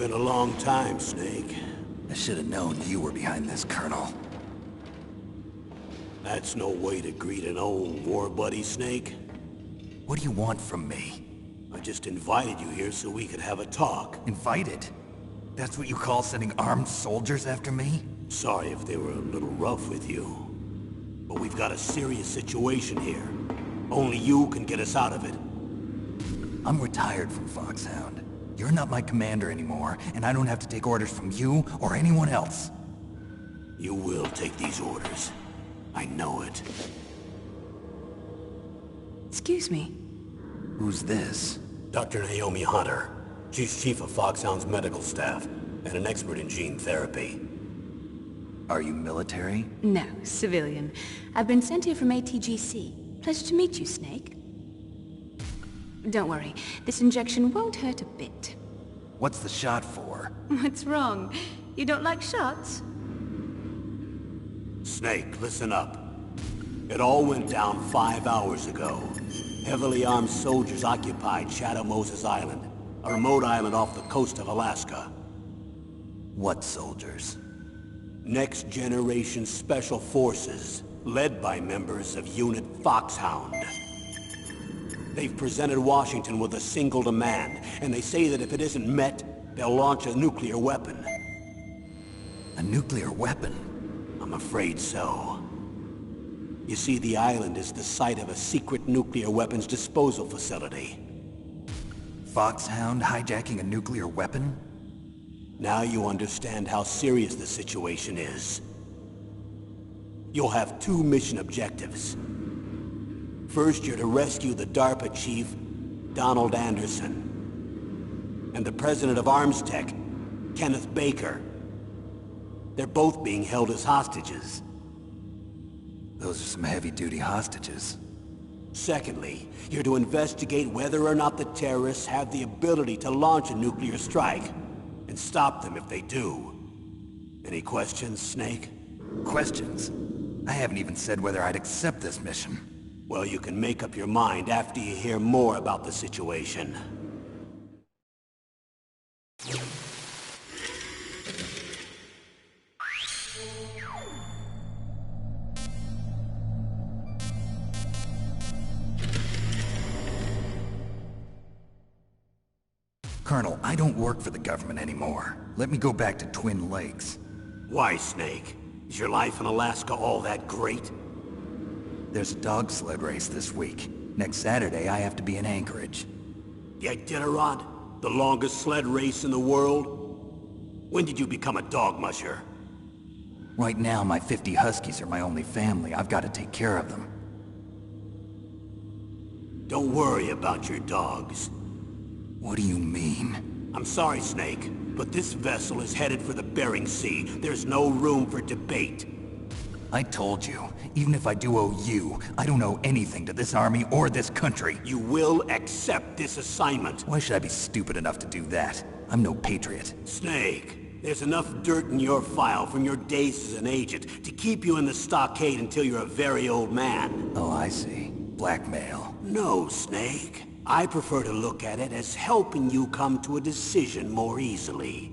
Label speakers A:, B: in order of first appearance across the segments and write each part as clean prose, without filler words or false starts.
A: been a long time, Snake.
B: I should have known you were behind this, Colonel.
A: That's no way to greet an old war buddy, Snake.
B: What do you want from me?
A: I just invited you here so we could have a talk.
B: Invited? That's what you call sending armed soldiers after me?
A: Sorry if they were a little rough with you. But we've got a serious situation here. Only you can get us out of it.
B: I'm retired from Foxhound. You're not my commander anymore, and I don't have to take orders from you or anyone else.
A: You will take these orders. I know it.
C: Excuse me.
B: Who's this?
A: Dr. Naomi Hunter. She's chief of Foxhound's medical staff, and an expert in gene therapy.
B: Are you military?
C: No, civilian. I've been sent here from ATGC. Pleasure to meet you, Snake. Don't worry, this injection won't hurt a bit.
B: What's the shot for?
C: What's wrong? You don't like shots?
A: Snake, listen up. It all went down 5 hours ago. Heavily armed soldiers occupied Shadow Moses Island, a remote island off the coast of Alaska.
B: What soldiers?
A: Next Generation Special Forces, led by members of Unit Foxhound. They've presented Washington with a single demand, and they say that if it isn't met, they'll launch a nuclear weapon.
B: A nuclear weapon?
A: I'm afraid so. You see, the island is the site of a secret nuclear weapons disposal facility.
B: Foxhound hijacking a nuclear weapon?
A: Now you understand how serious the situation is. You'll have 2 mission objectives. First, you're to rescue the DARPA chief, Donald Anderson, and the president of Armstech, Kenneth Baker. They're both being held as hostages.
B: Those are some heavy-duty hostages.
A: Secondly, you're to investigate whether or not the terrorists have the ability to launch a nuclear strike, and stop them if they do. Any questions, Snake?
B: Questions? I haven't even said whether I'd accept this mission.
A: Well, you can make up your mind after you hear more about the situation.
B: Colonel, I don't work for the government anymore. Let me go back to Twin Lakes.
A: Why, Snake? Is your life in Alaska all that great?
B: There's a dog sled race this week. Next Saturday, I have to be in Anchorage.
A: The Iditarod? The longest sled race in the world? When did you become a dog musher?
B: Right now, my 50 Huskies are my only family. I've got to take care of them.
A: Don't worry about your dogs.
B: What do you mean?
A: I'm sorry, Snake, but this vessel is headed for the Bering Sea. There's no room for debate.
B: I told you, even if I do owe you, I don't owe anything to this army or this country.
A: You will accept this assignment.
B: Why should I be stupid enough to do that? I'm no patriot.
A: Snake, there's enough dirt in your file from your days as an agent to keep you in the stockade until you're a very old man.
B: Oh, I see. Blackmail.
A: No, Snake. I prefer to look at it as helping you come to a decision more easily.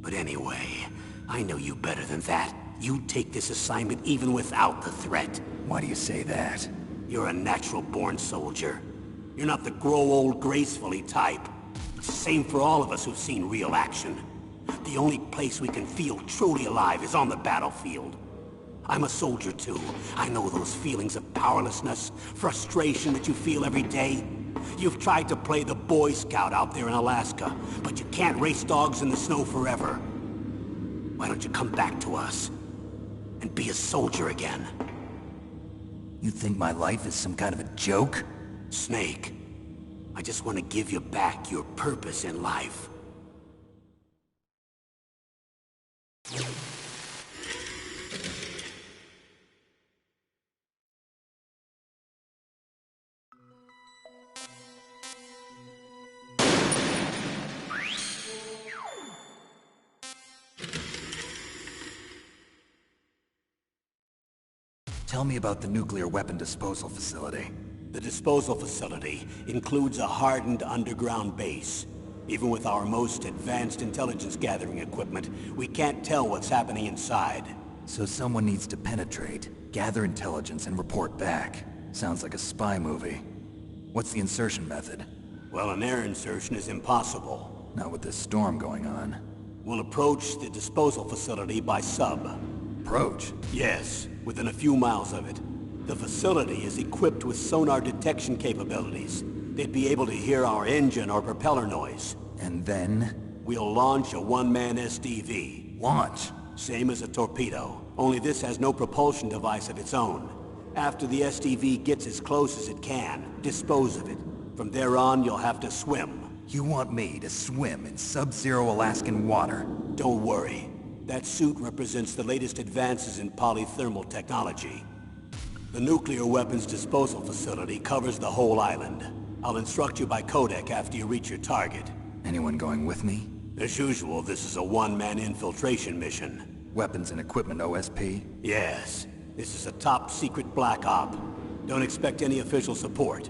A: But anyway, I know you better than that. You'd take this assignment even without the threat.
B: Why do you say that?
A: You're a natural-born soldier. You're not the grow old gracefully type. It's the same for all of us who've seen real action. The only place we can feel truly alive is on the battlefield. I'm a soldier too. I know those feelings of powerlessness, frustration that you feel every day. You've tried to play the Boy Scout out there in Alaska, but you can't race dogs in the snow forever. Why don't you come back to us and be a soldier again?
B: You think my life is some kind of a joke?
A: Snake, I just want to give you back your purpose in life.
B: Tell me about the nuclear weapon disposal facility.
A: The disposal facility includes a hardened underground base. Even with our most advanced intelligence gathering equipment, we can't tell what's happening inside.
B: So someone needs to penetrate, gather intelligence, and report back. Sounds like a spy movie. What's the insertion method?
A: Well, an air insertion is impossible.
B: Not with this storm going on.
A: We'll approach the disposal facility by sub.
B: Approach?
A: Yes, within a few miles of it. The facility is equipped with sonar detection capabilities. They'd be able to hear our engine or propeller noise.
B: And then?
A: We'll launch a one-man SDV.
B: Launch?
A: Same as a torpedo, only this has no propulsion device of its own. After the SDV gets as close as it can, dispose of it. From there on, you'll have to swim.
B: You want me to swim in sub-zero Alaskan water?
A: Don't worry. That suit represents the latest advances in polythermal technology. The nuclear weapons disposal facility covers the whole island. I'll instruct you by codec after you reach your target.
B: Anyone going with me?
A: As usual, this is a one-man infiltration mission.
B: Weapons and equipment OSP?
A: Yes. This is a top-secret black op. Don't expect any official support.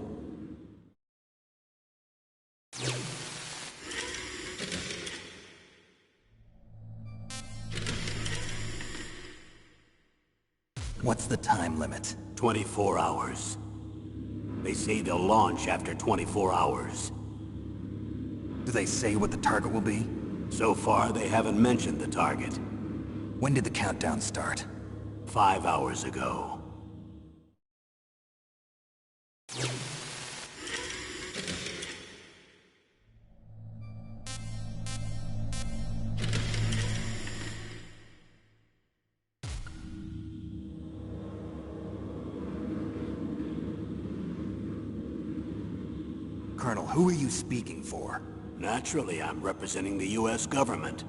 B: What's the time limit?
A: 24 hours. They say they'll launch after 24 hours.
B: Do they say what the target will be?
A: So far, they haven't mentioned the target.
B: When did the countdown start?
A: 5 hours ago.
B: Colonel, who are you speaking for?
A: Naturally, I'm representing the U.S. government.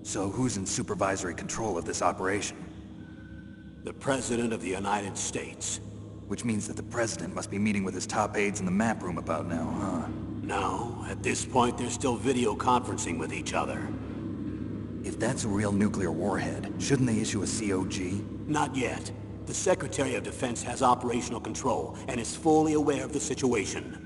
B: So who's in supervisory control of this operation?
A: The President of the United States.
B: Which means that the President must be meeting with his top aides in the map room about now, huh?
A: No, at this point they're still video conferencing with each other.
B: If that's a real nuclear warhead, shouldn't they issue a COG?
A: Not yet. The Secretary of Defense has operational control and is fully aware of the situation.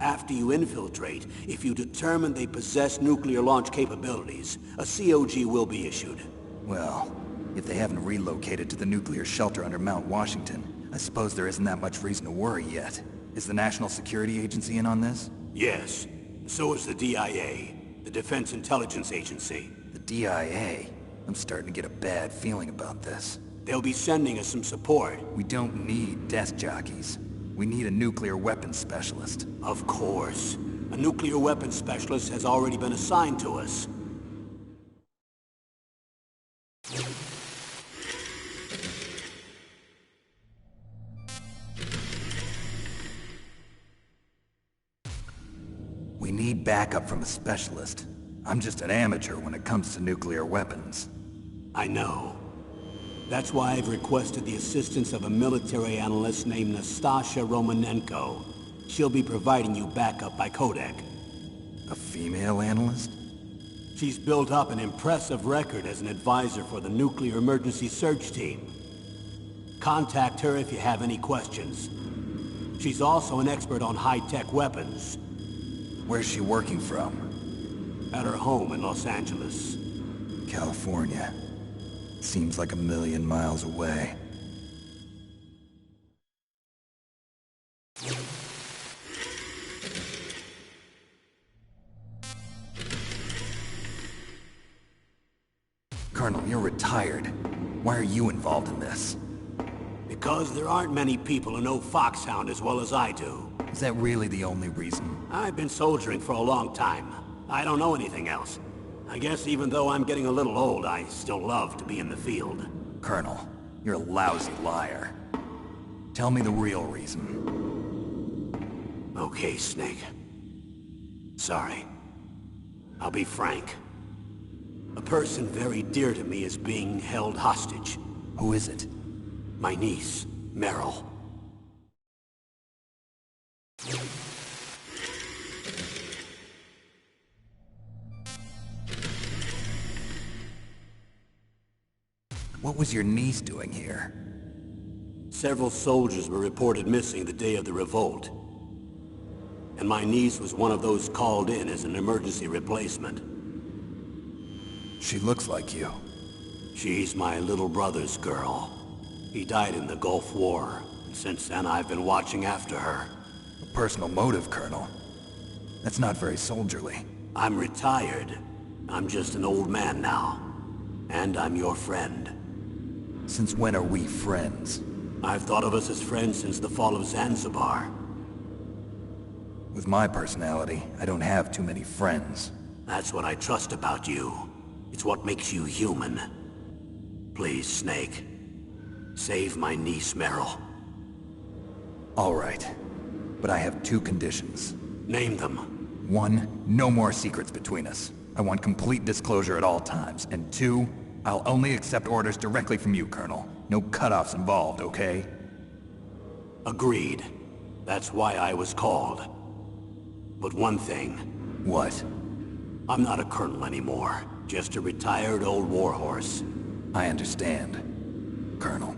A: After you infiltrate, if you determine they possess nuclear launch capabilities, a COG will be issued.
B: Well, if they haven't relocated to the nuclear shelter under Mount Washington, I suppose there isn't that much reason to worry yet. Is the National Security Agency in on this?
A: Yes. So is the DIA, the Defense Intelligence Agency.
B: The DIA? I'm starting to get a bad feeling about this.
A: They'll be sending us some support.
B: We don't need desk jockeys. We need a nuclear weapons specialist.
A: Of course. A nuclear weapons specialist has already been assigned to us.
B: We need backup from a specialist. I'm just an amateur when it comes to nuclear weapons.
A: I know. That's why I've requested the assistance of a military analyst named Nastasha Romanenko. She'll be providing you backup by codec.
B: A female analyst?
A: She's built up an impressive record as an advisor for the Nuclear Emergency Search Team. Contact her if you have any questions. She's also an expert on high-tech weapons.
B: Where's she working from?
A: At her home in Los Angeles.
B: California. Seems like a million miles away. Colonel, you're retired. Why are you involved in this?
A: Because there aren't many people who know Foxhound as well as I do.
B: Is that really the only reason?
A: I've been soldiering for a long time. I don't know anything else. I guess even though I'm getting a little old, I still love to be in the field.
B: Colonel, you're a lousy liar. Tell me the real reason.
A: Okay, Snake. Sorry. I'll be frank. A person very dear to me is being held hostage.
B: Who is it?
A: My niece, Meryl.
B: What was your niece doing here?
A: Several soldiers were reported missing the day of the revolt. and my niece was one of those called in as an emergency replacement.
B: She looks like you.
A: She's my little brother's girl. He died in the Gulf War, and since then I've been watching after her.
B: A personal motive, Colonel. That's not very soldierly.
A: I'm retired. I'm just an old man now. And I'm your friend.
B: Since when are we friends?
A: I've thought of us as friends since the fall of Zanzibar.
B: With my personality, I don't have too many friends.
A: That's what I trust about you. It's what makes you human. Please, Snake. Save my niece, Meryl.
B: All right. But I have two conditions.
A: Name them.
B: 1, no more secrets between us. I want complete disclosure at all times. And 2, I'll only accept orders directly from you, Colonel. No cutoffs involved, okay?
A: Agreed. That's why I was called. But one thing.
B: What?
A: I'm not a colonel anymore. Just a retired old warhorse.
B: I understand, Colonel.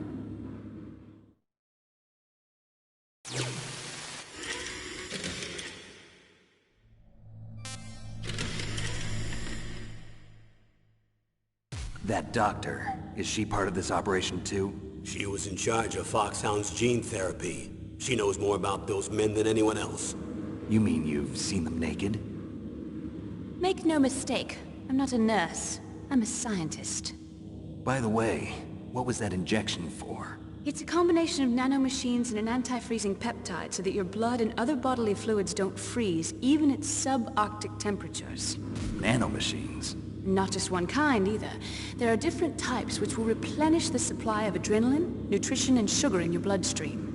B: That doctor, is she part of this operation too?
A: She was in charge of Foxhound's gene therapy. She knows more about those men than anyone else.
B: You mean you've seen them naked?
C: Make no mistake, I'm not a nurse. I'm a scientist.
B: By the way, what was that injection for?
C: It's a combination of nanomachines and an anti-freezing peptide so that your blood and other bodily fluids don't freeze, even at subarctic temperatures.
B: Nanomachines?
C: Not just one kind, either. There are different types which will replenish the supply of adrenaline, nutrition, and sugar in your bloodstream.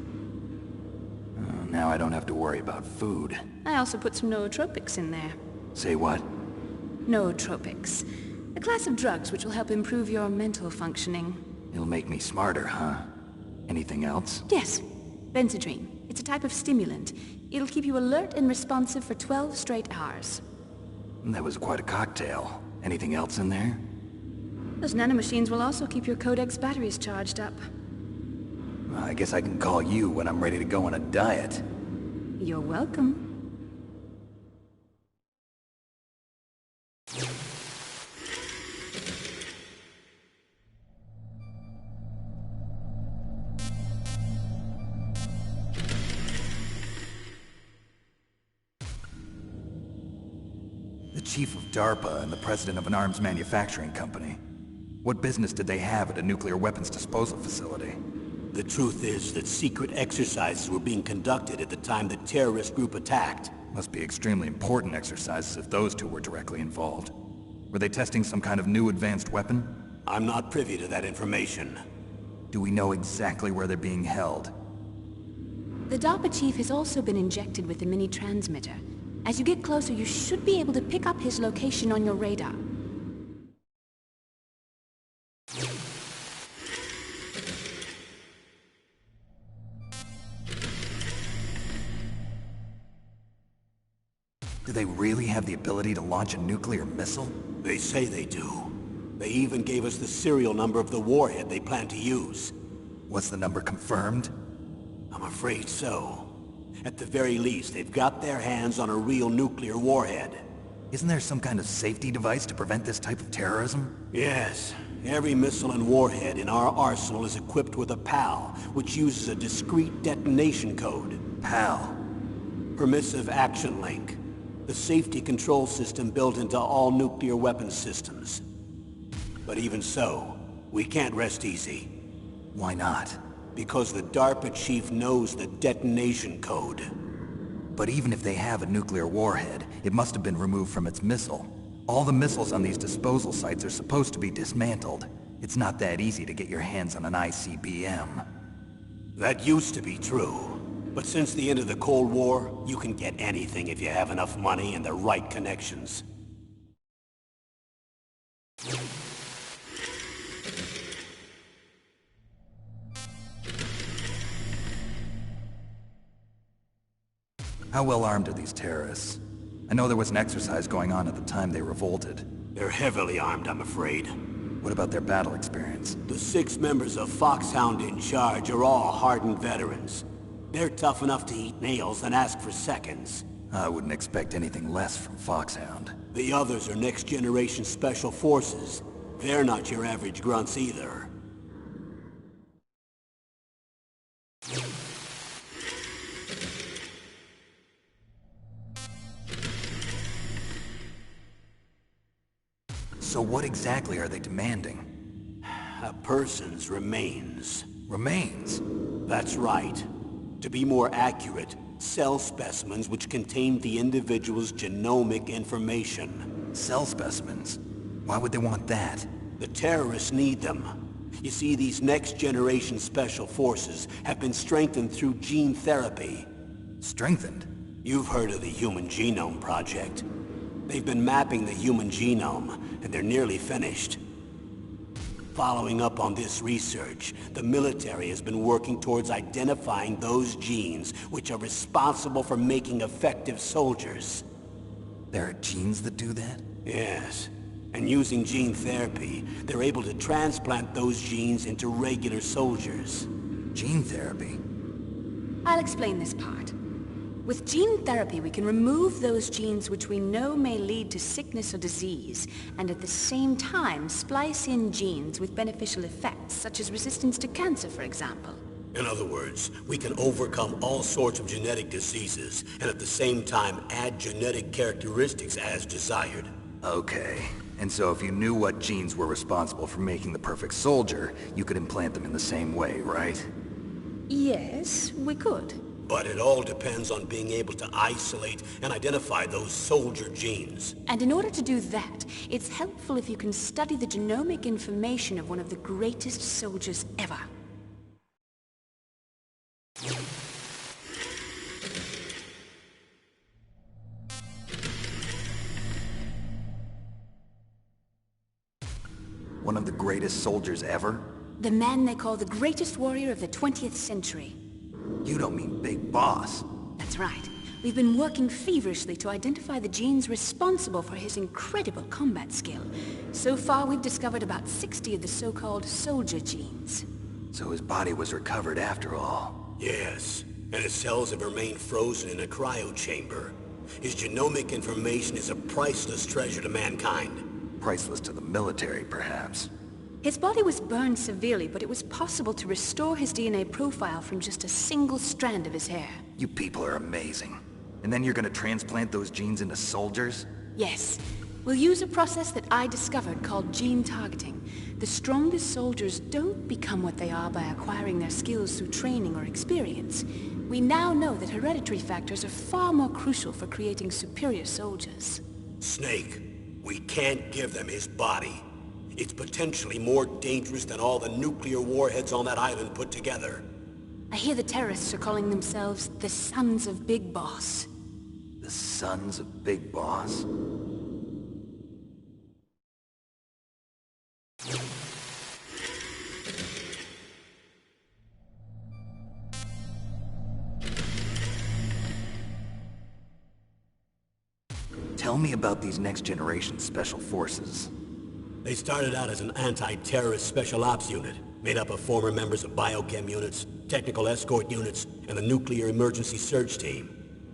B: Now I don't have to worry about food.
C: I also put some nootropics in there.
B: Say what?
C: Nootropics. A class of drugs which will help improve your mental functioning.
B: It'll make me smarter, huh? Anything else?
C: Yes. Benzedrine. It's a type of stimulant. It'll keep you alert and responsive for 12 straight hours.
B: That was quite a cocktail. Anything else in there?
C: Those nanomachines will also keep your Codex batteries charged up.
B: Well, I guess I can call you when I'm ready to go on a diet.
C: You're welcome.
B: The chief of DARPA and the president of an arms manufacturing company. What business did they have at a nuclear weapons disposal facility?
A: The truth is that secret exercises were being conducted at the time the terrorist group attacked.
B: Must be extremely important exercises if those two were directly involved. Were they testing some kind of new advanced weapon?
A: I'm not privy to that information.
B: Do we know exactly where they're being held?
C: The DARPA chief has also been injected with a mini-transmitter. As you get closer, you should be able to pick up his location on your radar.
B: Do they really have the ability to launch a nuclear missile?
A: They say they do. They even gave us the serial number of the warhead they plan to use.
B: Was the number confirmed?
A: I'm afraid so. At the very least, they've got their hands on a real nuclear warhead.
B: Isn't there some kind of safety device to prevent this type of terrorism?
A: Yes. Every missile and warhead in our arsenal is equipped with a PAL, which uses a discrete detonation code.
B: PAL?
A: Permissive Action Link. The safety control system built into all nuclear weapons systems. But even so, we can't rest easy.
B: Why not?
A: Because the DARPA chief knows the detonation code.
B: But even if they have a nuclear warhead, it must have been removed from its missile. All the missiles on these disposal sites are supposed to be dismantled. It's not that easy to get your hands on an ICBM.
A: That used to be true. But since the end of the Cold War, you can get anything if you have enough money and the right connections.
B: How well armed are these terrorists? I know there was an exercise going on at the time they revolted.
A: They're heavily armed, I'm afraid.
B: What about their battle experience?
A: The 6 members of Foxhound in charge are all hardened veterans. They're tough enough to eat nails and ask for seconds.
B: I wouldn't expect anything less from Foxhound.
A: The others are next-generation special forces. They're not your average grunts either.
B: So what exactly are they demanding?
A: A person's remains.
B: Remains?
A: That's right. To be more accurate, cell specimens which contain the individual's genomic information.
B: Cell specimens? Why would they want that?
A: The terrorists need them. You see, these next-generation special forces have been strengthened through gene therapy.
B: Strengthened?
A: You've heard of the Human Genome Project. They've been mapping the human genome, and they're nearly finished. Following up on this research, the military has been working towards identifying those genes which are responsible for making effective soldiers.
B: There are genes that do that?
A: Yes. And using gene therapy, they're able to transplant those genes into regular soldiers.
B: Gene therapy?
C: I'll explain this part. With gene therapy, we can remove those genes which we know may lead to sickness or disease, and at the same time splice in genes with beneficial effects, such as resistance to cancer, for example.
A: In other words, we can overcome all sorts of genetic diseases, and at the same time add genetic characteristics as desired.
B: Okay. And so if you knew what genes were responsible for making the perfect soldier, you could implant them in the same way, right?
C: Yes, we could.
A: But it all depends on being able to isolate and identify those soldier genes.
C: And in order to do that, it's helpful if you can study the genomic information of one of the greatest soldiers ever.
B: One of the greatest soldiers ever?
C: The man they call the greatest warrior of the 20th century.
B: You don't mean Big Boss.
C: That's right. We've been working feverishly to identify the genes responsible for his incredible combat skill. So far, we've discovered about 60 of the so-called soldier genes.
B: So his body was recovered after all.
A: Yes, and his cells have remained frozen in a cryo chamber. His genomic information is a priceless treasure to mankind.
B: Priceless to the military, perhaps.
C: His body was burned severely, but it was possible to restore his DNA profile from just a single strand of his hair.
B: You people are amazing. And then you're gonna transplant those genes into soldiers?
C: Yes. We'll use a process that I discovered called gene targeting. The strongest soldiers don't become what they are by acquiring their skills through training or experience. We now know that hereditary factors are far more crucial for creating superior soldiers.
A: Snake, we can't give them his body. It's potentially more dangerous than all the nuclear warheads on that island put together.
C: I hear the terrorists are calling themselves the Sons of Big Boss.
B: The Sons of Big Boss? Tell me about these next-generation special forces.
A: They started out as an anti-terrorist special ops unit, made up of former members of biochem units, technical escort units, and the nuclear emergency search team.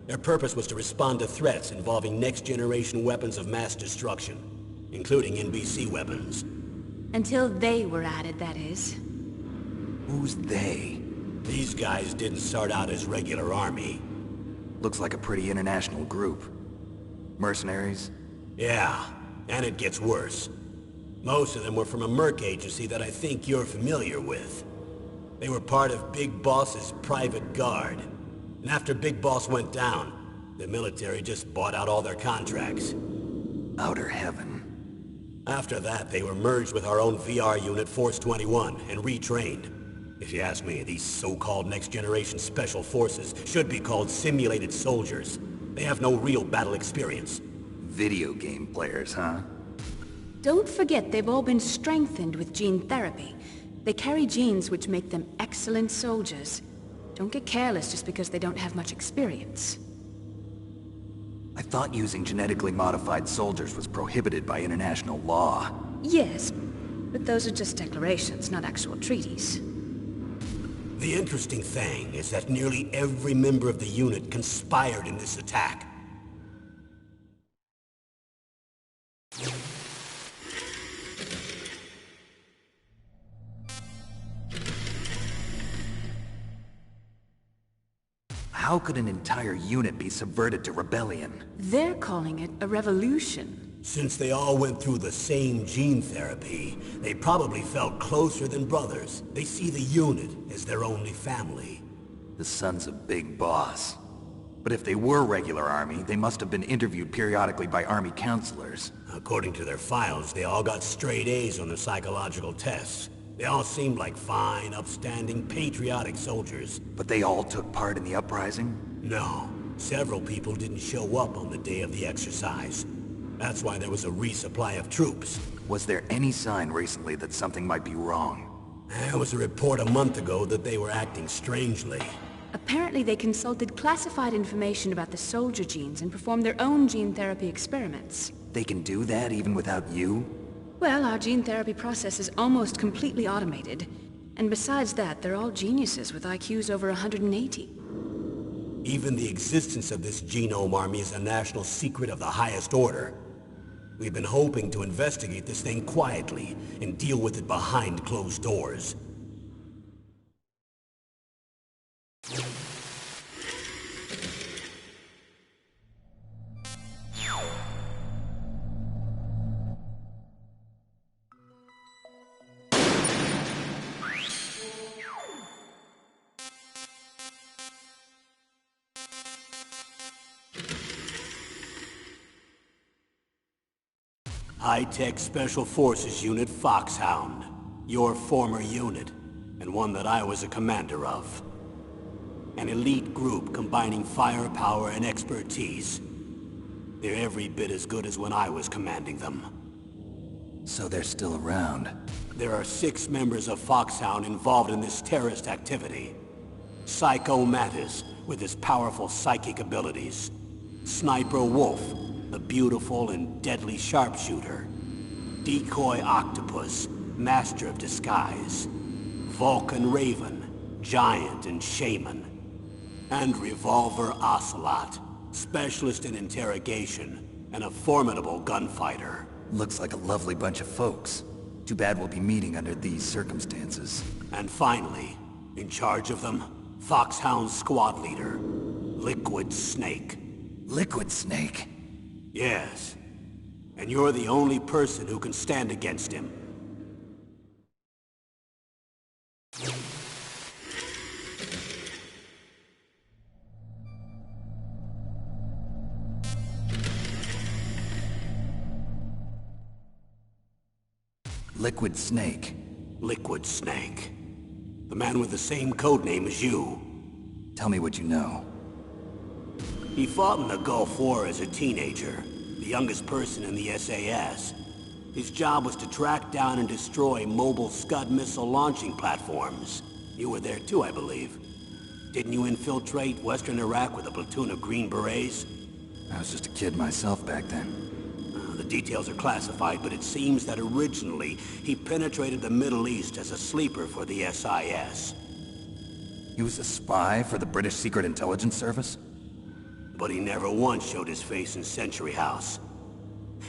A: Their purpose was to respond to threats involving next-generation weapons of mass destruction, including NBC weapons.
C: Until they were added, that is.
B: Who's they?
A: These guys didn't start out as regular army.
B: Looks like a pretty international group. Mercenaries?
A: Yeah, and it gets worse. Most of them were from a merc agency that I think you're familiar with. They were part of Big Boss's private guard. And after Big Boss went down, the military just bought out all their contracts.
B: Outer Heaven.
A: After that, they were merged with our own VR unit, Force 21, and retrained. If you ask me, these so-called next-generation special forces should be called simulated soldiers. They have no real battle experience.
B: Video game players, huh?
C: Don't forget they've all been strengthened with gene therapy. They carry genes which make them excellent soldiers. Don't get careless just because they don't have much experience.
B: I thought using genetically modified soldiers was prohibited by international law.
C: Yes, but those are just declarations, not actual treaties.
A: The interesting thing is that nearly every member of the unit conspired in this attack.
B: How could an entire unit be subverted to rebellion?
C: They're calling it a revolution.
A: Since they all went through the same gene therapy, they probably felt closer than brothers. They see the unit as their only family.
B: The sons of Big Boss. But if they were regular army, they must have been interviewed periodically by army counselors.
A: According to their files, they all got straight A's on their psychological tests. They all seemed like fine, upstanding, patriotic soldiers.
B: But they all took part in the uprising?
A: No. Several people didn't show up on the day of the exercise. That's why there was a resupply of troops.
B: Was there any sign recently that something might be wrong?
A: There was a report a month ago that they were acting strangely.
C: Apparently they consulted classified information about the soldier genes and performed their own gene therapy experiments.
B: They can do that even without you?
C: Well, our gene therapy process is almost completely automated. And besides that, they're all geniuses with IQs over 180.
A: Even the existence of this genome army is a national secret of the highest order. We've been hoping to investigate this thing quietly and deal with it behind closed doors. High-Tech Special Forces Unit Foxhound. Your former unit, and one that I was a commander of. An elite group combining firepower and expertise. They're every bit as good as when I was commanding them.
B: So they're still around.
A: There are 6 members of Foxhound involved in this terrorist activity. Psycho Mantis, with his powerful psychic abilities. Sniper Wolf, a beautiful and deadly sharpshooter. Decoy Octopus, master of disguise. Vulcan Raven, giant and shaman. And Revolver Ocelot, specialist in interrogation and a formidable gunfighter.
B: Looks like a lovely bunch of folks. Too bad we'll be meeting under these circumstances.
A: And finally, in charge of them, Foxhound's squad leader, Liquid Snake.
B: Liquid Snake?
A: Yes. And you're the only person who can stand against him.
B: Liquid Snake.
A: Liquid Snake. The man with the same codename as you.
B: Tell me what you know.
A: He fought in the Gulf War as a teenager, the youngest person in the SAS. His job was to track down and destroy mobile Scud missile launching platforms. You were there too, I believe. Didn't you infiltrate Western Iraq with a platoon of Green Berets?
B: I was just a kid myself back then.
A: The details are classified, but it seems that originally he penetrated the Middle East as a sleeper for the SIS.
B: He was a spy for the British Secret Intelligence Service?
A: But he never once showed his face in Century House.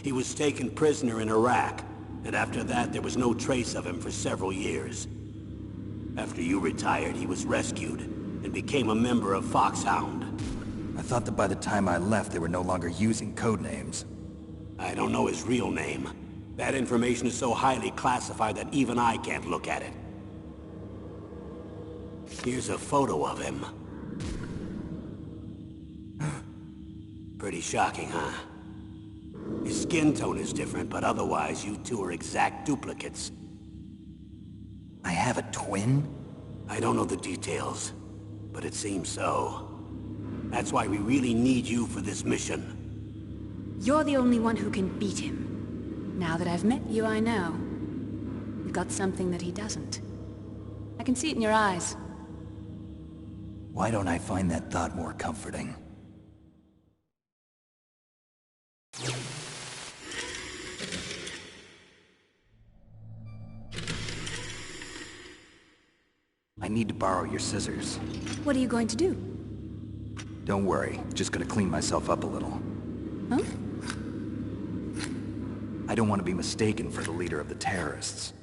A: He was taken prisoner in Iraq, and after that there was no trace of him for several years. After you retired, he was rescued and became a member of Foxhound.
B: I thought that by the time I left they were no longer using codenames.
A: I don't know his real name. That information is so highly classified that even I can't look at it. Here's a photo of him. Pretty shocking, huh? His skin tone is different, but otherwise you two are exact duplicates.
B: I have a twin?
A: I don't know the details, but it seems so. That's why we really need you for this mission.
C: You're the only one who can beat him. Now that I've met you, I know. You've got something that he doesn't. I can see it in your eyes.
B: Why don't I find that thought more comforting? I need to borrow your scissors.
C: What are you going to do?
B: Don't worry, just gonna clean myself up a little.
C: Huh?
B: I don't want to be mistaken for the leader of the terrorists.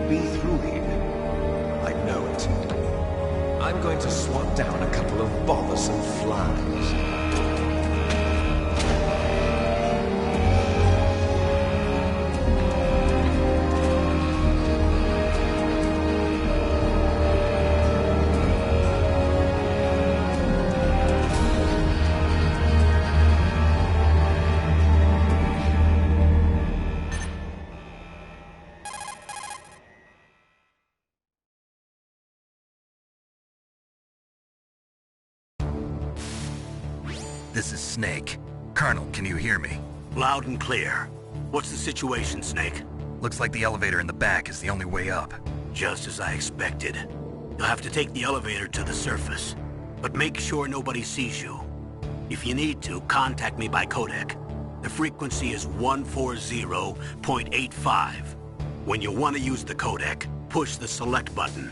D: could be through here. I know it. I'm going to swat down a couple of bothersome flies.
B: This is Snake. Colonel, can you hear me?
A: Loud and clear. What's the situation, Snake?
B: Looks like the elevator in the back is the only way up.
A: Just as I expected. You'll have to take the elevator to the surface. But make sure nobody sees you. If you need to, contact me by codec. The frequency is 140.85. When you want to use the codec, push the select button.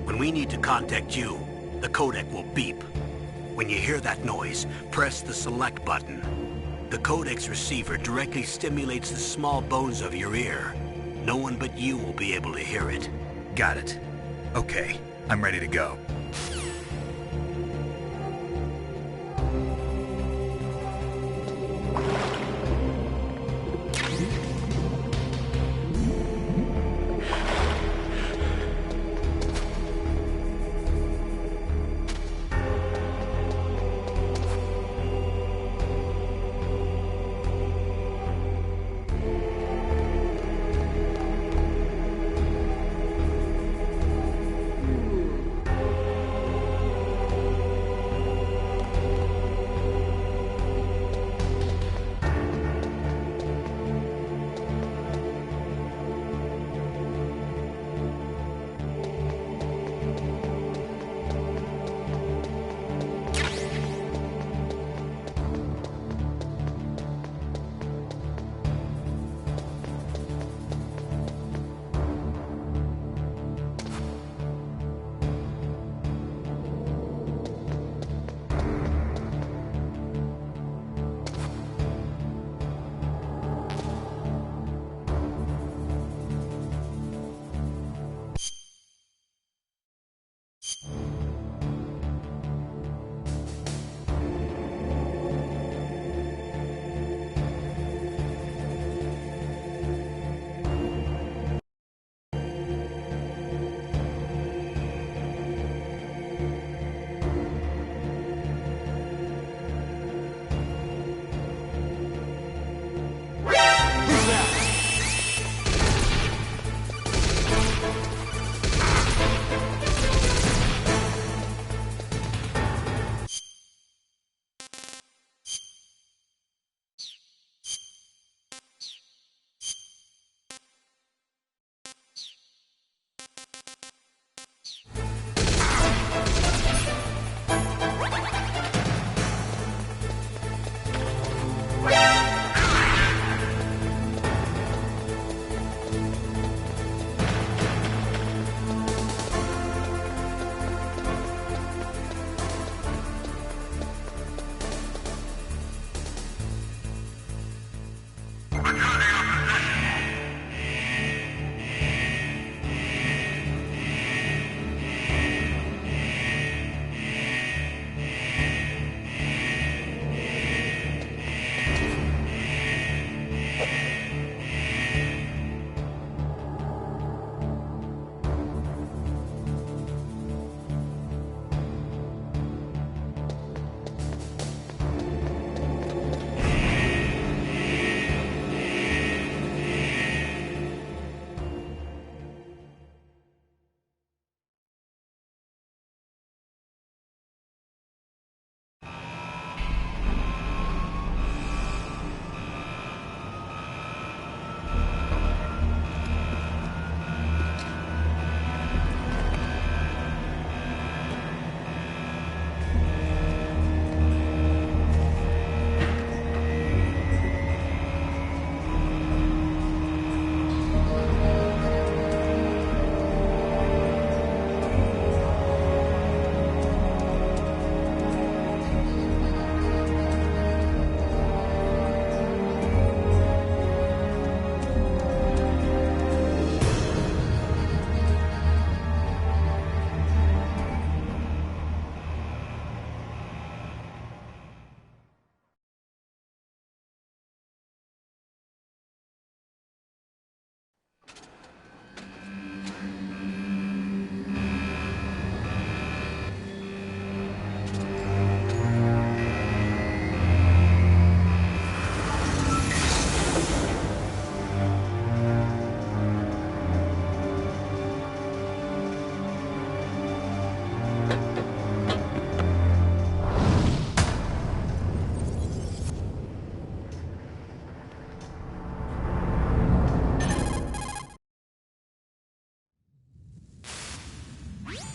A: When we need to contact you, the codec will beep. When you hear that noise, press the select button. The codec's receiver directly stimulates the small bones of your ear. No one but you will be able to hear it.
B: Got it. Okay, I'm ready to go.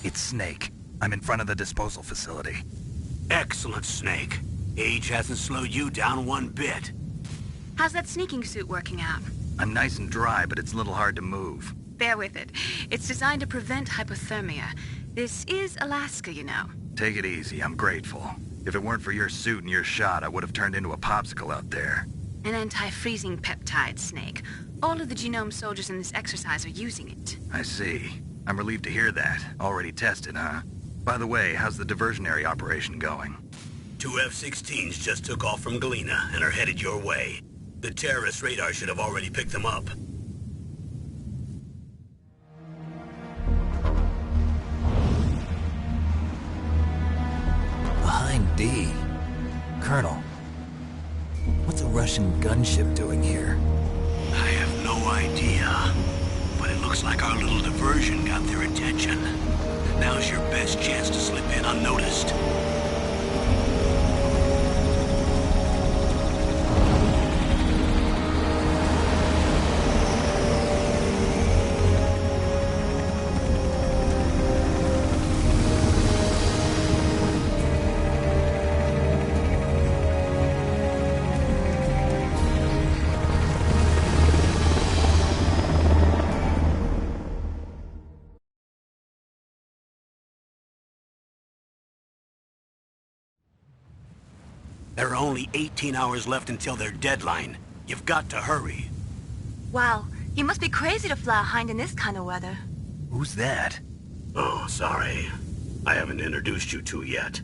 B: It's Snake. I'm in front of the disposal facility.
A: Excellent, Snake. Age hasn't slowed you down one bit.
C: How's that sneaking suit working out?
B: I'm nice and dry, but it's a little hard to move.
C: Bear with it. It's designed to prevent hypothermia. This is Alaska, you know.
B: Take it easy, I'm grateful. If it weren't for your suit and your shot, I would have turned into a popsicle out there.
C: An anti-freezing peptide, Snake. All of the genome soldiers in this exercise are using it.
B: I see. I'm relieved to hear that. Already tested, huh? By the way, how's the diversionary operation going?
A: 2 F-16s just took off from Galena and are headed your way. The terrorist radar should have already picked them up.
B: Behind D. Colonel, what's a Russian gunship doing here?
A: I have no idea, but it looks like our little diversion got their attention. Now's your best chance to slip in unnoticed. There are only 18 hours left until their deadline. You've got to hurry.
E: Wow, you must be crazy to fly a Hind in this kind of weather.
B: Who's that?
A: Oh, sorry. I haven't introduced you to yet.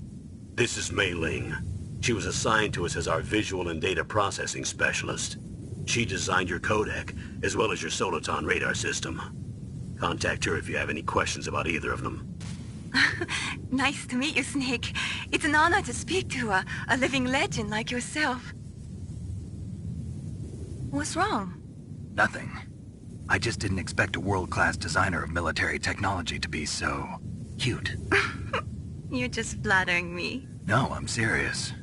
A: This is Mei Ling. She was assigned to us as our visual and data processing specialist. She designed your codec, as well as your Soliton radar system. Contact her if you have any questions about either of them.
E: Nice to meet you, Snake. It's an honor to speak to a living legend like yourself. What's wrong?
B: Nothing. I just didn't expect a world-class designer of military technology to be so cute.
E: You're just flattering me.
B: No, I'm serious.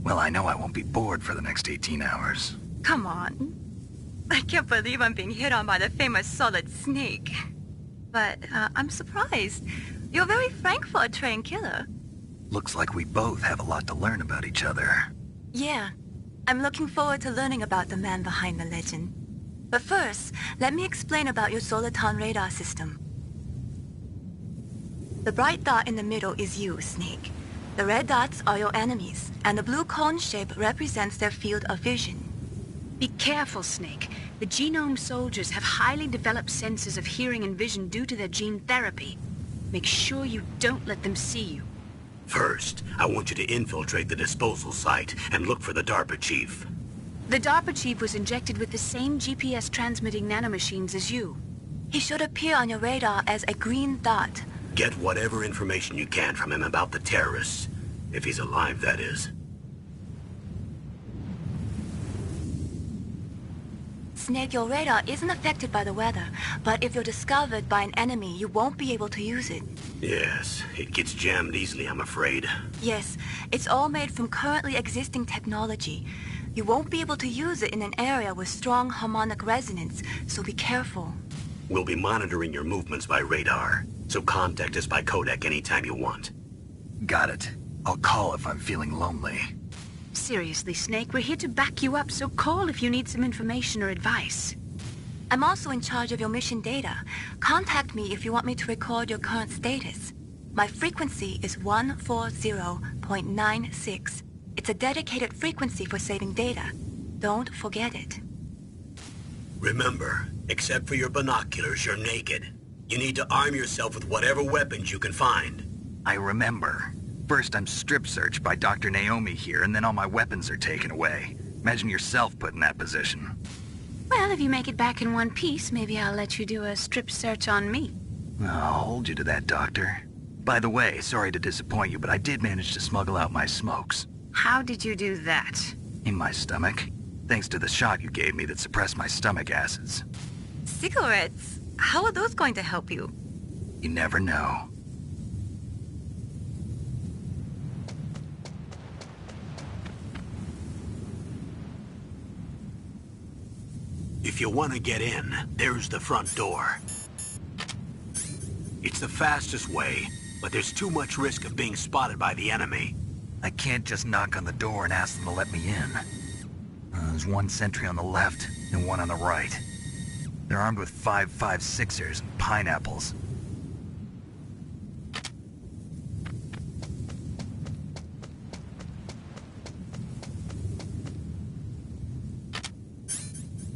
B: Well, I know I won't be bored for the next 18 hours.
E: Come on. I can't believe I'm being hit on by the famous Solid Snake. But I'm surprised. You're very frank for a trained killer.
B: Looks like we both have a lot to learn about each other.
E: Yeah. I'm looking forward to learning about the man behind the legend. But first, let me explain about your Soliton radar system. The bright dot in the middle is you, Snake. The red dots are your enemies, and the blue cone shape represents their field of vision.
C: Be careful, Snake. The genome soldiers have highly developed senses of hearing and vision due to their gene therapy. Make sure you don't let them see you.
A: First, I want you to infiltrate the disposal site and look for the DARPA chief.
C: The DARPA chief was injected with the same GPS-transmitting nanomachines as you.
E: He should appear on your radar as a green dot.
A: Get whatever information you can from him about the terrorists. If he's alive, that is.
E: Snake, your radar isn't affected by the weather, but if you're discovered by an enemy, you won't be able to use it.
A: Yes, it gets jammed easily, I'm afraid.
E: Yes, it's all made from currently existing technology. You won't be able to use it in an area with strong harmonic resonance, so be careful.
A: We'll be monitoring your movements by radar, so contact us by codec anytime you want.
B: Got it. I'll call if I'm feeling lonely.
C: Seriously, Snake, we're here to back you up, so call if you need some information or advice.
E: I'm also in charge of your mission data. Contact me if you want me to record your current status. My frequency is 140.96. It's a dedicated frequency for saving data. Don't forget it.
A: Remember, except for your binoculars, you're naked. You need to arm yourself with whatever weapons you can find.
B: I remember. First, I'm strip searched by Dr. Naomi here, and then all my weapons are taken away. Imagine yourself put in that position.
C: Well, if you make it back in one piece, maybe I'll let you do a strip search on me.
B: I'll hold you to that, Doctor. By the way, sorry to disappoint you, but I did manage to smuggle out my smokes.
C: How did you do that?
B: In my stomach. Thanks to the shot you gave me that suppressed my stomach acids.
E: Cigarettes? How are those going to help you?
B: You never know.
A: If you want to get in, there's the front door. It's the fastest way, but there's too much risk of being spotted by the enemy.
B: I can't just knock on the door and ask them to let me in. There's one sentry on the left and one on the right. They're armed with 5.56ers and pineapples.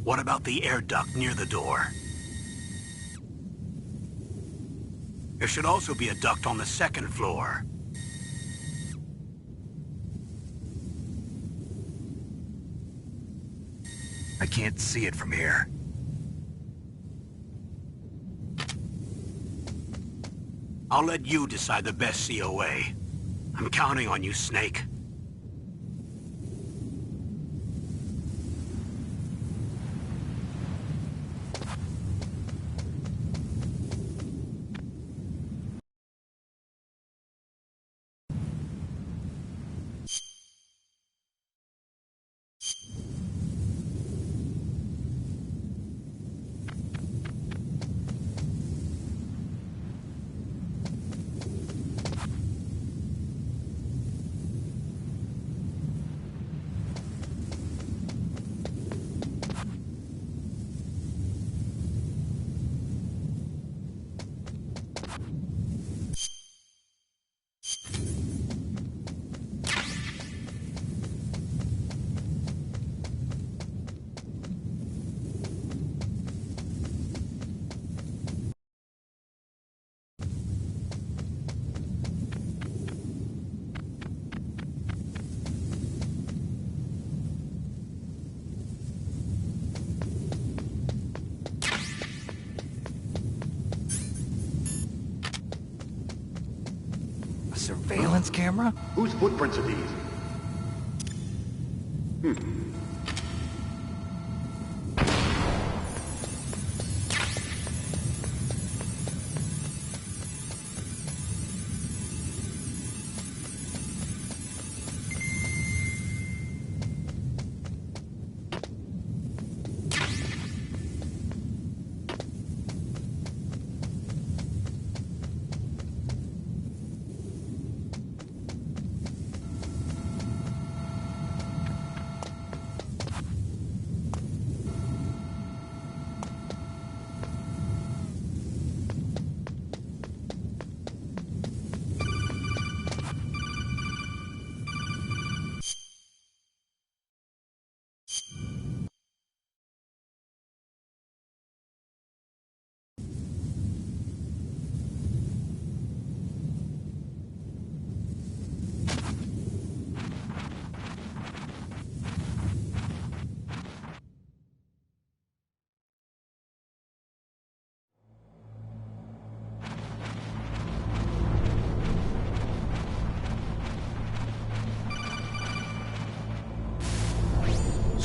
A: What about the air duct near the door? There should also be a duct on the second floor.
B: I can't see it from here.
A: I'll let you decide the best COA. I'm counting on you, Snake.
B: Surveillance camera?
F: Whose footprints are these?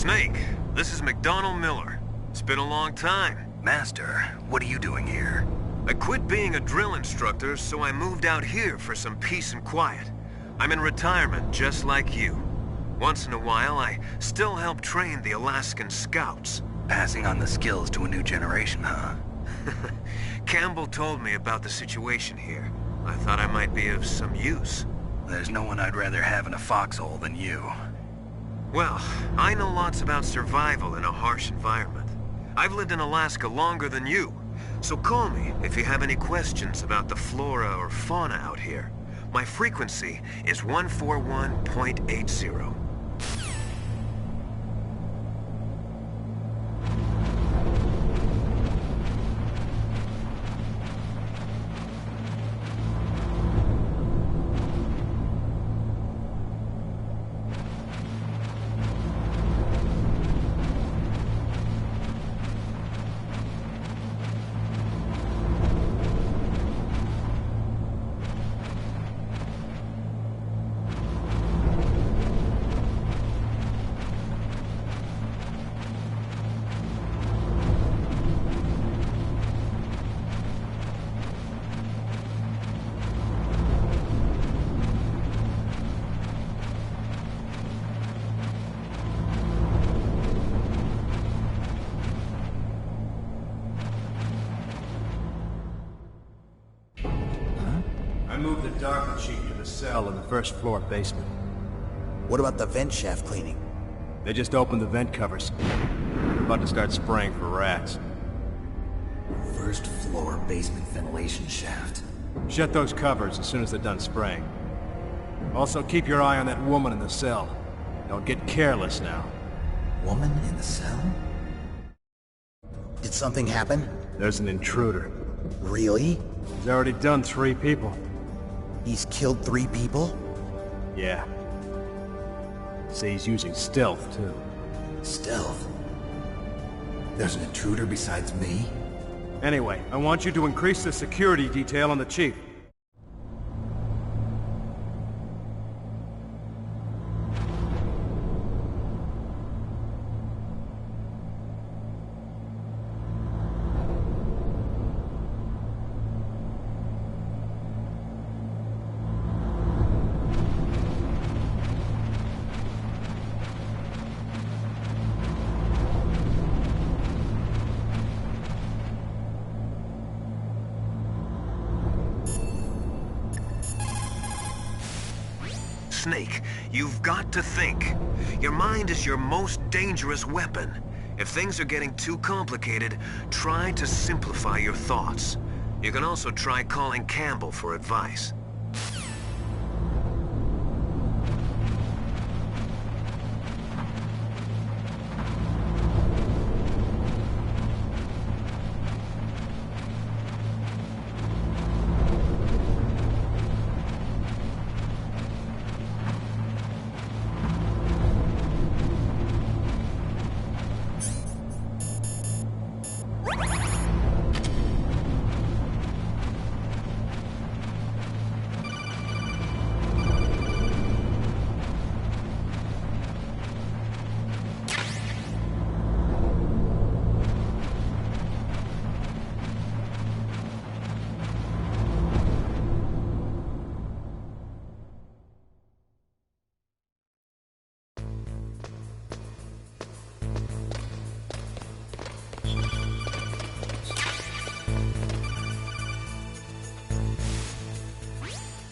D: Snake, this is McDonald Miller. It's been a long time.
B: Master, what are you doing here?
D: I quit being a drill instructor, so I moved out here for some peace and quiet. I'm in retirement, just like you. Once in a while, I still help train the Alaskan Scouts.
B: Passing on the skills to a new generation, huh?
D: Campbell told me about the situation here. I thought I might be of some use.
B: There's no one I'd rather have in a foxhole than you.
D: Well, I know lots about survival in a harsh environment. I've lived in Alaska longer than you, so call me if you have any questions about the flora or fauna out here. My frequency is 141.80.
F: moved the DARPA chief to the cell in the first floor basement.
G: What about the vent shaft cleaning?
F: They just opened the vent covers. They're about to start spraying for rats.
B: First floor basement ventilation shaft.
F: Shut those covers as soon as they're done spraying. Also, keep your eye on that woman in the cell. Don't get careless now.
B: Woman in the cell?
G: Did something happen?
F: There's an intruder.
G: Really?
F: He's already done 3 people.
G: He's killed 3 people?
F: Yeah. Say he's using stealth, too.
B: Stealth? There's an intruder besides me?
F: Anyway, I want you to increase the security detail on the chief.
D: Snake, you've got to think. Your mind is your most dangerous weapon. If things are getting too complicated, try to simplify your thoughts. You can also try calling Campbell for advice.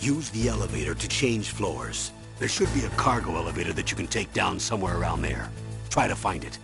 A: Use the elevator to change floors. There should be a cargo elevator that you can take down somewhere around there. Try to find it.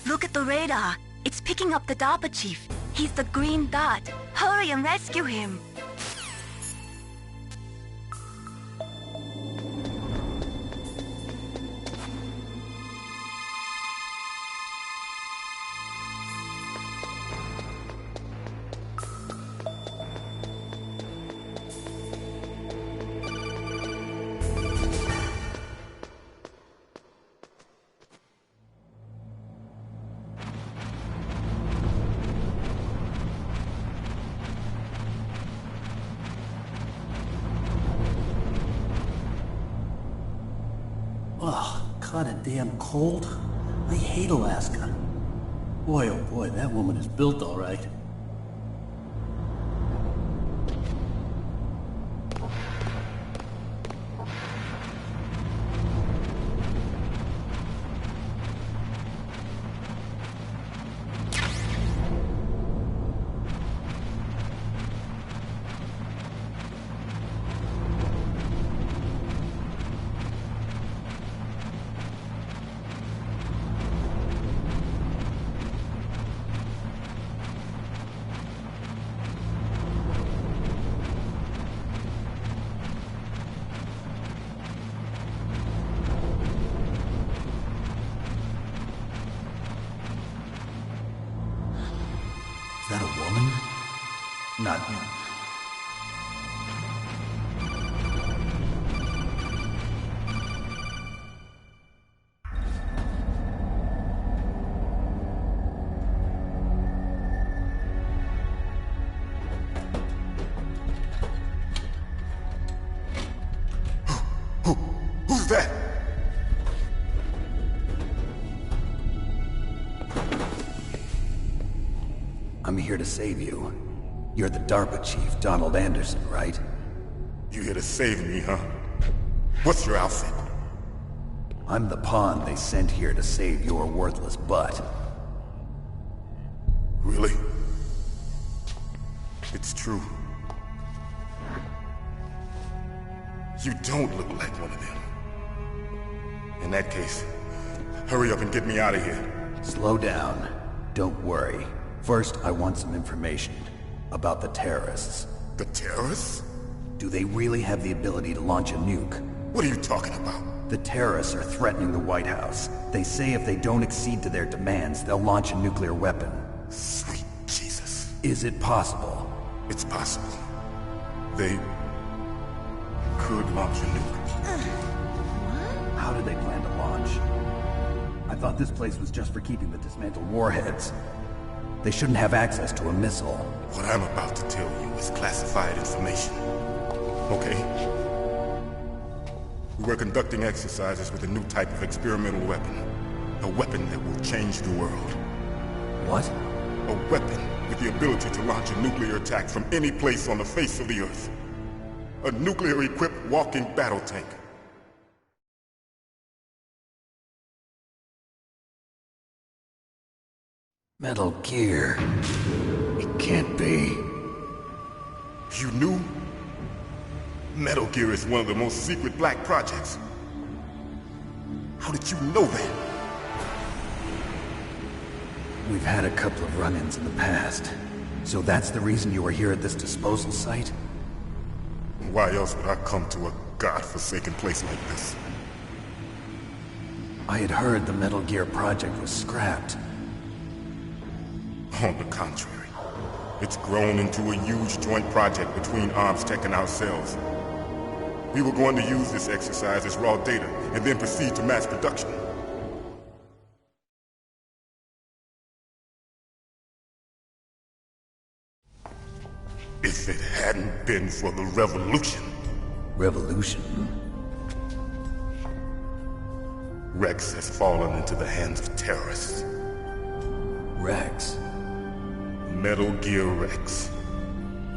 E: Look at the radar. It's picking up the DARPA chief. He's the green dot. Hurry and rescue him.
H: caught a damn cold? I hate Alaska. Boy, oh boy, that woman is built all right.
B: Is that a woman? Not him.
I: Who's that?
B: I'm here to save you. You're the DARPA chief, Donald Anderson, right?
I: You here to save me, huh? What's your outfit?
B: I'm the pawn they sent here to save your worthless butt.
I: Really? It's true. You don't look like one of them. In that case, hurry up and get me out of here.
B: Slow down. Don't worry. First, I want some information about the terrorists.
I: The terrorists?
B: Do they really have the ability to launch a nuke?
I: What are you talking about?
B: The terrorists are threatening the White House. They say if they don't accede to their demands, they'll launch a nuclear weapon.
I: Sweet Jesus.
B: Is it possible?
I: It's possible. They could launch a nuke.
B: How do they plan to launch? I thought this place was just for keeping the dismantled warheads. They shouldn't have access to a missile.
I: What I'm about to tell you is classified information. Okay? We're conducting exercises with a new type of experimental weapon. A weapon that will change the world.
B: What?
I: A weapon with the ability to launch a nuclear attack from any place on the face of the Earth. A nuclear-equipped walking battle tank.
B: Metal Gear. It can't be.
I: You knew? Metal Gear is one of the most secret black projects. How did you know that?
B: We've had a couple of run-ins in the past. So that's the reason you were here at this disposal site?
I: Why else would I come to a godforsaken place like this?
B: I had heard the Metal Gear project was scrapped.
I: On the contrary, it's grown into a huge joint project between ArmsTech and ourselves. We were going to use this exercise as raw data, and then proceed to mass production. If it hadn't been for the revolution...
B: Revolution?
I: Rex has fallen into the hands of terrorists.
B: Rex?
I: Metal Gear Rex.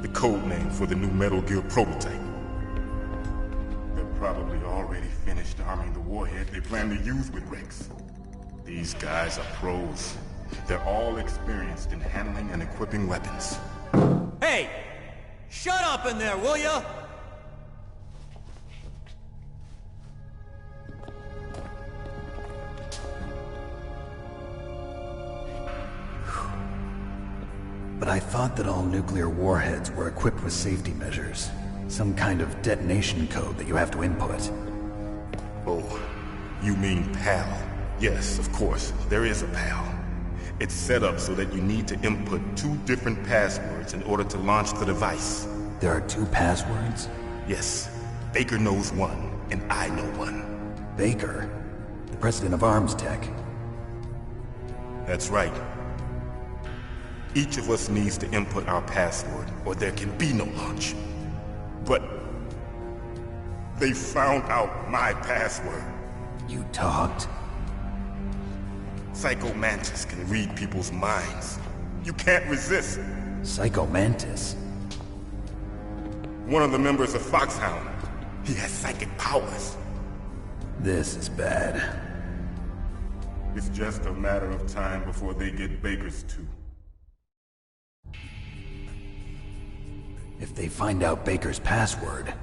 I: The code name for the new Metal Gear prototype. They're probably already finished arming the warhead they plan to use with Rex. These guys are pros. They're all experienced in handling and equipping weapons.
J: Hey! Shut up in there, will ya?
B: But I thought that all nuclear warheads were equipped with safety measures. Some kind of detonation code that you have to input.
I: Oh, you mean PAL? Yes, of course, there is a PAL. It's set up so that you need to input 2 different passwords in order to launch the device.
B: There are 2 passwords?
I: Yes. Baker knows one, and I know one.
B: Baker? The president of ArmsTech?
I: That's right. Each of us needs to input our password, or there can be no launch. But they found out my password.
B: You talked?
I: Psycho Mantis can read people's minds. You can't resist.
B: Psycho Mantis?
I: One of the members of Foxhound. He has psychic powers.
B: This is bad.
I: It's just a matter of time before they get Baker's too.
B: If they find out Baker's password...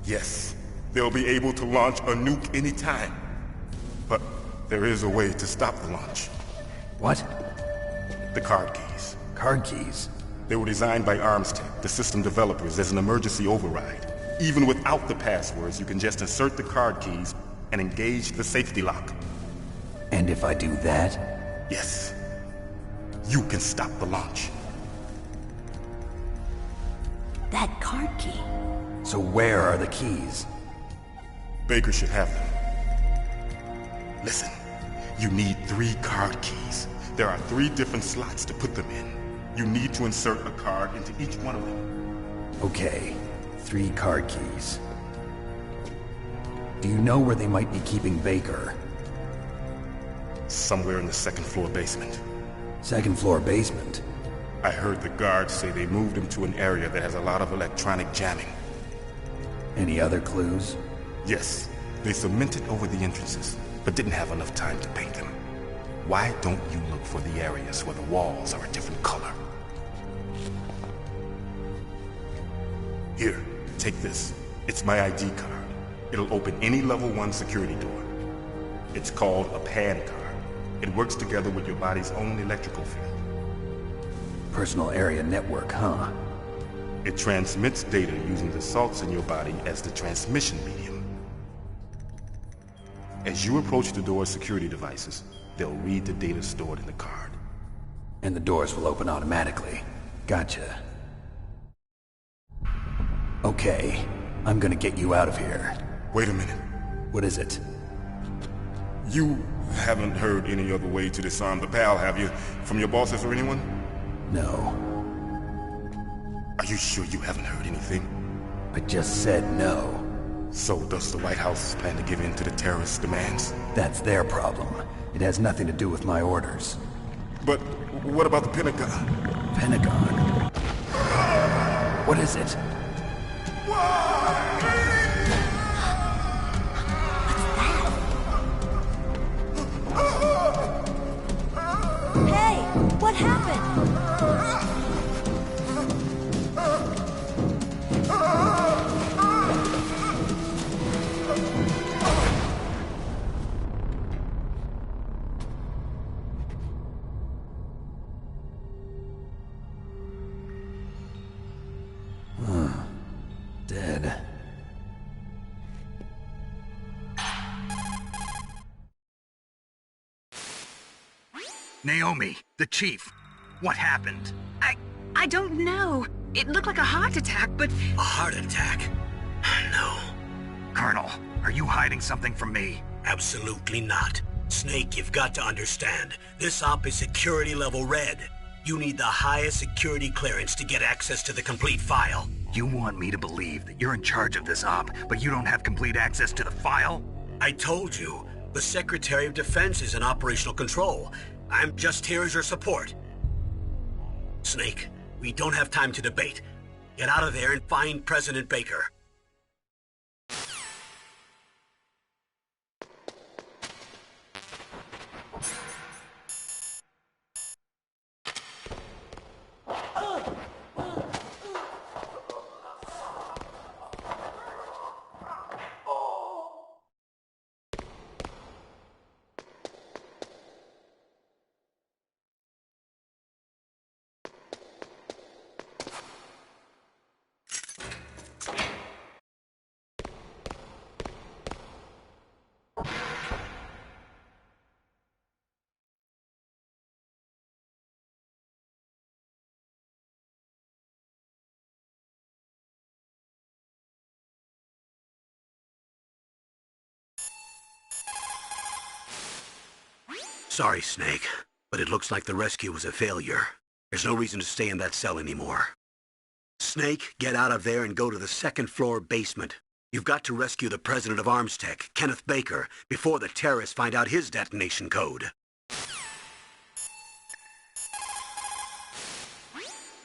I: Yes, they'll be able to launch a nuke anytime. But there is a way to stop the launch.
B: What?
I: The card keys.
B: Card keys?
I: They were designed by Armstech, the system developers, as an emergency override. Even without the passwords, you can just insert the card keys and engage the safety lock.
B: And if I do that?
I: Yes. You can stop the launch.
K: That card key.
B: So where are the keys?
I: Baker should have them. Listen, you need 3 card keys. There are 3 different slots to put them in. You need to insert a card into each one of them.
B: Okay, 3 card keys. Do you know where they might be keeping Baker?
I: Somewhere in the 2nd floor basement.
B: 2nd floor basement?
I: I heard the guards say they moved him to an area that has a lot of electronic jamming.
B: Any other clues?
I: Yes. They cemented over the entrances, but didn't have enough time to paint them. Why don't you look for the areas where the walls are a different color? Here, take this. It's my ID card. It'll open any level 1 security door. It's called a PAN card. It works together with your body's own electrical field.
B: Personal area network, huh?
I: It transmits data using the salts in your body as the transmission medium. As you approach the door's security devices, they'll read the data stored in the card.
B: And the doors will open automatically. Gotcha. Okay, I'm gonna get you out of here.
I: Wait a minute.
B: What is it?
I: You haven't heard any other way to disarm the PAL, have you? From your bosses or anyone?
B: No.
I: Are you sure you haven't heard anything?
B: I just said no.
I: So does the White House plan to give in to the terrorists' demands?
B: That's their problem. It has nothing to do with my orders.
I: But what about the Pentagon?
B: Pentagon? What is it?
K: Hey, what happened?
B: Dead.
L: Naomi, the chief. What happened?
C: I don't know. It looked like a heart attack, but...
A: A heart attack? No.
L: Colonel, are you hiding something from me?
A: Absolutely not. Snake, you've got to understand. This op is security level red. You need the highest security clearance to get access to the complete file.
L: You want me to believe that you're in charge of this op, but you don't have complete access to the file?
A: I told you. The Secretary of Defense is in operational control. I'm just here as your support. Snake, we don't have time to debate. Get out of there and find President Baker. Sorry, Snake, but it looks like the rescue was a failure. There's no reason to stay in that cell anymore. Snake, get out of there and go to the 2nd floor basement. You've got to rescue the president of Armstech, Kenneth Baker, before the terrorists find out his detonation code.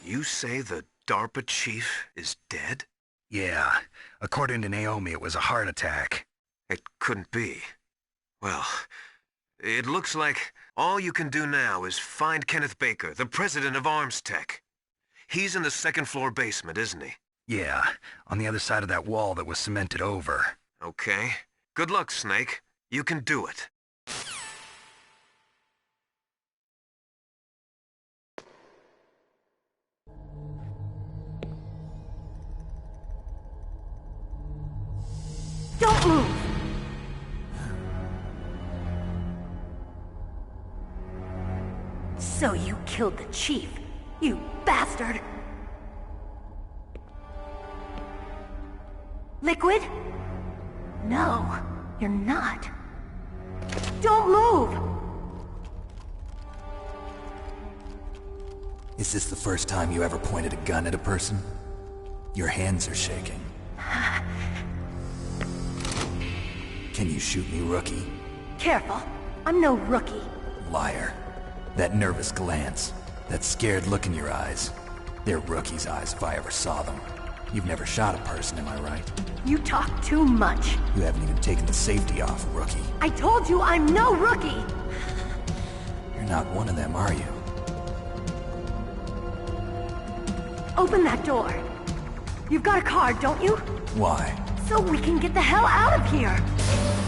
D: You say the DARPA chief is dead?
L: Yeah. According to Naomi, it was a heart attack.
D: It couldn't be. Well, it looks like all you can do now is find Kenneth Baker, the president of Armstech. He's in the second-floor basement, isn't he?
L: Yeah, on the other side of that wall that was cemented over.
D: Okay. Good luck, Snake. You can do it.
K: Don't move! So you killed the chief, you bastard! Liquid? No, you're not. Don't move!
B: Is this the first time you ever pointed a gun at a person? Your hands are shaking. Can you shoot me, rookie?
K: Careful, I'm no rookie.
B: Liar. That nervous glance, that scared look in your eyes. They're rookie's eyes if I ever saw them. You've never shot a person, am I right?
K: You talk too much.
B: You haven't even taken the safety off, rookie.
K: I told you I'm no rookie!
B: You're not one of them, are you?
K: Open that door. You've got a card, don't you?
B: Why?
K: So we can get the hell out of here!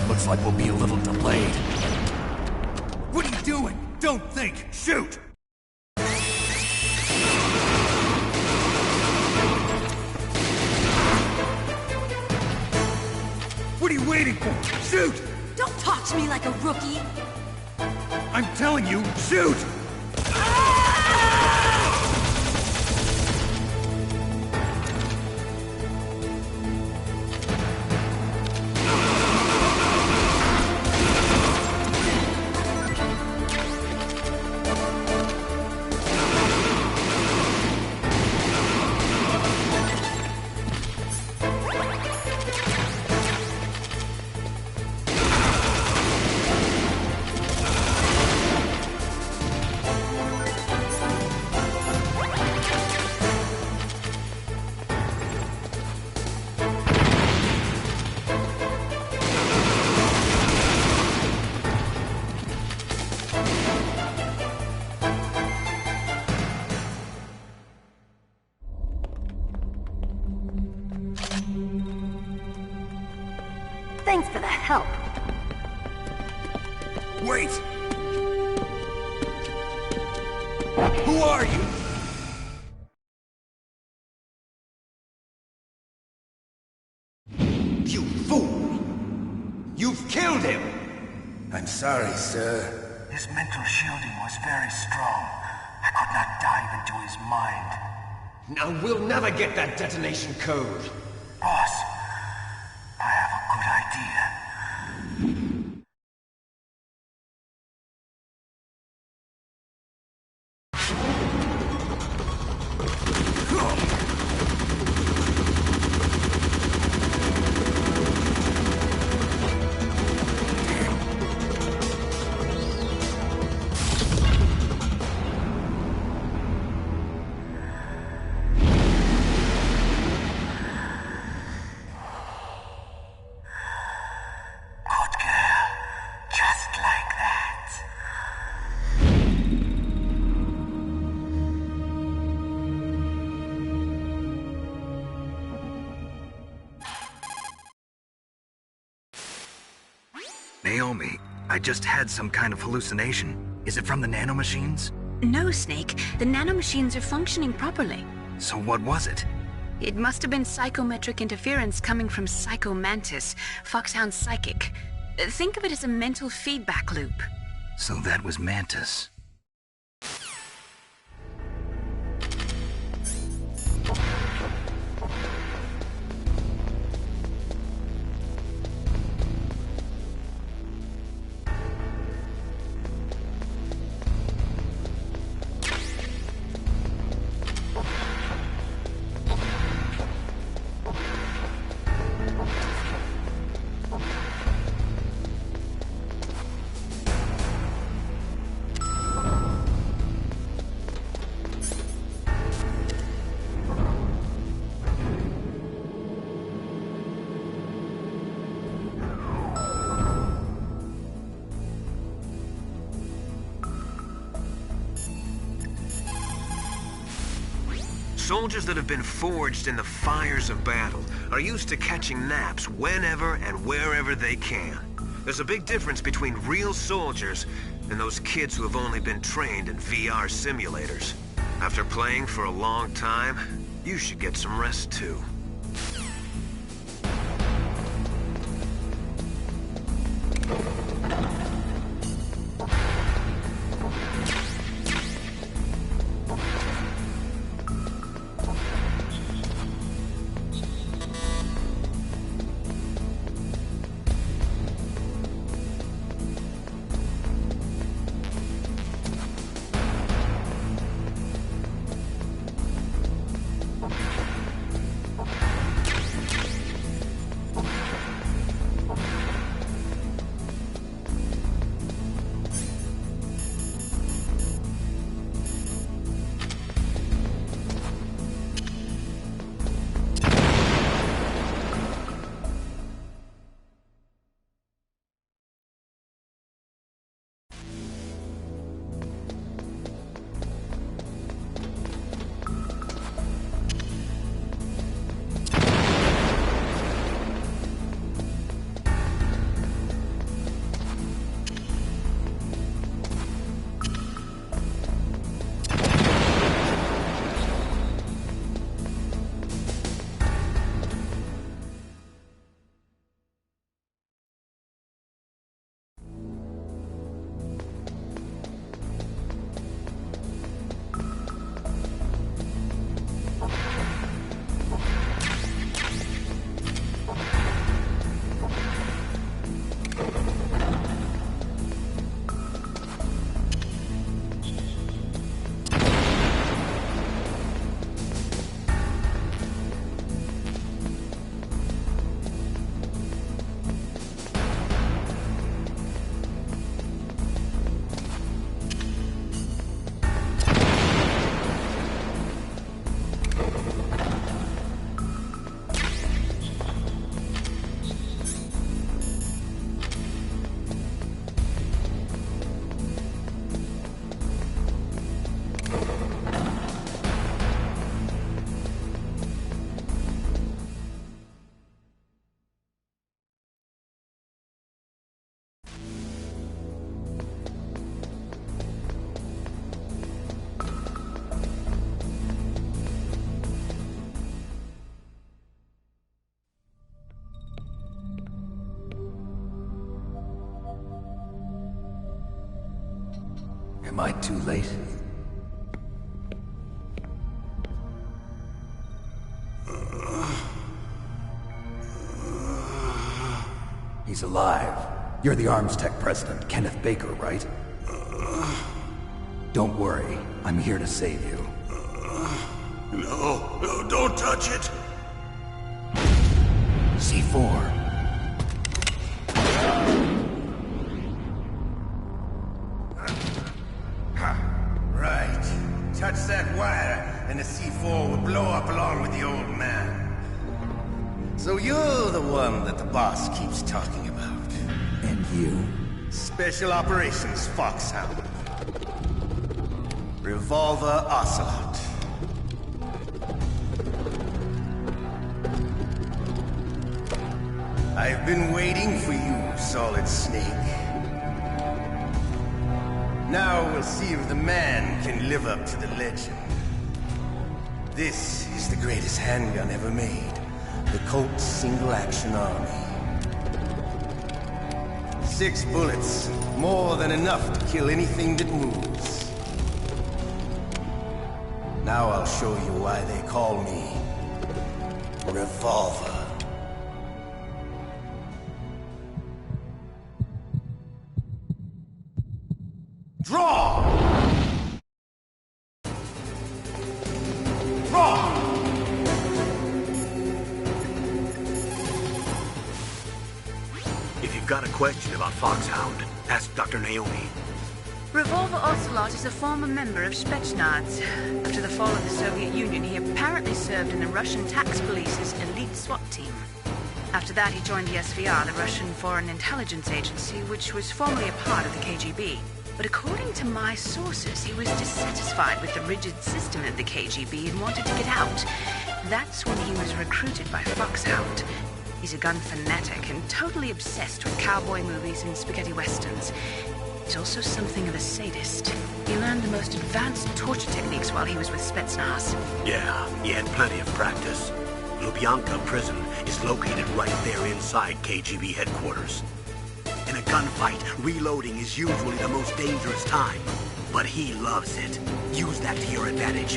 B: Looks like we'll be a little delayed.
L: What are you doing? Don't think! Shoot! What are you waiting for? Shoot!
K: Don't talk to me like a rookie!
L: I'm telling you, shoot!
K: Thanks for the help.
L: Wait! Who are you?
M: You fool! You've killed him! I'm sorry, sir.
N: His mental shielding was very strong. I could not dive into his mind.
M: Now we'll never get that detonation code.
N: Boss, I have a good idea.
L: Naomi, I just had some kind of hallucination. Is it from the nanomachines?
C: No, Snake. The nanomachines are functioning properly.
L: So what was it?
C: It must have been psychometric interference coming from Psycho Mantis, Foxhound's psychic. Think of it as a mental feedback loop.
L: So that was Mantis.
D: Soldiers that have been forged in the fires of battle are used to catching naps whenever and wherever they can. There's a big difference between real soldiers and those kids who have only been trained in VR simulators. After playing for a long time, you should get some rest too.
B: Am I too late? He's alive. You're the Arms Tech president, Kenneth Baker, right? Don't worry. I'm here to save you.
A: No, don't touch it!
B: C4.
O: Right. Touch that wire, and the C4 will blow up along with the old man. So you're the one that the boss keeps talking about.
B: And you?
O: Special Operations Foxhound. Revolver Ocelot. I've been waiting for you, Solid Snake. Now we'll see if the man can live up to the legend. This is the greatest handgun ever made. The Colt Single Action Army. 6 bullets, more than enough to kill anything that moves. Now I'll show you why they call me Revolver. Draw! Draw!
A: If you've got a question about Foxhound, ask Dr. Naomi.
C: Revolver Ocelot is a former member of Spetsnaz. After the fall of the Soviet Union, he apparently served in the Russian tax police's elite SWAT team. After that, he joined the SVR, the Russian Foreign Intelligence Agency, which was formerly a part of the KGB. But according to my sources, he was dissatisfied with the rigid system of the KGB and wanted to get out. That's when he was recruited by Foxhound. He's a gun fanatic and totally obsessed with cowboy movies and spaghetti westerns. He's also something of a sadist. He learned the most advanced torture techniques while he was with Spetsnaz.
A: Yeah, he had plenty of practice. Lubyanka prison is located right there inside KGB headquarters. In a gunfight, reloading is usually the most dangerous time. But he loves it. Use that to your advantage.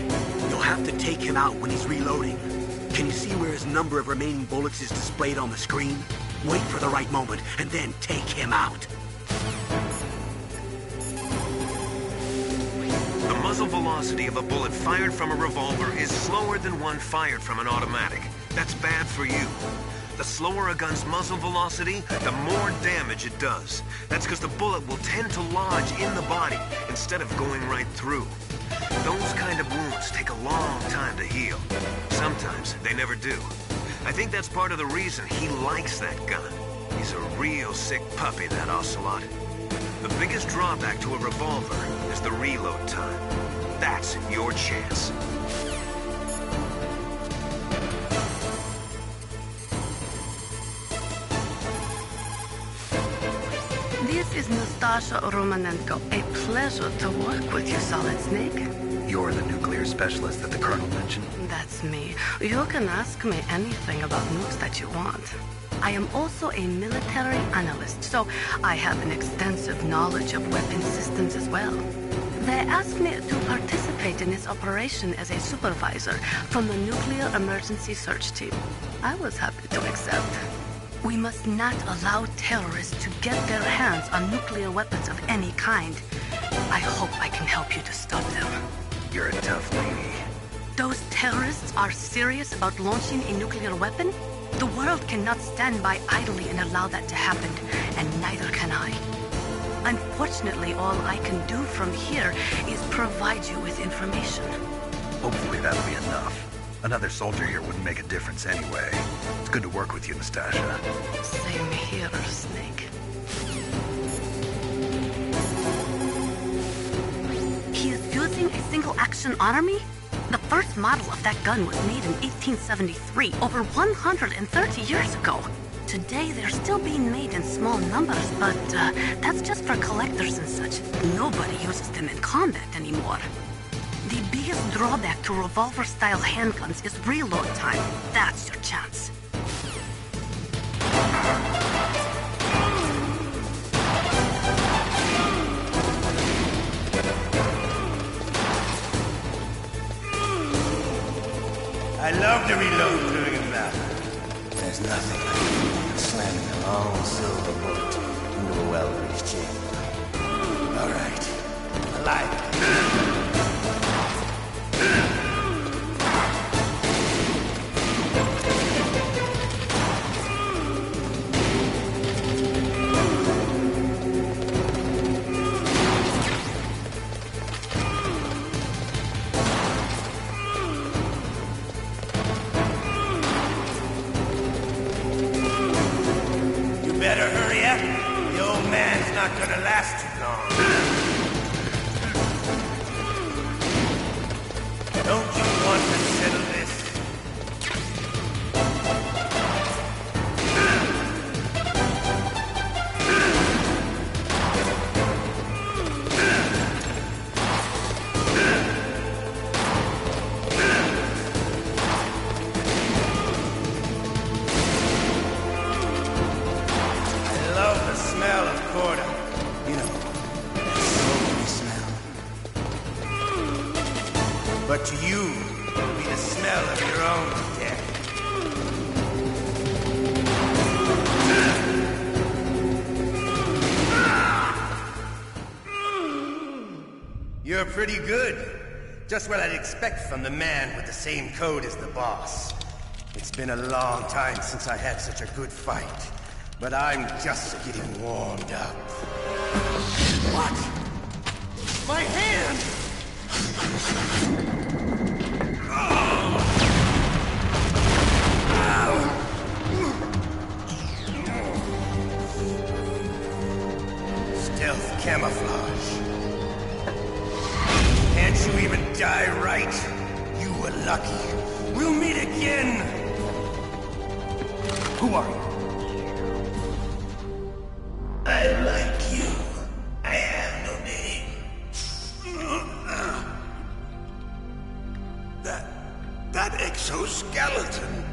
A: You'll have to take him out when he's reloading. Can you see where his number of remaining bullets is displayed on the screen? Wait for the right moment, and then take him out.
D: The muzzle velocity of a bullet fired from a revolver is slower than one fired from an automatic. That's bad for you. The slower a gun's muzzle velocity, the more damage it does. That's because the bullet will tend to lodge in the body instead of going right through. Those kind of wounds take a long time to heal. Sometimes they never do. I think that's part of the reason he likes that gun. He's a real sick puppy, that Ocelot. The biggest drawback to a revolver is the reload time. That's your chance.
C: This is Nastasha Romanenko. A pleasure to work with you, Solid Snake.
L: You're the nuclear specialist that the Colonel mentioned?
C: That's me. You can ask me anything about nukes that you want. I am also a military analyst, so I have an extensive knowledge of weapon systems as well. They asked me to participate in this operation as a supervisor from the Nuclear Emergency Search Team. I was happy to accept. We must not allow terrorists to get their hands on nuclear weapons of any kind. I hope I can help you to stop them.
L: You're a tough lady.
C: Those terrorists are serious about launching a nuclear weapon? The world cannot stand by idly and allow that to happen, and neither can I. Unfortunately, all I can do from here is provide you with information.
L: Hopefully that'll be enough. Another soldier here wouldn't make a difference anyway. It's good to work with you, Nastasha.
C: Same here, Snake. He is using a single-action army? The first model of that gun was made in 1873, over 130 years ago. Today, they're still being made in small numbers, but that's just for collectors and such. Nobody uses them in combat anymore. The biggest drawback to revolver-style handguns is reload time. That's your chance.
O: I love to reload during a battle.
N: There's nothing like slamming a long silver bullet into a well-greased chamber.
O: All right. I like it. Better hurry up. The old man's not gonna last too long. Don't you want to settle this? But to you, it'll be the smell of your own death. You're pretty good. Just what I'd expect from the man with the same code as the boss. It's been a long time since I had such a good fight, but I'm just getting warmed up. What? My hand! Stealth camouflage. lucky. We'll meet again!
B: Who are you?
O: I like you. I have no name. That exoskeleton.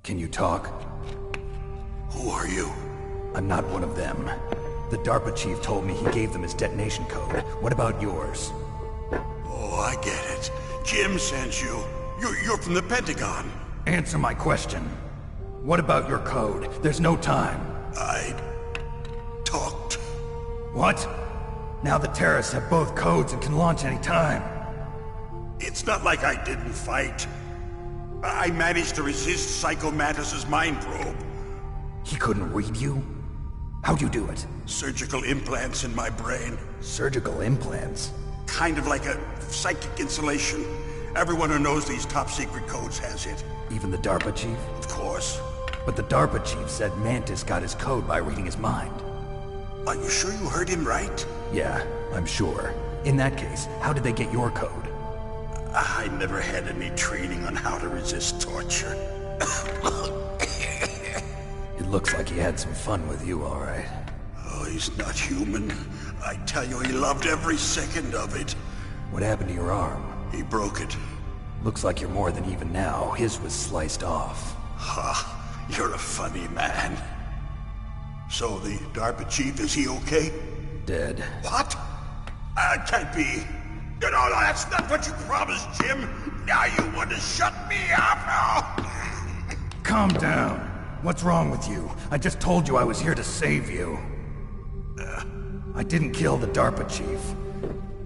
B: Can you talk?
A: Who are you?
B: I'm not one of them. The DARPA chief told me he gave them his detonation code. What about yours?
A: Oh, I get it. Jim sent you. You're from the Pentagon.
B: Answer my question. What about your code? There's no time.
A: I talked.
B: What? Now the terrorists have both codes and can launch any time.
A: It's not like I didn't fight. I managed to resist Psycho Mantis's mind probe.
B: He couldn't read you? How'd you do it?
A: Surgical implants in my brain.
B: Surgical implants?
A: Kind of like a psychic insulation. Everyone who knows these top-secret codes has it.
B: Even the DARPA chief?
A: Of course.
B: But the DARPA chief said Mantis got his code by reading his mind.
A: Are you sure you heard him right?
B: Yeah, I'm sure. In that case, how did they get your code?
A: I never had any training on how to resist torture.
B: It looks like he had some fun with you, all right.
A: Oh, he's not human. I tell you, he loved every second of it.
B: What happened to your arm?
A: He broke it.
B: Looks like you're more than even now. His was sliced off.
A: Ha, you're a funny man. So the DARPA chief, is he okay?
B: Dead.
A: What? Can't be. No, that's not what you promised, Jim. Now you want to shut me up?
B: Calm down. What's wrong with you? I just told you I was here to save you. I didn't kill the DARPA chief.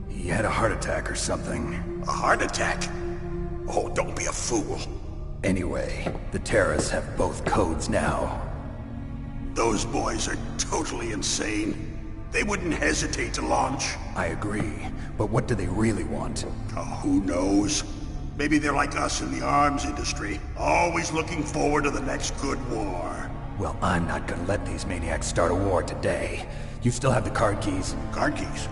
B: He had a heart attack or something.
A: A heart attack? Oh, don't be a fool.
B: Anyway, the terrorists have both codes now.
A: Those boys are totally insane. They wouldn't hesitate to launch.
B: I agree, but what do they really want?
A: Oh, who knows? Maybe they're like us in the arms industry, always looking forward to the next good war.
B: Well, I'm not gonna let these maniacs start a war today. You still have the card keys?
A: Card keys?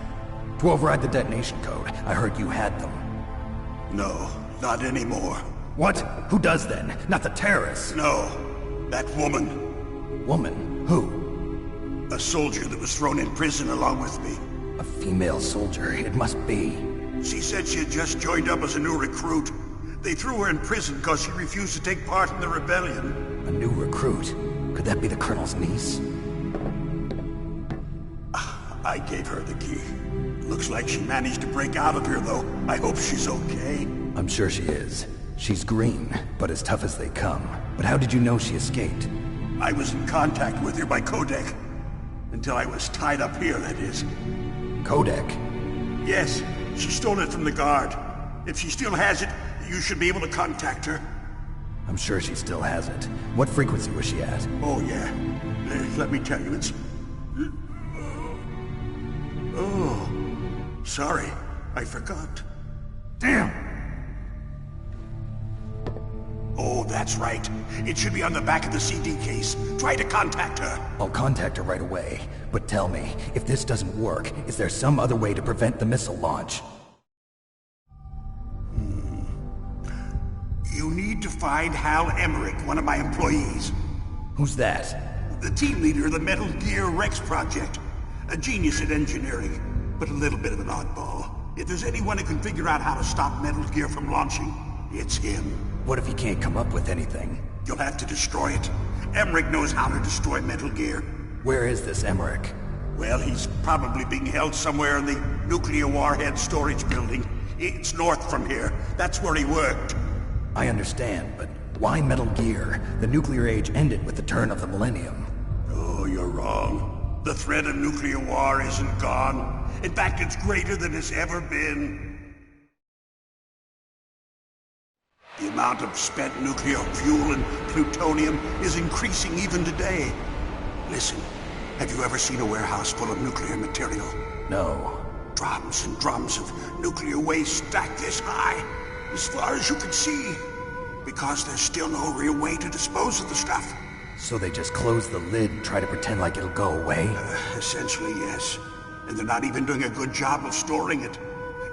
B: To override the detonation code. I heard you had them.
A: No, not anymore.
B: What? Who does then? Not the terrorists?
A: No, that woman.
B: Woman? Who?
A: A soldier that was thrown in prison along with me.
B: A female soldier, it must be.
A: She said she had just joined up as a new recruit. They threw her in prison because she refused to take part in the rebellion.
B: A new recruit? Could that be the Colonel's niece?
A: I gave her the key. Looks like she managed to break out of here, though. I hope she's okay.
B: I'm sure she is. She's green, but as tough as they come. But how did you know she escaped?
A: I was in contact with her by codec. Until I was tied up here, that is.
B: Codec?
A: Yes, she stole it from the guard. If she still has it, you should be able to contact her.
B: I'm sure she still has it. What frequency was she at?
A: Oh, yeah. Let me tell you, it's... Oh, sorry. I forgot.
B: Damn!
A: Oh, that's right. It should be on the back of the CD case. Try to contact her.
B: I'll contact her right away. But tell me, if this doesn't work, is there some other way to prevent the missile launch?
A: You need to find Hal Emmerich, one of my employees.
B: Who's that?
A: The team leader of the Metal Gear Rex project. A genius at engineering, but a little bit of an oddball. If there's anyone who can figure out how to stop Metal Gear from launching, it's him.
B: What if he can't come up with anything?
A: You'll have to destroy it. Emmerich knows how to destroy Metal Gear.
B: Where is this Emmerich?
A: Well, he's probably being held somewhere in the nuclear warhead storage building. It's north from here. That's where he worked.
B: I understand, but why Metal Gear? The nuclear age ended with the turn of the millennium.
A: Oh, you're wrong. The threat of nuclear war isn't gone. In fact, it's greater than it's ever been. The amount of spent nuclear fuel and plutonium is increasing even today. Listen, have you ever seen a warehouse full of nuclear material?
B: No.
A: Drums and drums of nuclear waste stacked this high, as far as you can see. Because there's still no real way to dispose of the stuff.
B: So they just close the lid and try to pretend like it'll go away?
A: Essentially, yes. And they're not even doing a good job of storing it.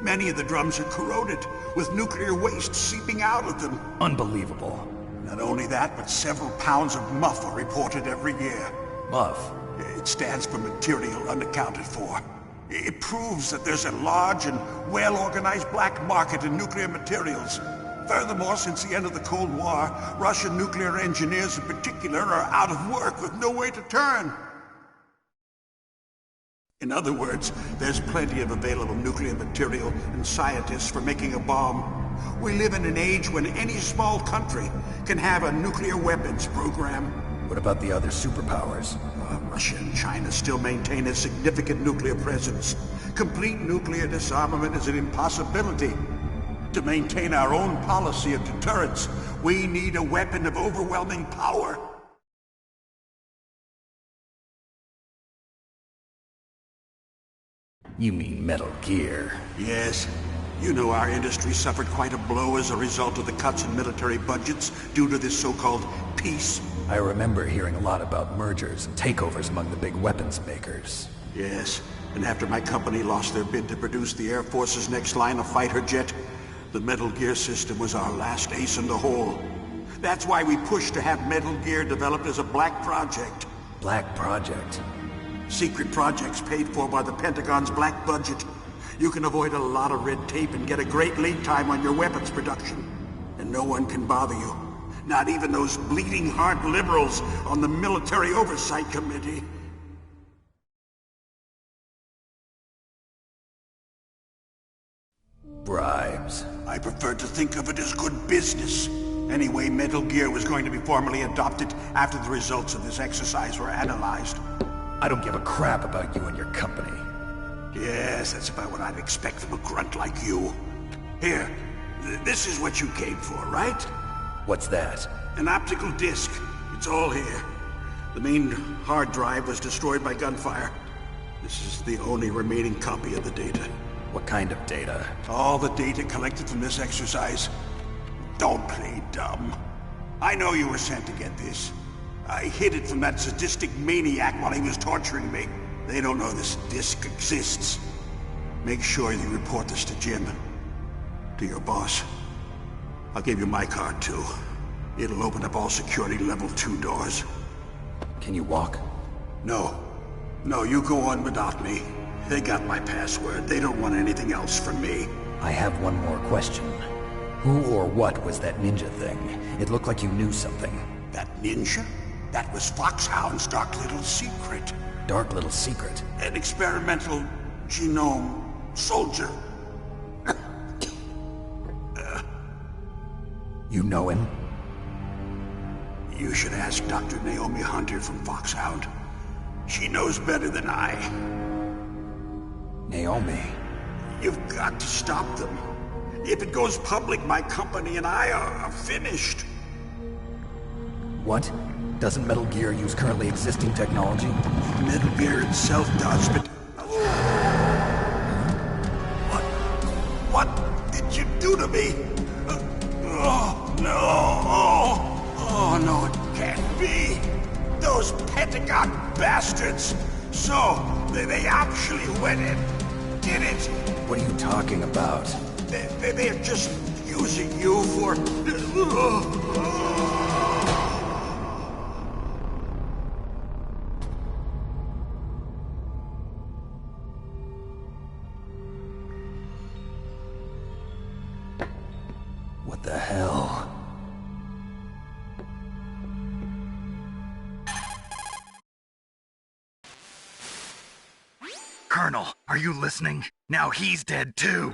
A: Many of the drums are corroded, with nuclear waste seeping out of them.
B: Unbelievable.
A: Not only that, but several pounds of MUF are reported every year.
B: MUF?
A: It stands for material unaccounted for. It proves that there's a large and well-organized black market in nuclear materials. Furthermore, since the end of the Cold War, Russian nuclear engineers in particular are out of work with no way to turn. In other words, there's plenty of available nuclear material and scientists for making a bomb. We live in an age when any small country can have a nuclear weapons program.
B: What about the other superpowers?
A: Russia and China still maintain a significant nuclear presence. Complete nuclear disarmament is an impossibility. To maintain our own policy of deterrence, we need a weapon of overwhelming power.
B: You mean Metal Gear?
A: Yes. You know our industry suffered quite a blow as a result of the cuts in military budgets due to this so-called peace.
B: I remember hearing a lot about mergers and takeovers among the big weapons makers.
A: Yes, and after my company lost their bid to produce the Air Force's next line of fighter jet, the Metal Gear system was our last ace in the hole. That's why we pushed to have Metal Gear developed as a black project.
B: Black project?
A: Secret projects paid for by the Pentagon's black budget. You can avoid a lot of red tape and get a great lead time on your weapons production. And no one can bother you. Not even those bleeding heart liberals on the Military Oversight Committee.
B: Bribes.
A: I prefer to think of it as good business. Anyway, Metal Gear was going to be formally adopted after the results of this exercise were analyzed.
B: I don't give a crap about you and your company.
A: Yes, that's about what I'd expect from a grunt like you. Here, this is what you came for, right?
B: What's that?
A: An optical disc. It's all here. The main hard drive was destroyed by gunfire. This is the only remaining copy of the data.
B: What kind of data?
A: All the data collected from this exercise. Don't play dumb. I know you were sent to get this. I hid it from that sadistic maniac while he was torturing me. They don't know this disc exists. Make sure you report this to Jim. To your boss. I'll give you my card, too. It'll open up all security level 2 doors.
B: Can you walk?
A: No. No, you go on without me. They got my password. They don't want anything else from me.
B: I have one more question. Who or what was that ninja thing? It looked like you knew something.
A: That ninja? That was Foxhound's dark little secret.
B: Dark little secret?
A: An experimental genome soldier.
B: You know him?
A: You should ask Dr. Naomi Hunter from Foxhound. She knows better than I.
B: Naomi?
A: You've got to stop them. If it goes public, my company and I are finished.
B: What? Doesn't Metal Gear use currently existing technology?
A: Metal Gear itself does, but... What did you do to me? Oh, no. Oh, no, it can't be. Those Pentagon bastards. So, they actually went in. Did it.
B: What are you talking about?
A: They're just using you for...
B: What the hell?
L: Colonel, are you listening? Now he's dead too.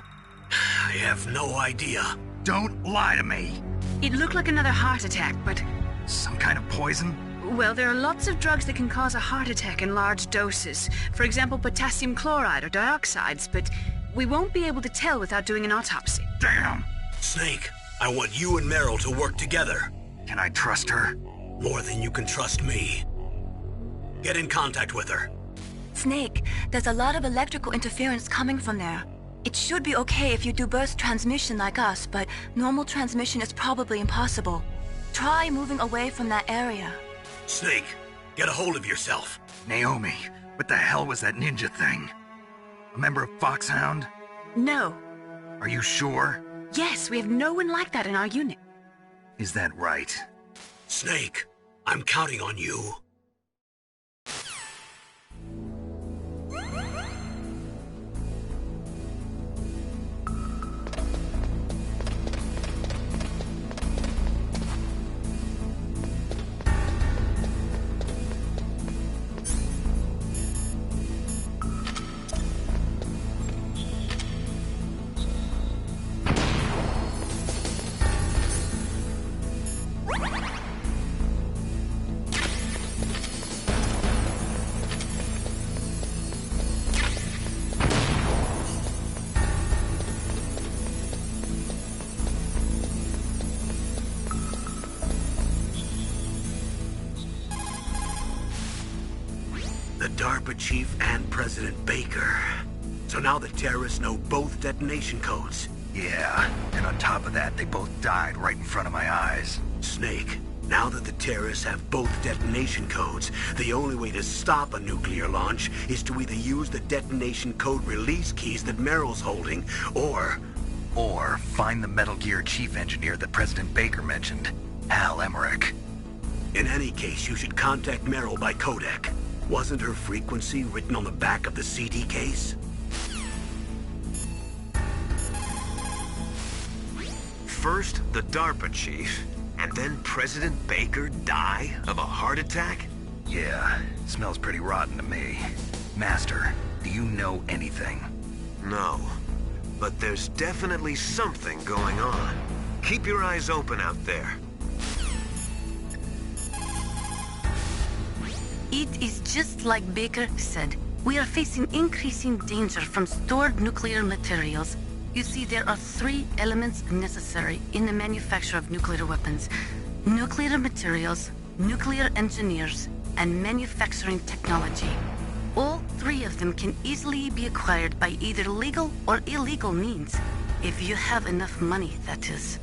A: I have no idea.
L: Don't lie to me.
C: It looked like another heart attack, but...
L: Some kind of poison?
C: Well, there are lots of drugs that can cause a heart attack in large doses. For example, potassium chloride or dioxides, but we won't be able to tell without doing an autopsy.
L: Damn!
A: Snake, I want you and Meryl to work together.
L: Can I trust her?
A: More than you can trust me. Get in contact with her.
E: Snake, there's a lot of electrical interference coming from there. It should be okay if you do burst transmission like us, but normal transmission is probably impossible. Try moving away from that area.
A: Snake, get a hold of yourself.
L: Naomi, what the hell was that ninja thing? A member of Foxhound?
C: No.
L: Are you sure?
C: Yes, we have no one like that in our unit.
L: Is that right?
A: Snake, I'm counting on you. The DARPA chief and President Baker. So now the terrorists know both detonation codes.
L: Yeah, and on top of that, they both died right in front of my eyes.
A: Snake, now that the terrorists have both detonation codes, the only way to stop a nuclear launch is to either use the detonation code release keys that Meryl's holding, or
L: find the Metal Gear chief engineer that President Baker mentioned, Hal Emmerich.
A: In any case, you should contact Meryl by codec. Wasn't her frequency written on the back of the CD case?
D: First, the DARPA chief, and then President Baker die of a heart attack?
L: Yeah, smells pretty rotten to me. Master, do you know anything?
D: No, but there's definitely something going on. Keep your eyes open out there.
P: It is just like Baker said. We are facing increasing danger from stored nuclear materials. You see, there are 3 elements necessary in the manufacture of nuclear weapons: nuclear materials, nuclear engineers, and manufacturing technology. All 3 of them can easily be acquired by either legal or illegal means. If you have enough money, that is.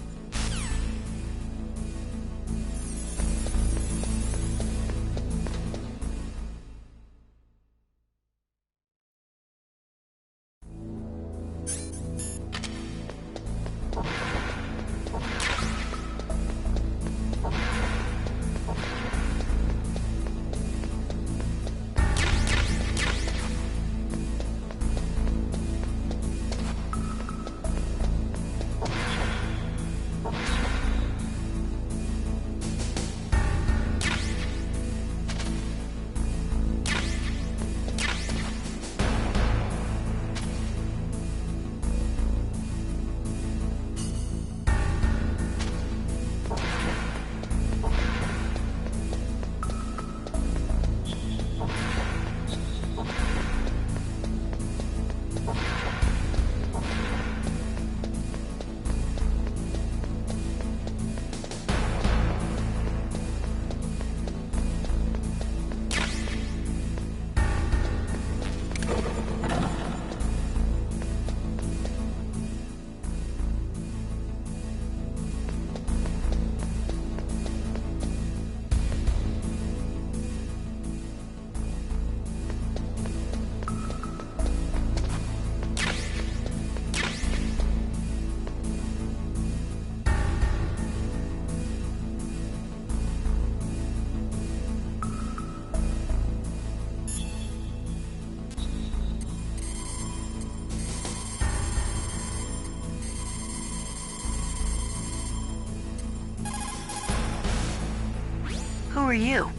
P: Who are you?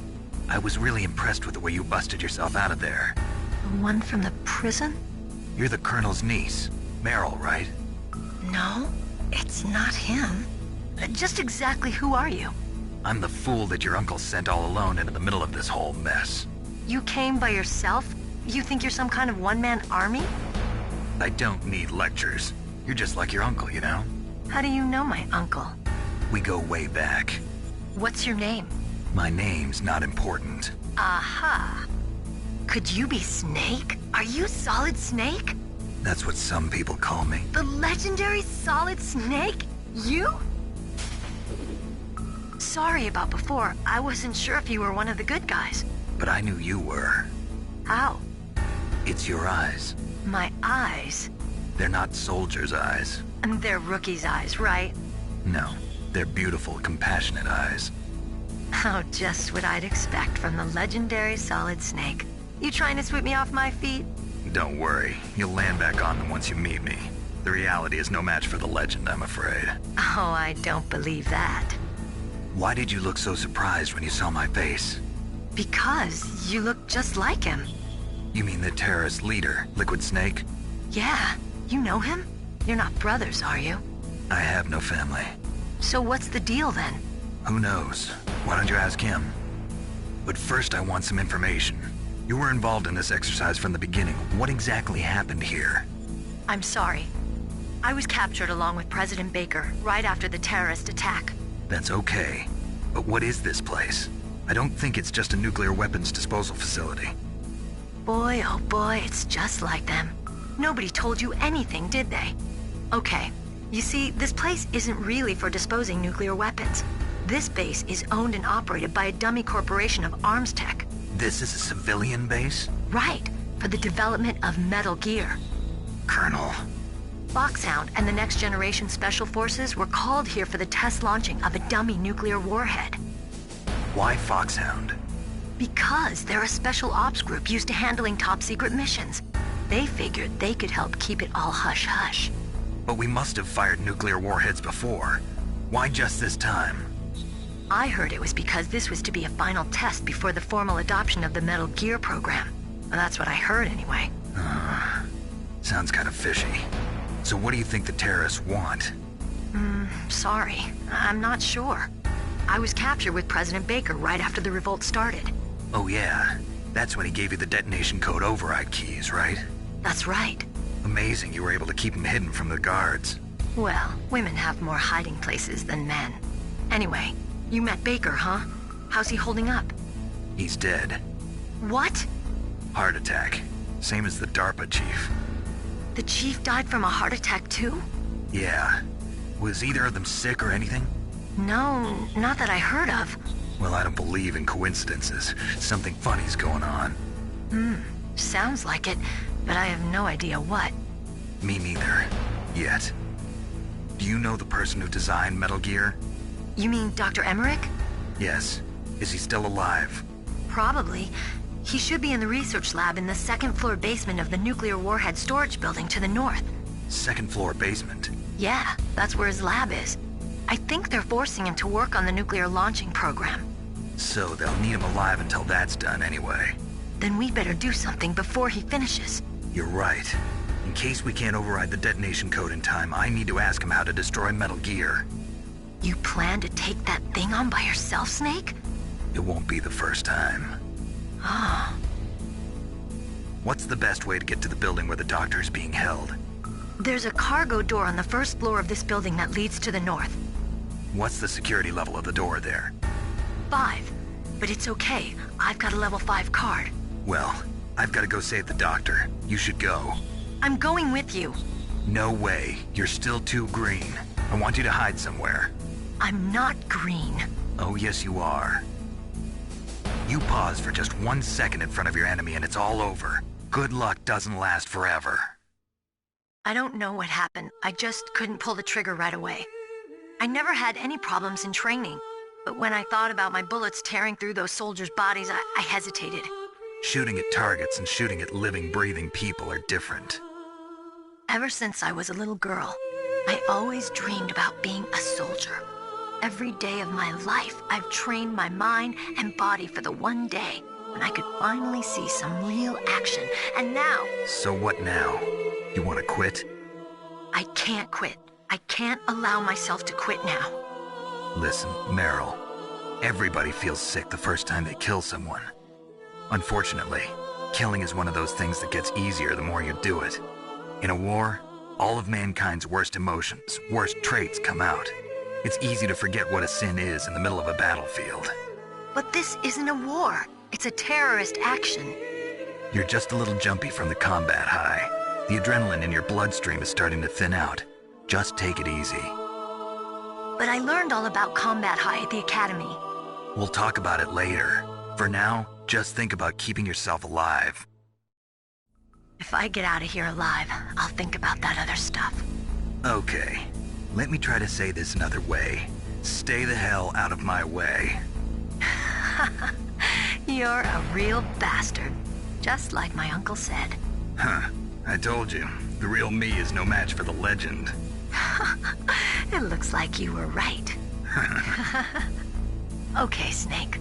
L: I was really impressed with the way you busted yourself out of there.
P: The one from the prison?
L: You're the Colonel's niece, Meryl, right?
P: No, it's not him. Just exactly who are you?
L: I'm the fool that your uncle sent all alone into the middle of this whole mess.
K: You came by yourself? You think you're some kind of one-man army?
L: I don't need lectures. You're just like your uncle, you know?
Q: How do you know my uncle?
B: We go way back.
Q: What's your name?
B: My name's not important.
Q: Aha. Could you be Snake? Are you Solid Snake?
B: That's what some people call me.
Q: The legendary Solid Snake? You? Sorry about before. I wasn't sure if you were one of the good guys.
B: But I knew you were.
Q: How?
B: It's your eyes.
Q: My eyes?
B: They're not soldiers' eyes.
Q: And they're rookies' eyes, right?
B: No, they're beautiful, compassionate eyes.
Q: Oh, just what I'd expect from the legendary Solid Snake. You trying to sweep me off my feet?
B: Don't worry, you'll land back on them once you meet me. The reality is no match for the legend, I'm afraid.
Q: Oh, I don't believe that.
B: Why did you look so surprised when you saw my face?
Q: Because you look just like him.
B: You mean the terrorist leader, Liquid Snake?
Q: Yeah, you know him? You're not brothers, are you?
B: I have no family.
Q: So what's the deal then?
B: Who knows? Why don't you ask him? But first I want some information. You were involved in this exercise from the beginning. What exactly happened here?
Q: I'm sorry. I was captured along with President Baker right after the terrorist attack.
B: That's okay. But what is this place? I don't think it's just a nuclear weapons disposal facility.
Q: Boy, oh boy, it's just like them. Nobody told you anything, did they? Okay, you see, this place isn't really for disposing nuclear weapons. This base is owned and operated by a dummy corporation of arms tech.
B: This is a civilian base?
Q: Right, for the development of Metal Gear.
B: Colonel.
Q: Foxhound and the Next Generation Special Forces were called here for the test launching of a dummy nuclear warhead.
B: Why Foxhound?
Q: Because they're a special ops group used to handling top-secret missions. They figured they could help keep it all hush-hush.
B: But we must have fired nuclear warheads before. Why just this time?
Q: I heard it was because this was to be a final test before the formal adoption of the Metal Gear program. Well, that's what I heard anyway.
B: Sounds kind of fishy. So what do you think the terrorists want?
Q: Sorry. I'm not sure. I was captured with President Baker right after the revolt started.
B: Oh yeah, that's when he gave you the detonation code override keys, right?
Q: That's right.
B: Amazing you were able to keep him hidden from the guards.
Q: Well, women have more hiding places than men. Anyway, you met Baker, huh? How's he holding up?
B: He's dead.
Q: What?
B: Heart attack. Same as the DARPA chief.
Q: The chief died from a heart attack too?
B: Yeah. Was either of them sick or anything?
Q: No, not that I heard of.
B: Well, I don't believe in coincidences. Something funny's going on.
Q: Sounds like it, but I have no idea what.
B: Me neither. Yet. Do you know the person who designed Metal Gear?
Q: You mean Dr. Emmerich?
B: Yes. Is he still alive?
Q: Probably. He should be in the research lab in the second-floor basement of the nuclear warhead storage building to the north.
B: Second-floor basement?
Q: Yeah, that's where his lab is. I think they're forcing him to work on the nuclear launching program.
B: So they'll need him alive until that's done anyway.
Q: Then we better do something before he finishes.
B: You're right. In case we can't override the detonation code in time, I need to ask him how to destroy Metal Gear.
Q: You plan to take that thing on by yourself, Snake?
B: It won't be the first time.
Q: Ah.
B: What's the best way to get to the building where the doctor's being held?
Q: There's a cargo door on the first floor of this building that leads to the north.
B: What's the security level of the door there?
Q: 5. But it's okay. I've got a level 5 card.
B: Well, I've got to go save the doctor. You should go.
Q: I'm going with you.
B: No way. You're still too green. I want you to hide somewhere.
Q: I'm not green.
B: Oh, yes, you are. You pause for just 1 second in front of your enemy and it's all over. Good luck doesn't last forever.
Q: I don't know what happened. I just couldn't pull the trigger right away. I never had any problems in training, but when I thought about my bullets tearing through those soldiers' bodies, I hesitated.
B: Shooting at targets and shooting at living, breathing people are different.
Q: Ever since I was a little girl, I always dreamed about being a soldier. Every day of my life, I've trained my mind and body for the one day when I could finally see some real action, and now...
B: So what now? You want to quit?
Q: I can't quit. I can't allow myself to quit now.
B: Listen, Meryl. Everybody feels sick the first time they kill someone. Unfortunately, killing is one of those things that gets easier the more you do it. In a war,
L: All of mankind's worst emotions, worst traits come out. It's easy to forget what a sin is in the middle of a battlefield.
Q: But this isn't a war. It's a terrorist action.
L: You're just a little jumpy from the combat high. The adrenaline in your bloodstream is starting to thin out. Just take it easy.
Q: But I learned all about combat high at the academy.
L: We'll talk about it later. For now, just think about keeping yourself alive.
Q: If I get out of here alive, I'll think about that other stuff.
L: Okay. Let me try to say this another way. Stay the hell out of my way.
Q: You're a real bastard. Just like my uncle said.
L: Huh. I told you. The real me is no match for the legend.
Q: It looks like you were right. Okay, Snake.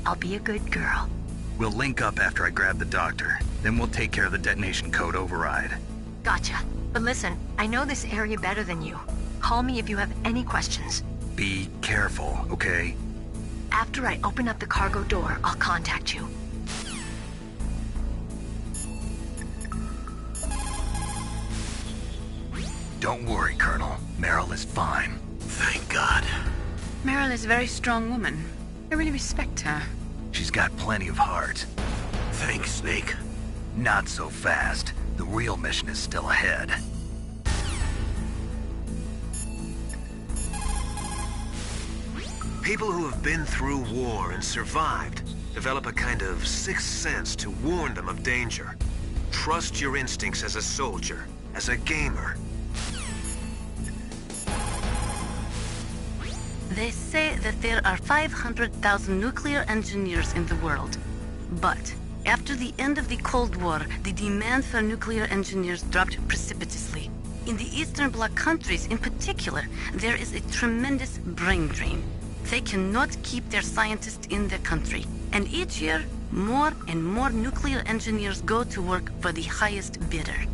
Q: I'll be a good girl.
L: We'll link up after I grab the doctor. Then we'll take care of the detonation code override.
Q: Gotcha. But listen, I know this area better than you. Call me if you have any questions.
L: Be careful, okay?
Q: After I open up the cargo door, I'll contact you.
L: Don't worry, Colonel. Meryl is fine.
A: Thank God.
C: Meryl is a very strong woman. I really respect her.
L: She's got plenty of heart.
A: Thanks, Snake.
L: Not so fast. The real mission is still ahead.
D: People who have been through war and survived develop a kind of sixth sense to warn them of danger. Trust your instincts as a soldier, as a gamer.
P: They say that there are 500,000 nuclear engineers in the world. But after the end of the Cold War, the demand for nuclear engineers dropped precipitously. In the Eastern Bloc countries in particular, there is a tremendous brain drain. They cannot keep their scientists in the country. And each year, more and more nuclear engineers go to work for the highest bidder.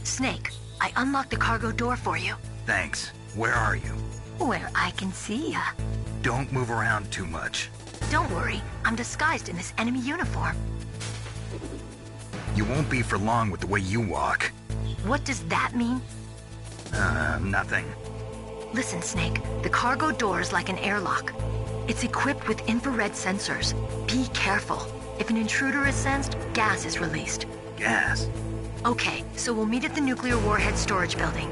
Q: Snake, I unlocked the cargo door for you.
L: Thanks. Where are you?
Q: Where I can see ya.
L: Don't move around too much.
Q: Don't worry, I'm disguised in this enemy uniform.
L: You won't be for long with the way you walk.
Q: What does that mean?
L: Nothing.
Q: Listen, Snake, the cargo door is like an airlock. It's equipped with infrared sensors. Be careful. If an intruder is sensed, gas is released.
L: Gas?
Q: Okay, so we'll meet at the nuclear warhead storage building.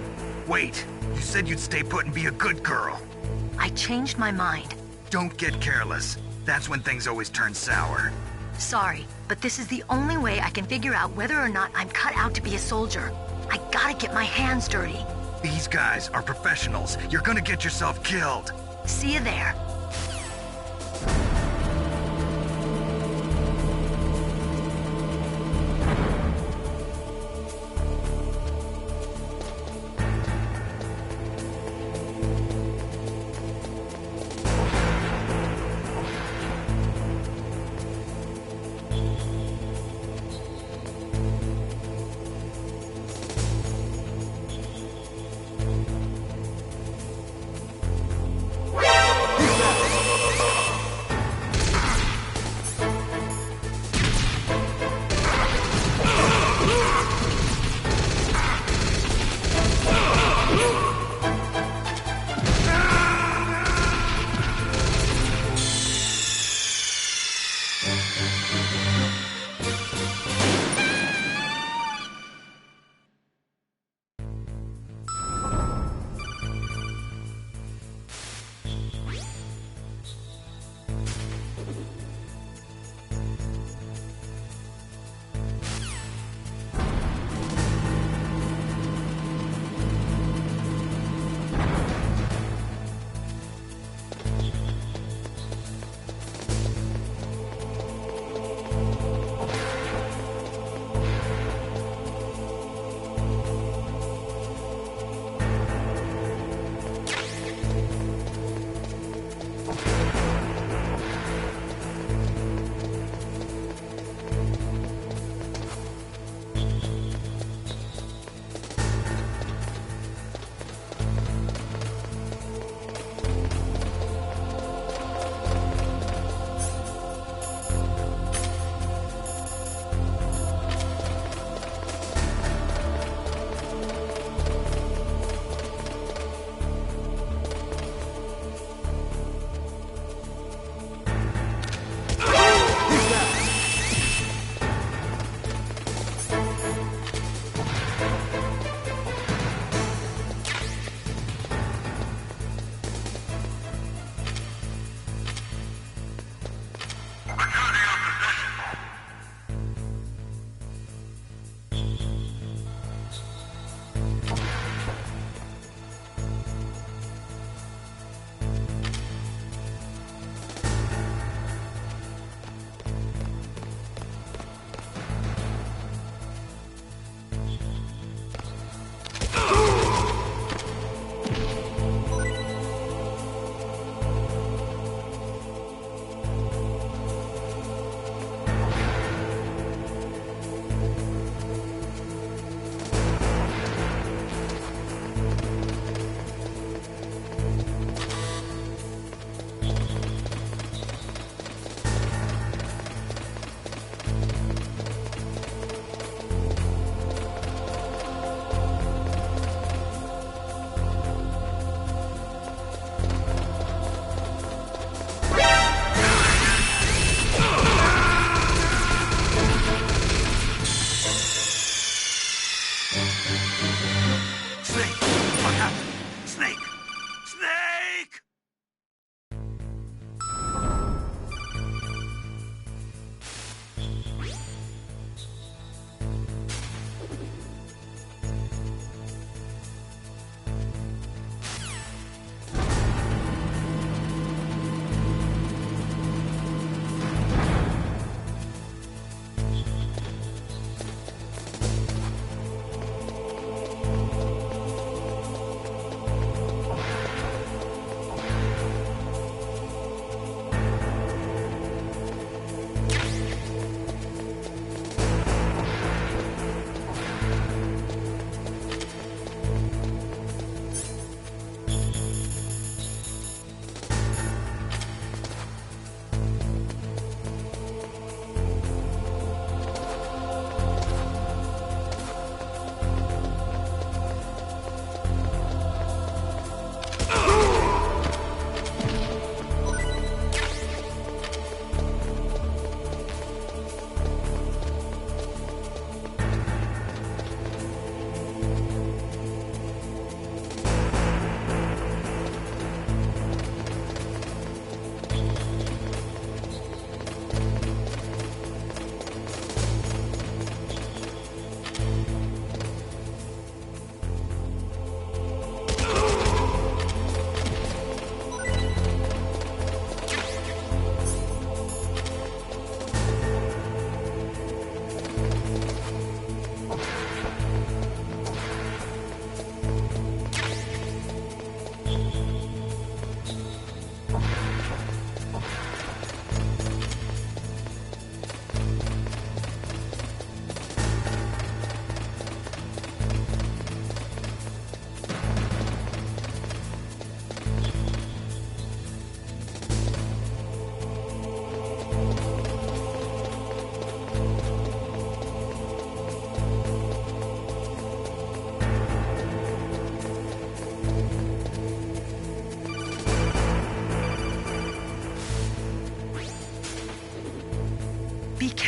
L: Wait, you said you'd stay put and be a good girl.
Q: I changed my mind.
L: Don't get careless. That's when things always turn sour.
Q: Sorry, but this is the only way I can figure out whether or not I'm cut out to be a soldier. I gotta get my hands dirty.
L: These guys are professionals. You're gonna get yourself killed.
Q: See you there.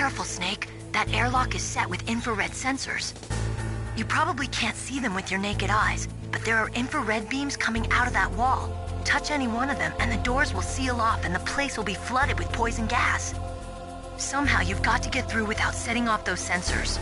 Q: careful, Snake. That airlock is set with infrared sensors. You probably can't see them with your naked eyes, but there are infrared beams coming out of that wall. Touch any one of them, and the doors will seal off, and the place will be flooded with poison gas. Somehow, you've got to get through without setting off those sensors.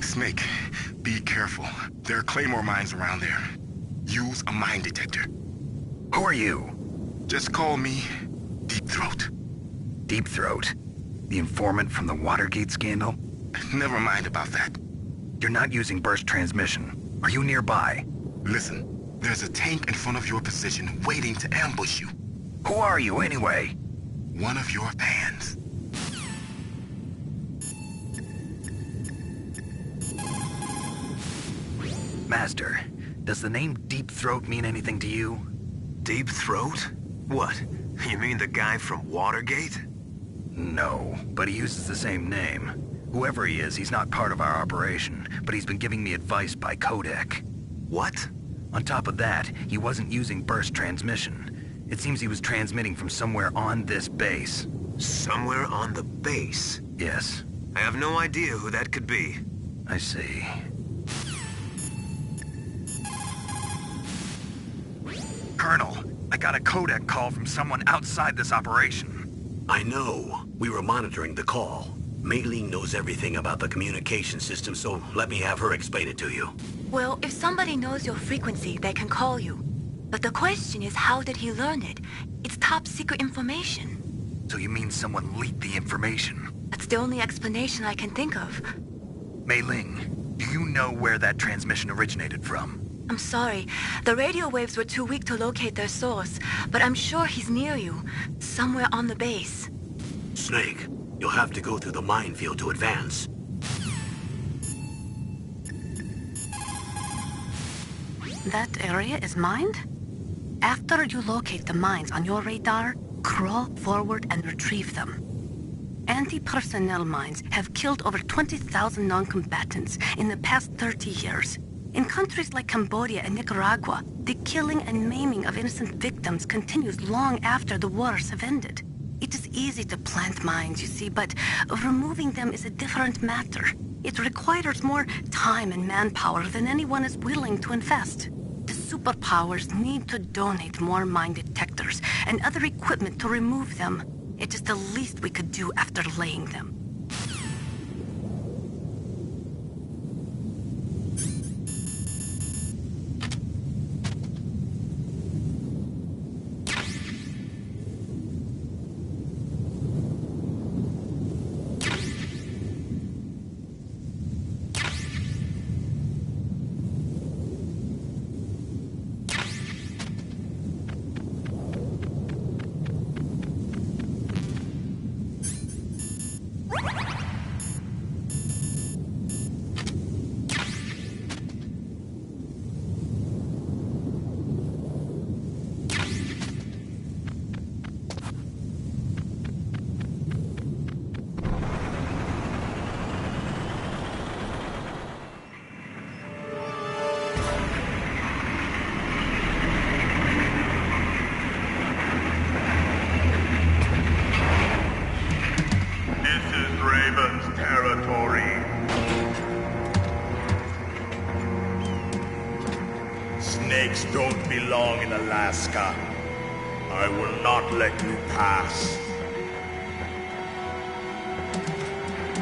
I: Snake, be careful. There are Claymore mines around there. Use a mine detector.
L: Who are you?
I: Just call me Deep Throat.
L: Deep Throat? The informant from the Watergate scandal?
I: Never mind about that.
L: You're not using burst transmission. Are you nearby?
I: Listen, there's a tank in front of your position waiting to ambush you.
L: Who are you anyway?
I: One of your fans.
L: Master, does the name Deep Throat mean anything to you?
D: Deep Throat? What? You mean the guy from Watergate?
L: No, but he uses the same name. Whoever he is, he's not part of our operation, but he's been giving me advice by codec.
D: What?
L: On top of that, he wasn't using burst transmission. It seems he was transmitting from somewhere on this base.
D: Somewhere on the base?
L: Yes.
D: I have no idea who that could be.
L: I see. Colonel, I got a codec call from someone outside this operation.
A: I know. We were monitoring the call. Mei Ling knows everything about the communication system, so let me have her explain it to you.
E: Well, if somebody knows your frequency, they can call you. But the question is, how did he learn it? It's top secret information.
L: So you mean someone leaked the information?
E: That's the only explanation I can think of.
L: Mei Ling, do you know where that transmission originated from?
E: I'm sorry. The radio waves were too weak to locate their source, but I'm sure he's near you, somewhere on the base.
A: Snake, you'll have to go through the minefield to advance.
P: That area is mined? After you locate the mines on your radar, crawl forward and retrieve them. Anti-personnel mines have killed over 20,000 non-combatants in the past 30 years. In countries like Cambodia and Nicaragua, the killing and maiming of innocent victims continues long after the wars have ended. It is easy to plant mines, you see, but removing them is a different matter. It requires more time and manpower than anyone is willing to invest. The superpowers need to donate more mine detectors and other equipment to remove them. It is the least we could do after laying them.
R: Snakes don't belong in Alaska. I will not let you pass.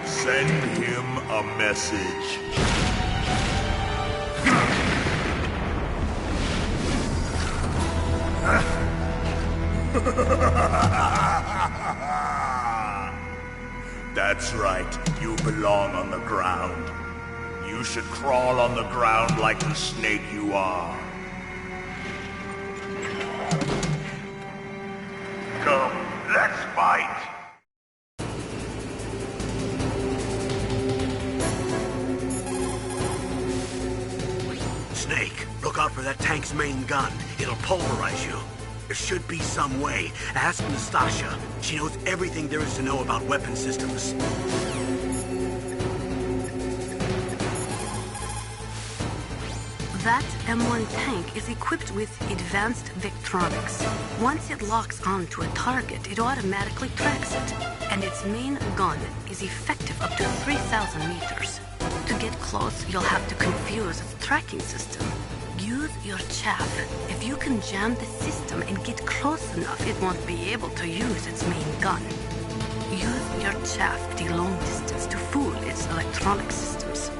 R: Send him a message. That That's right. You belong on the ground. You should crawl on the ground like the snake you are. Come, let's fight!
A: Snake, look out for that tank's main gun. It'll pulverize you. There should be some way. Ask Nastasha. She knows everything there is to know about weapon systems.
P: That M1 tank is equipped with advanced Victronics. Once it locks onto a target, it automatically tracks it. And its main gun is effective up to 3,000 meters. To get close, you'll have to confuse its tracking system. Use your chaff. If you can jam the system and get close enough, it won't be able to use its main gun. Use your chaff at a long distance to fool its electronic systems.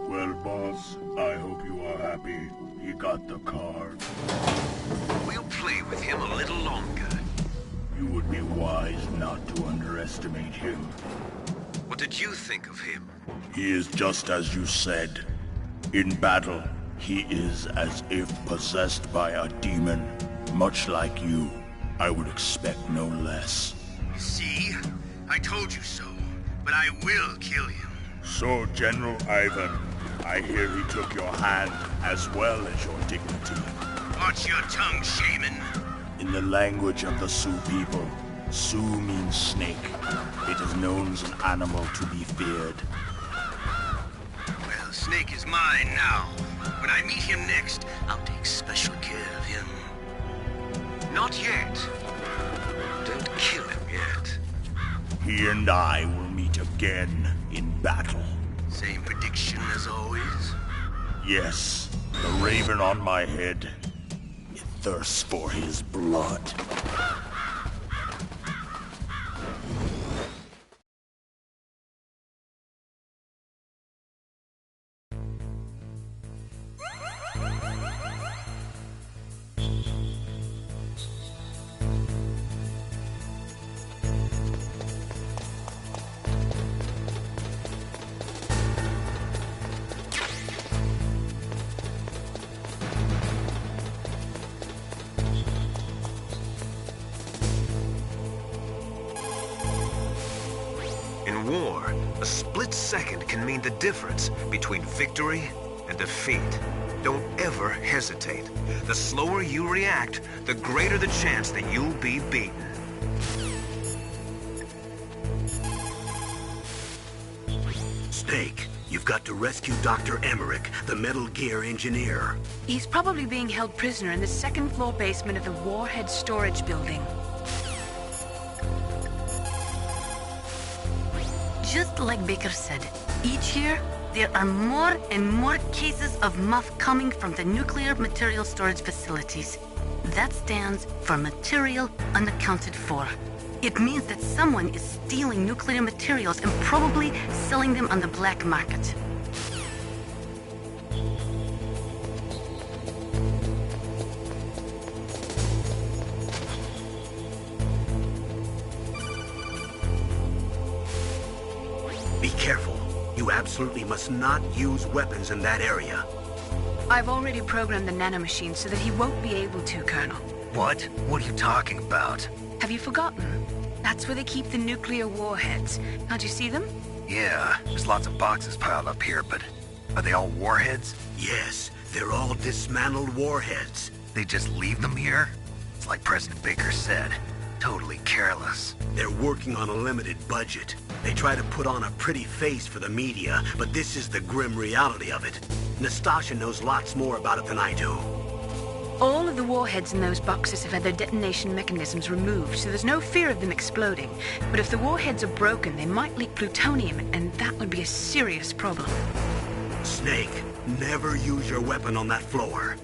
R: Well, boss, I hope you are happy. He got the card.
D: We'll play with him a little longer.
R: You would be wise not to underestimate him.
D: What did you think of him?
R: He is just as you said. In battle, he is as if possessed by a demon. Much like you, I would expect no less.
O: See? I told you so. But I will kill him.
R: So, General Ivan, I hear he took your hand as well as your dignity.
O: Watch your tongue, shaman.
R: In the language of the Sioux people, Sioux means snake. It is known as an animal to be feared.
O: Well, Snake is mine now. When I meet him next, I'll take special care of him.
D: Not yet. Don't kill him yet.
R: He and I will meet again in battle.
O: Same prediction as always?
R: Yes, the raven on my head. It thirsts for his blood.
D: In war, a split second can mean the difference between victory and defeat. Don't ever hesitate. The slower you react, the greater the chance that you'll be beaten.
A: Snake, you've got to rescue Dr. Emmerich, the Metal Gear engineer.
C: He's probably being held prisoner in the second-floor basement of the Warhead Storage Building.
P: Just like Baker said, each year, there are more and more cases of muff coming from the nuclear material storage facilities. That stands for material unaccounted for. It means that someone is stealing nuclear materials and probably selling them on the black market.
A: You absolutely must not use weapons in that area.
C: I've already programmed the nanomachine so that he won't be able to, Colonel.
L: What? What are you talking about?
C: Have you forgotten? That's where they keep the nuclear warheads. Can't you see them?
L: Yeah, there's lots of boxes piled up here, but are they all warheads?
A: Yes, they're all dismantled warheads.
L: They just leave them here? It's like President Baker said, totally careless.
A: They're working on a limited budget. They try to put on a pretty face for the media, but this is the grim reality of it. Nastasha knows lots more about it than I do.
C: All of the warheads in those boxes have had their detonation mechanisms removed, so there's no fear of them exploding. But if the warheads are broken, they might leak plutonium, and that would be a serious problem.
A: Snake, never use your weapon on that floor.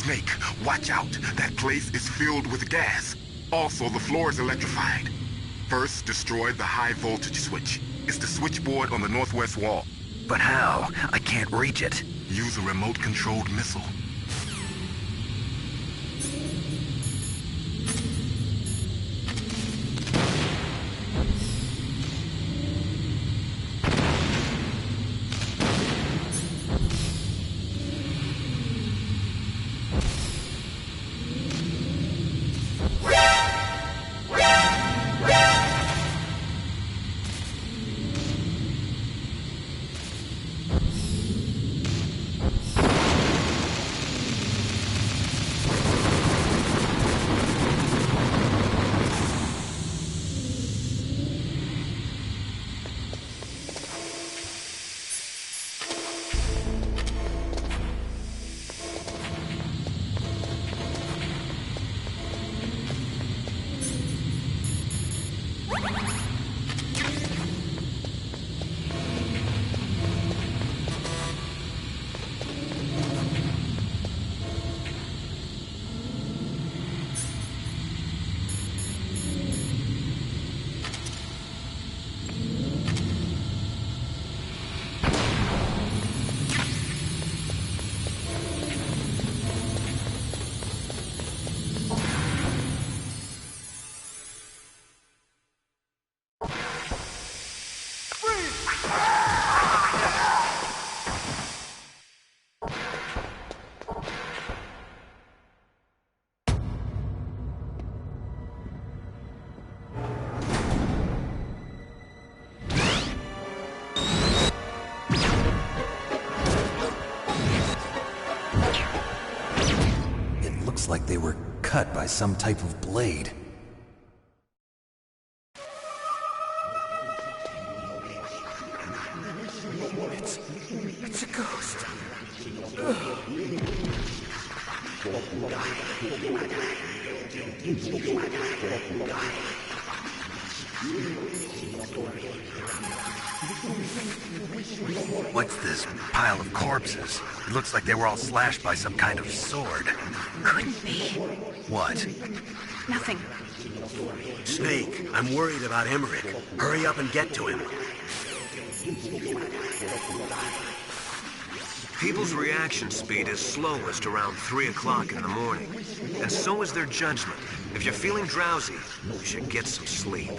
I: Snake, watch out. That place is filled with gas. Also, the floor is electrified. First, destroy the high voltage switch. It's the switchboard on the northwest wall.
L: But how? I can't reach it.
I: Use a remote-controlled missile.
B: Looks like they were cut by some type of blade.
A: It's a ghost.
L: What's this pile of corpses? It looks like they were all slashed by some kind of sword.
C: Couldn't be.
L: What?
C: Nothing.
A: Snake, I'm worried about Emmerich. Hurry up and get to him.
D: People's reaction speed is slowest around 3 o'clock in the morning, and so is their judgment. If you're feeling drowsy, you should get some sleep.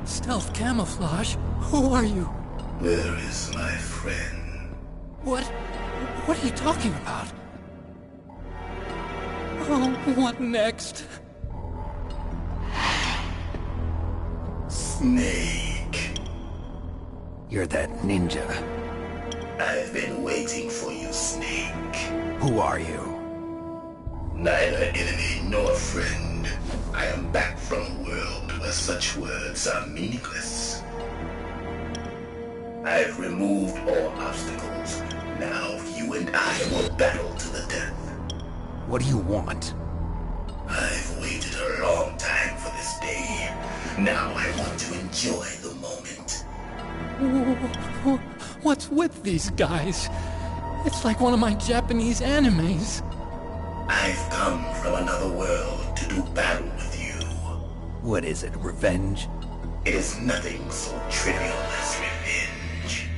S: Stealth camouflage? Who are you?
R: Where is my friend?
S: What are you talking about? Oh, what next?
R: Snake.
B: You're that ninja.
R: I've been waiting for you, Snake.
B: Who are you?
R: Neither enemy nor friend. I am back from a world where such words are meaningless. I've removed all obstacles. Now you and I will battle to the death.
B: What do you want?
R: I've waited a long time for this day. Now I want to enjoy the moment.
S: What's with these guys? It's like one of my Japanese animes.
R: I've come from another world to do battle with you.
B: What is it, revenge?
R: It is nothing so trivial as revenge.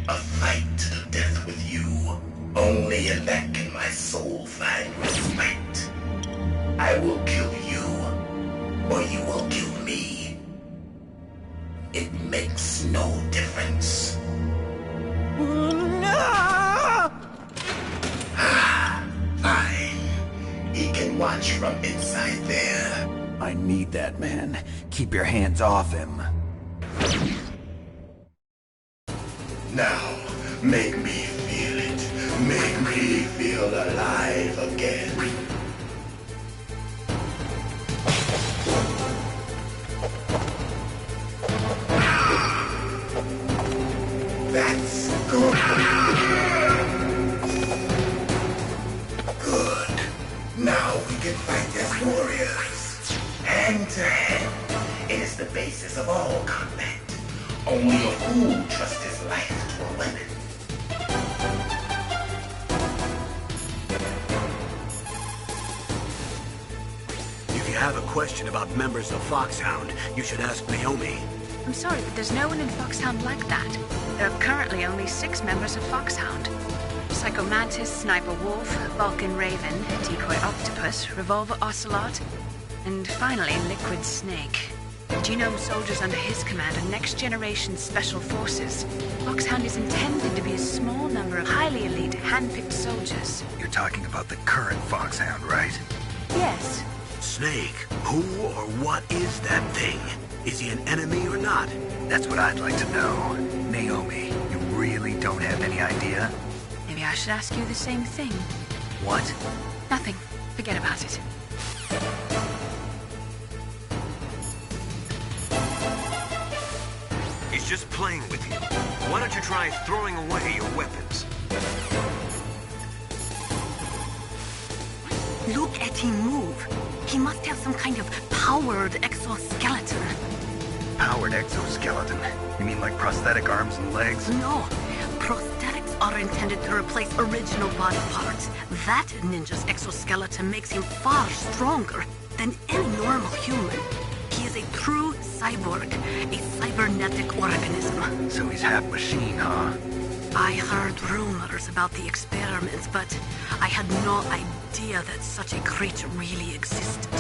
R: A fight to the death with you. Only in that can my soul find respite. I will kill you, or you will kill me. It makes no difference. Fine. He can watch from inside there.
B: I need that man. Keep your hands off him.
R: Now, make me feel it. Make me feel alive again. That's good. Good. Now we can fight as warriors. Hand to hand. It is the basis of all combat. Only a fool trusts his life to a weapon.
A: If you have a question about members of Foxhound, you should ask Naomi.
C: I'm sorry, but there's no one in Foxhound like that. There are currently only 6 members of Foxhound. Psycho Mantis, Sniper Wolf, Vulcan Raven, Decoy Octopus, Revolver Ocelot, and finally Liquid Snake. Genome soldiers under his command are next-generation special forces. Foxhound is intended to be a small number of highly elite, hand-picked soldiers.
L: You're talking about the current Foxhound, right?
C: Yes.
A: Snake, who or what is that thing? Is he an enemy or not?
L: That's what I'd like to know. Naomi, you really don't have any idea?
C: Maybe I should ask you the same thing.
L: What?
C: Nothing. Forget about it.
D: He's just playing with you. Why don't you try throwing away your weapons?
P: Look at him move. He must have some kind of powered exoskeleton.
L: powered exoskeleton. You mean like prosthetic arms and legs?
P: No. Prosthetics are intended to replace original body parts. That ninja's exoskeleton makes him far stronger than any normal human. He is a true cyborg, a cybernetic organism.
L: So he's half machine, huh?
P: I heard rumors about the experiments, but I had no idea that such a creature really existed.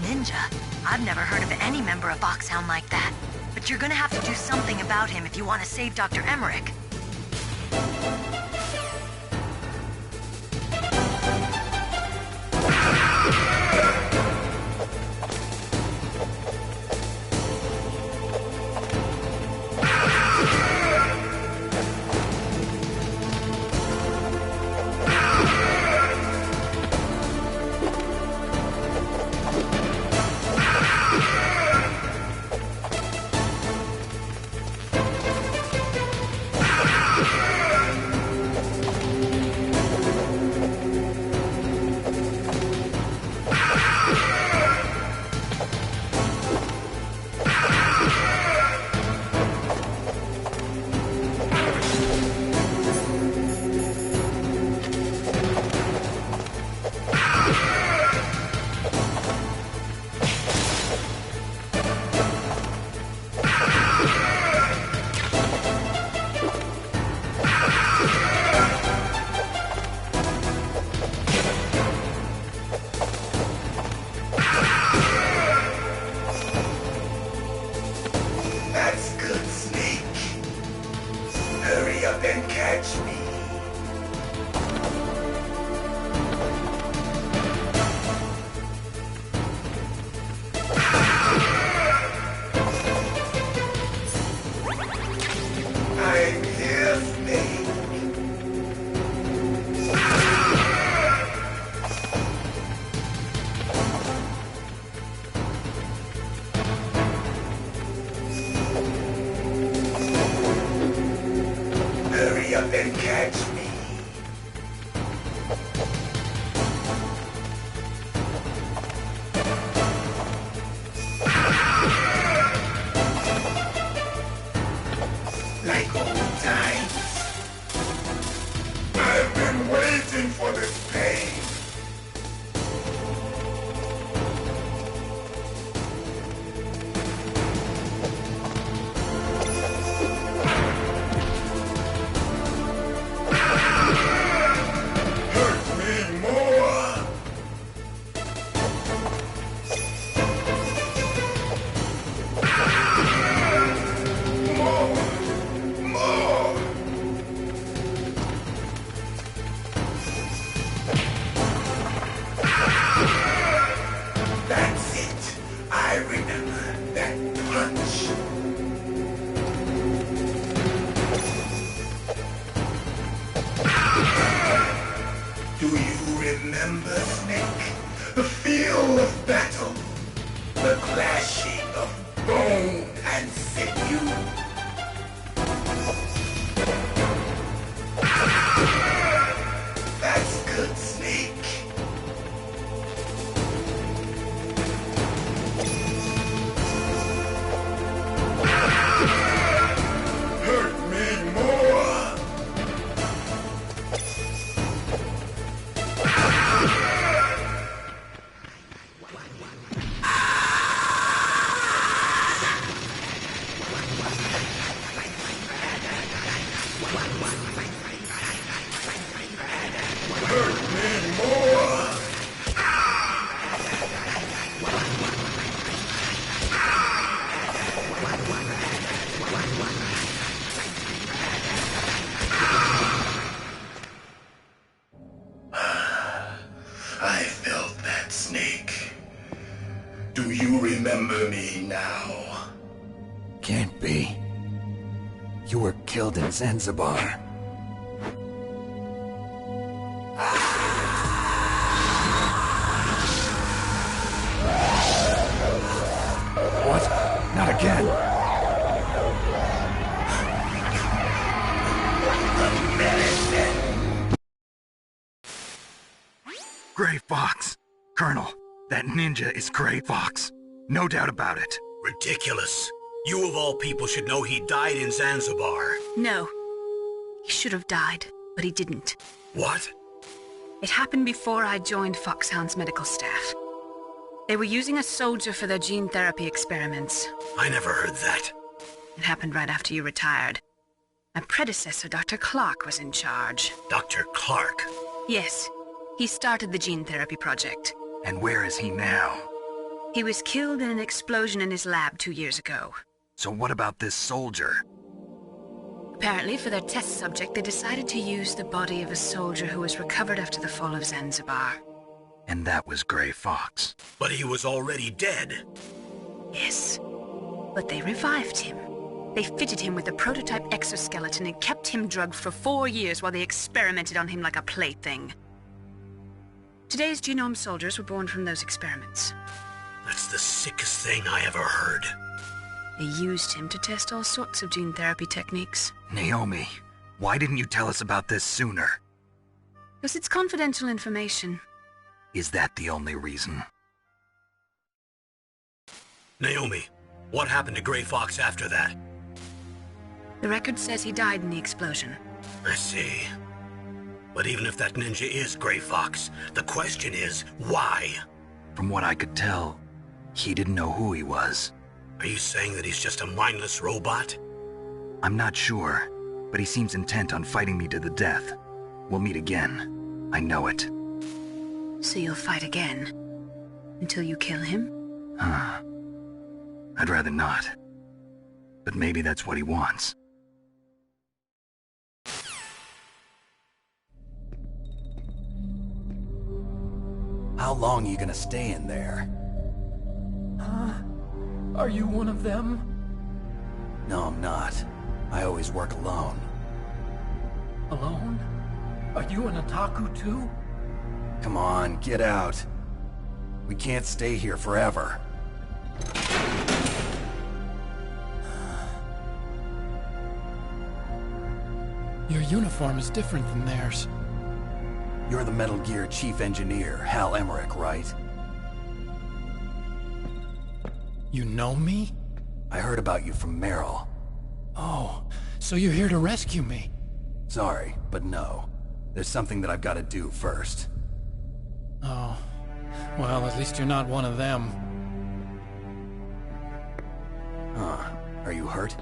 Q: Ninja? I've never heard of any member of Foxhound like that. But you're gonna have to do something about him if you want to save Dr. Emmerich.
B: In Zanzibar. What? Not again.
L: Gray Fox! Colonel, that ninja is Gray Fox. No doubt about it.
A: Ridiculous. You of all people should know he died in Zanzibar.
C: No. He should have died, but he didn't.
A: What?
C: It happened before I joined Foxhound's medical staff. They were using a soldier for their gene therapy experiments.
A: I never heard that.
C: It happened right after you retired. My predecessor, Dr. Clark, was in charge.
A: Dr. Clark?
C: Yes. He started the gene therapy project.
L: And where is he now?
C: He was killed in an explosion in his lab 2 years ago.
L: So what about this soldier?
C: Apparently, for their test subject, they decided to use the body of a soldier who was recovered after the fall of Zanzibar.
L: And that was Gray Fox.
A: But he was already dead.
C: Yes. But they revived him. They fitted him with a prototype exoskeleton and kept him drugged for 4 years while they experimented on him like a plaything. Today's genome soldiers were born from those experiments.
A: That's the sickest thing I ever heard.
C: They used him to test all sorts of gene therapy techniques.
L: Naomi, why didn't you tell us about this sooner?
C: Because it's confidential information.
L: Is that the only reason?
A: Naomi, what happened to Gray Fox after that?
C: The record says he died in the explosion.
A: I see. But even if that ninja is Gray Fox, the question is, why?
L: From what I could tell, he didn't know who he was.
A: Are you saying that he's just a mindless robot?
L: I'm not sure, but he seems intent on fighting me to the death. We'll meet again. I know it.
C: So you'll fight again? Until you kill him?
L: Huh. I'd rather not. But maybe that's what he wants.
B: How long are you gonna stay in there?
S: Huh? Are you one of them?
B: No, I'm not. I always work alone.
S: Alone? Are you an otaku too?
B: Come on, get out. We can't stay here forever.
S: Your uniform is different than theirs.
B: You're the Metal Gear Chief Engineer, Hal Emmerich, right?
S: You know me?
B: I heard about you from Meryl.
S: Oh, so you're here to rescue me?
B: Sorry, but no. There's something that I've got to do first.
S: Oh. Well, at least you're not one of them.
B: Huh. Are you hurt?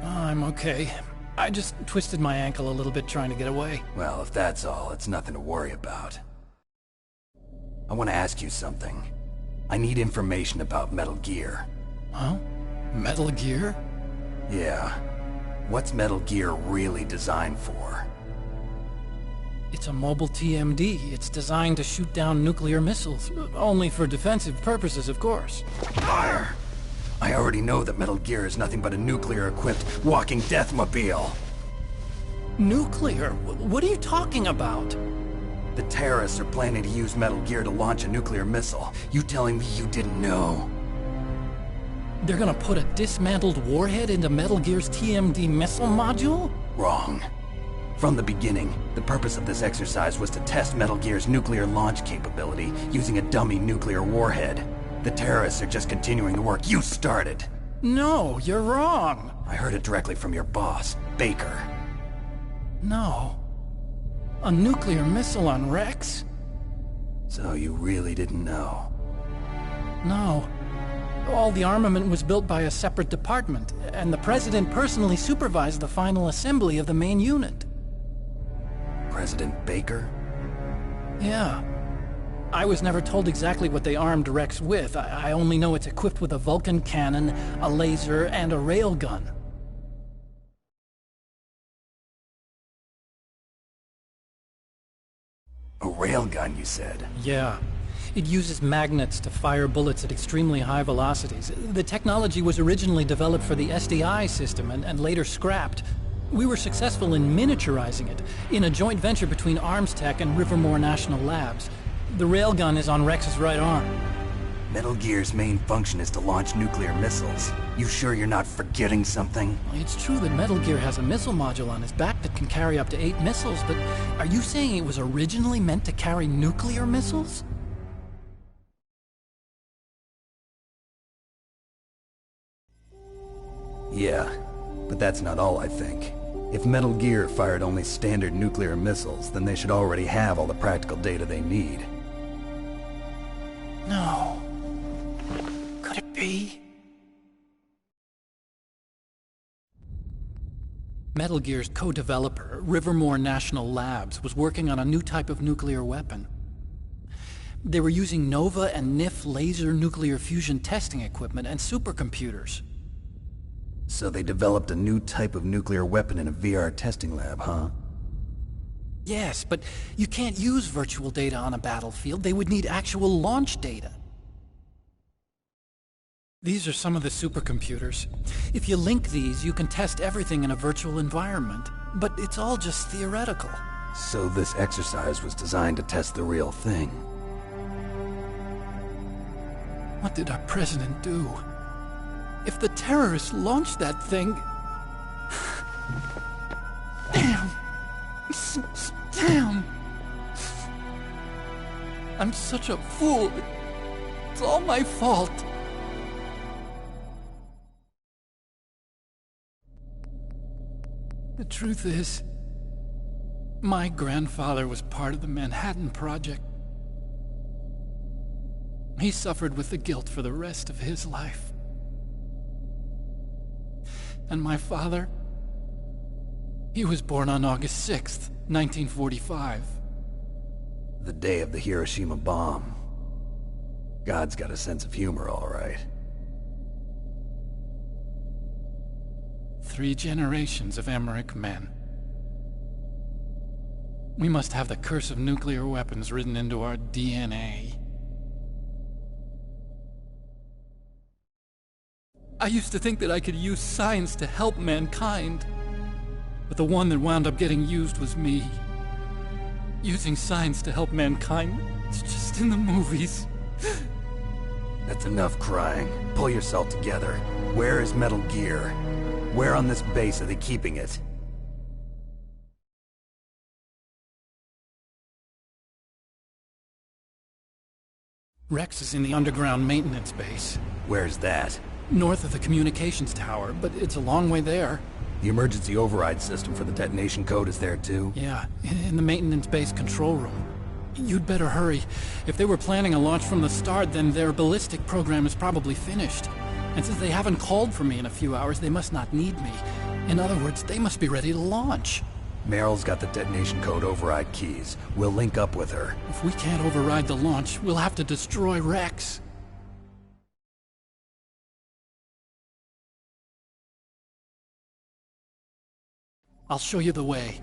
S: I'm okay. I just twisted my ankle a little bit trying to get away.
B: Well, if that's all, it's nothing to worry about. I want to ask you something. I need information about Metal Gear.
S: Huh? Metal Gear?
B: Yeah. What's Metal Gear really designed for?
S: It's a mobile TMD. It's designed to shoot down nuclear missiles. Only for defensive purposes, of course.
B: Fire! I already know that Metal Gear is nothing but a nuclear-equipped walking deathmobile.
S: Nuclear? What are you talking about?
B: The terrorists are planning to use Metal Gear to launch a nuclear missile. You telling me you didn't know?
S: They're gonna put a dismantled warhead into Metal Gear's TMD missile module?
B: Wrong. From the beginning, the purpose of this exercise was to test Metal Gear's nuclear launch capability using a dummy nuclear warhead. The terrorists are just continuing the work you started.
S: No, you're wrong.
B: I heard it directly from your boss, Baker.
S: No. A nuclear missile on Rex?
B: So you really didn't know?
S: No. All the armament was built by a separate department, and the President personally supervised the final assembly of the main unit.
B: President Baker?
S: Yeah. I was never told exactly what they armed Rex with. I only know it's equipped with a Vulcan cannon, a laser, and a railgun.
B: A railgun, you said?
S: Yeah. It uses magnets to fire bullets at extremely high velocities. The technology was originally developed for the SDI system and later scrapped. We were successful in miniaturizing it, in a joint venture between Arms Tech and Rivermore National Labs. The railgun is on Rex's right arm.
B: Metal Gear's main function is to launch nuclear missiles. You sure you're not forgetting something?
S: It's true that Metal Gear has a missile module on his back that can carry up to 8 missiles, but are you saying it was originally meant to carry nuclear missiles?
B: Yeah, but that's not all I think. If Metal Gear fired only standard nuclear missiles, then they should already have all the practical data they need.
S: No. Could it be? Metal Gear's co-developer, Rivermore National Labs, was working on a new type of nuclear weapon. They were using NOVA and NIF laser nuclear fusion testing equipment and supercomputers.
B: So they developed a new type of nuclear weapon in a VR testing lab, huh?
S: Yes, but you can't use virtual data on a battlefield. They would need actual launch data. These are some of the supercomputers. If you link these, you can test everything in a virtual environment. But it's all just theoretical.
B: So this exercise was designed to test the real thing.
S: What did our president do? If the terrorists launched that thing... Damn! Damn! I'm such a fool. It's all my fault. The truth is, my grandfather was part of the Manhattan Project. He suffered with the guilt for the rest of his life. And my father, he was born on August 6th, 1945.
B: The day of the Hiroshima bomb. God's got a sense of humor, all right.
S: 3 generations of Emmerich men. We must have the curse of nuclear weapons written into our DNA. I used to think that I could use science to help mankind. But the one that wound up getting used was me. Using science to help mankind, it's just in the movies.
B: That's enough crying. Pull yourself together. Where is Metal Gear? Where on this base are they keeping it?
S: Rex is in the underground maintenance base.
B: Where's that?
S: North of the communications tower, but it's a long way there.
B: The emergency override system for the detonation code is there too?
S: Yeah, in the maintenance base control room. You'd better hurry. If they were planning a launch from the start, then their ballistic program is probably finished. And since they haven't called for me in a few hours, they must not need me. In other words, they must be ready to launch.
B: Meryl's got the detonation code override keys. We'll link up with her.
S: If we can't override the launch, we'll have to destroy Rex. I'll show you the way.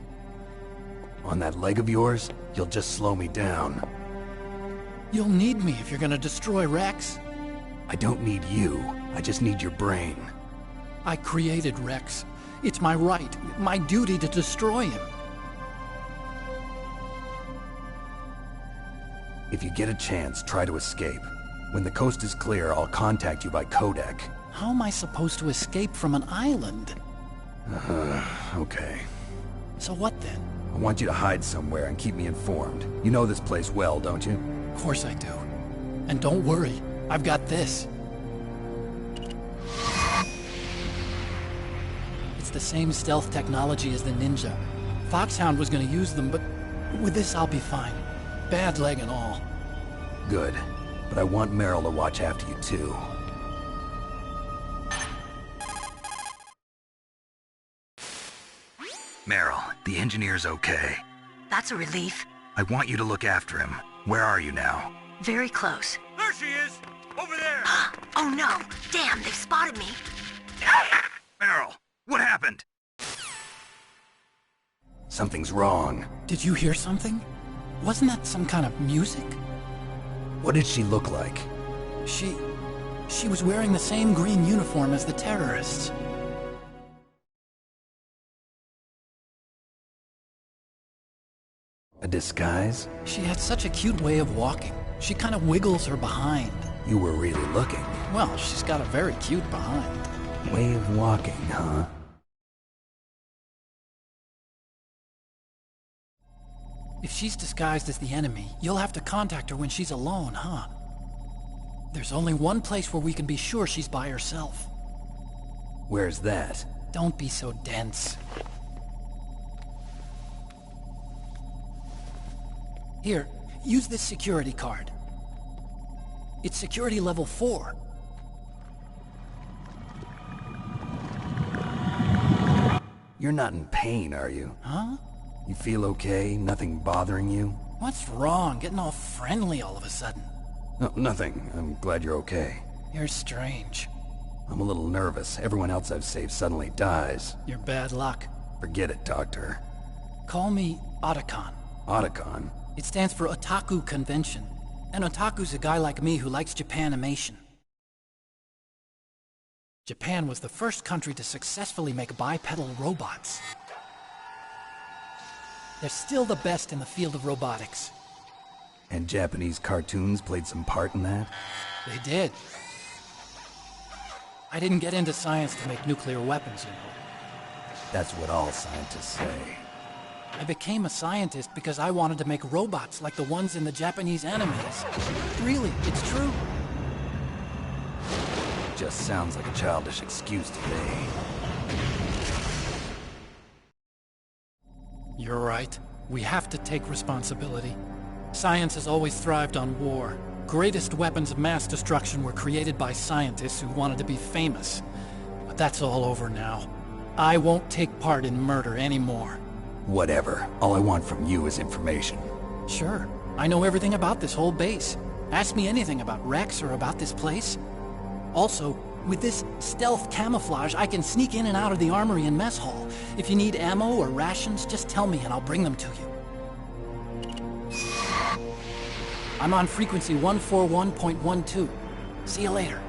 B: On that leg of yours, you'll just slow me down.
S: You'll need me if you're gonna destroy Rex.
B: I don't need you. I just need your brain.
S: I created Rex. It's my right, my duty to destroy him.
B: If you get a chance, try to escape. When the coast is clear, I'll contact you by codec.
S: How am I supposed to escape from an island?
B: Okay.
S: So what then?
B: I want you to hide somewhere and keep me informed. You know this place well, don't you?
S: Of course I do. And don't worry, I've got this. It's the same stealth technology as the Ninja. Foxhound was gonna use them, but with this I'll be fine. Bad leg and all.
B: Good. But I want Meryl to watch after you too.
L: Meryl, the engineer's okay.
Q: That's a relief.
L: I want you to look after him. Where are you now?
Q: Very close.
J: There she is! Over there!
Q: Oh no! Damn, they've spotted me!
L: Meryl, what happened?
B: Something's wrong.
S: Did you hear something? Wasn't that some kind of music?
B: What did she look like?
S: She was wearing the same green uniform as the terrorists.
B: A disguise?
S: She had such a cute way of walking. She kind of wiggles her behind.
B: You were really looking.
S: Well, she's got a very cute behind.
B: Way of walking, huh?
S: If she's disguised as the enemy, you'll have to contact her when she's alone, huh? There's only one place where we can be sure she's by herself.
B: Where's that?
S: Don't be so dense. Here, use this security card. It's security level 4.
B: You're not in pain, are you?
S: Huh?
B: You feel okay? Nothing bothering you?
S: What's wrong? Getting all friendly all of a sudden.
B: No, nothing. I'm glad you're okay.
S: You're strange.
B: I'm a little nervous. Everyone else I've saved suddenly dies.
S: You're bad luck.
B: Forget it, Doctor.
S: Call me Otacon.
B: Otacon?
S: It stands for Otaku Convention. An otaku's a guy like me who likes Japanimation. Japan was the first country to successfully make bipedal robots. They're still the best in the field of robotics.
B: And Japanese cartoons played some part in that?
S: They did. I didn't get into science to make nuclear weapons, you know.
B: That's what all scientists say.
S: I became a scientist because I wanted to make robots like the ones in the Japanese animes. Really, it's true.
B: Just sounds like a childish excuse to me.
S: You're right. We have to take responsibility. Science has always thrived on war. Greatest weapons of mass destruction were created by scientists who wanted to be famous. But that's all over now. I won't take part in murder anymore.
B: Whatever. All I want from you is information.
S: Sure. I know everything about this whole base. Ask me anything about Rex or about this place. Also, with this stealth camouflage, I can sneak in and out of the armory and mess hall. If you need ammo or rations, just tell me and I'll bring them to you. I'm on frequency 141.12. See you later.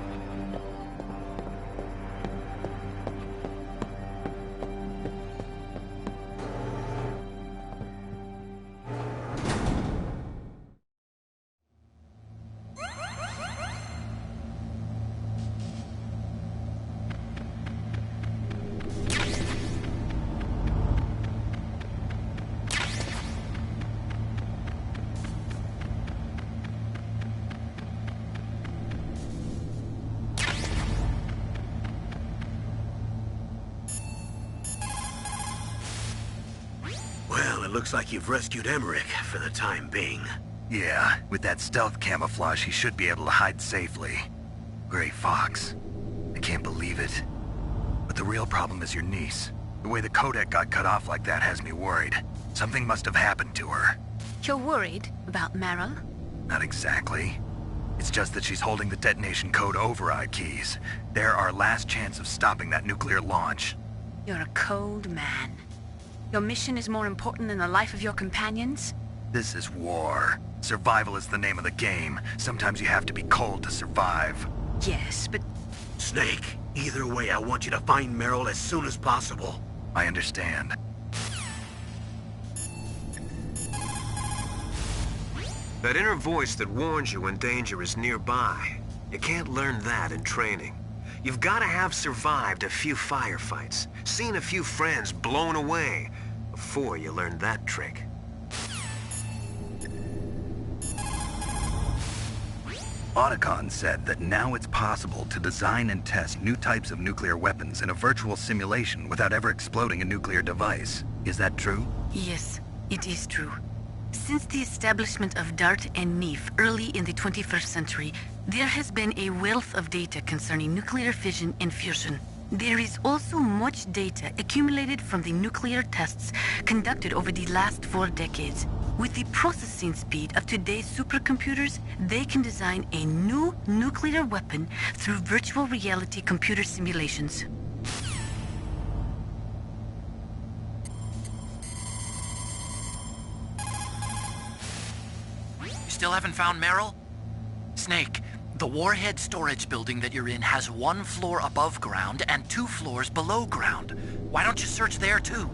A: Well, it looks like you've rescued Emmerich for the time being.
L: Yeah, with that stealth camouflage, he should be able to hide safely. Gray Fox. I can't believe it. But the real problem is your niece. The way the codec got cut off like that has me worried. Something must have happened to her.
C: You're worried about Meryl?
L: Not exactly. It's just that she's holding the detonation code override keys. They're our last chance of stopping that nuclear launch.
C: You're a cold man. Your mission is more important than the life of your companions?
L: This is war. Survival is the name of the game. Sometimes you have to be cold to survive.
C: Yes, but...
A: Snake, either way, I want you to find Meryl as soon as possible.
L: I understand.
D: That inner voice that warns you when danger is nearby. You can't learn that in training. You've got to have survived a few firefights, seen a few friends blown away, before you learn that trick.
L: Otacon said that now it's possible to design and test new types of nuclear weapons in a virtual simulation without ever exploding a nuclear device. Is that true?
P: Yes, it is true. Since the establishment of DART and NEEF early in the 21st century, there has been a wealth of data concerning nuclear fission and fusion. There is also much data accumulated from the nuclear tests conducted over the last 4 decades. With the processing speed of today's supercomputers, they can design a new nuclear weapon through virtual reality computer simulations.
J: Still haven't found Meryl? Snake, the warhead storage building that you're in has 1 floor above ground and 2 floors below ground. Why don't you search there too?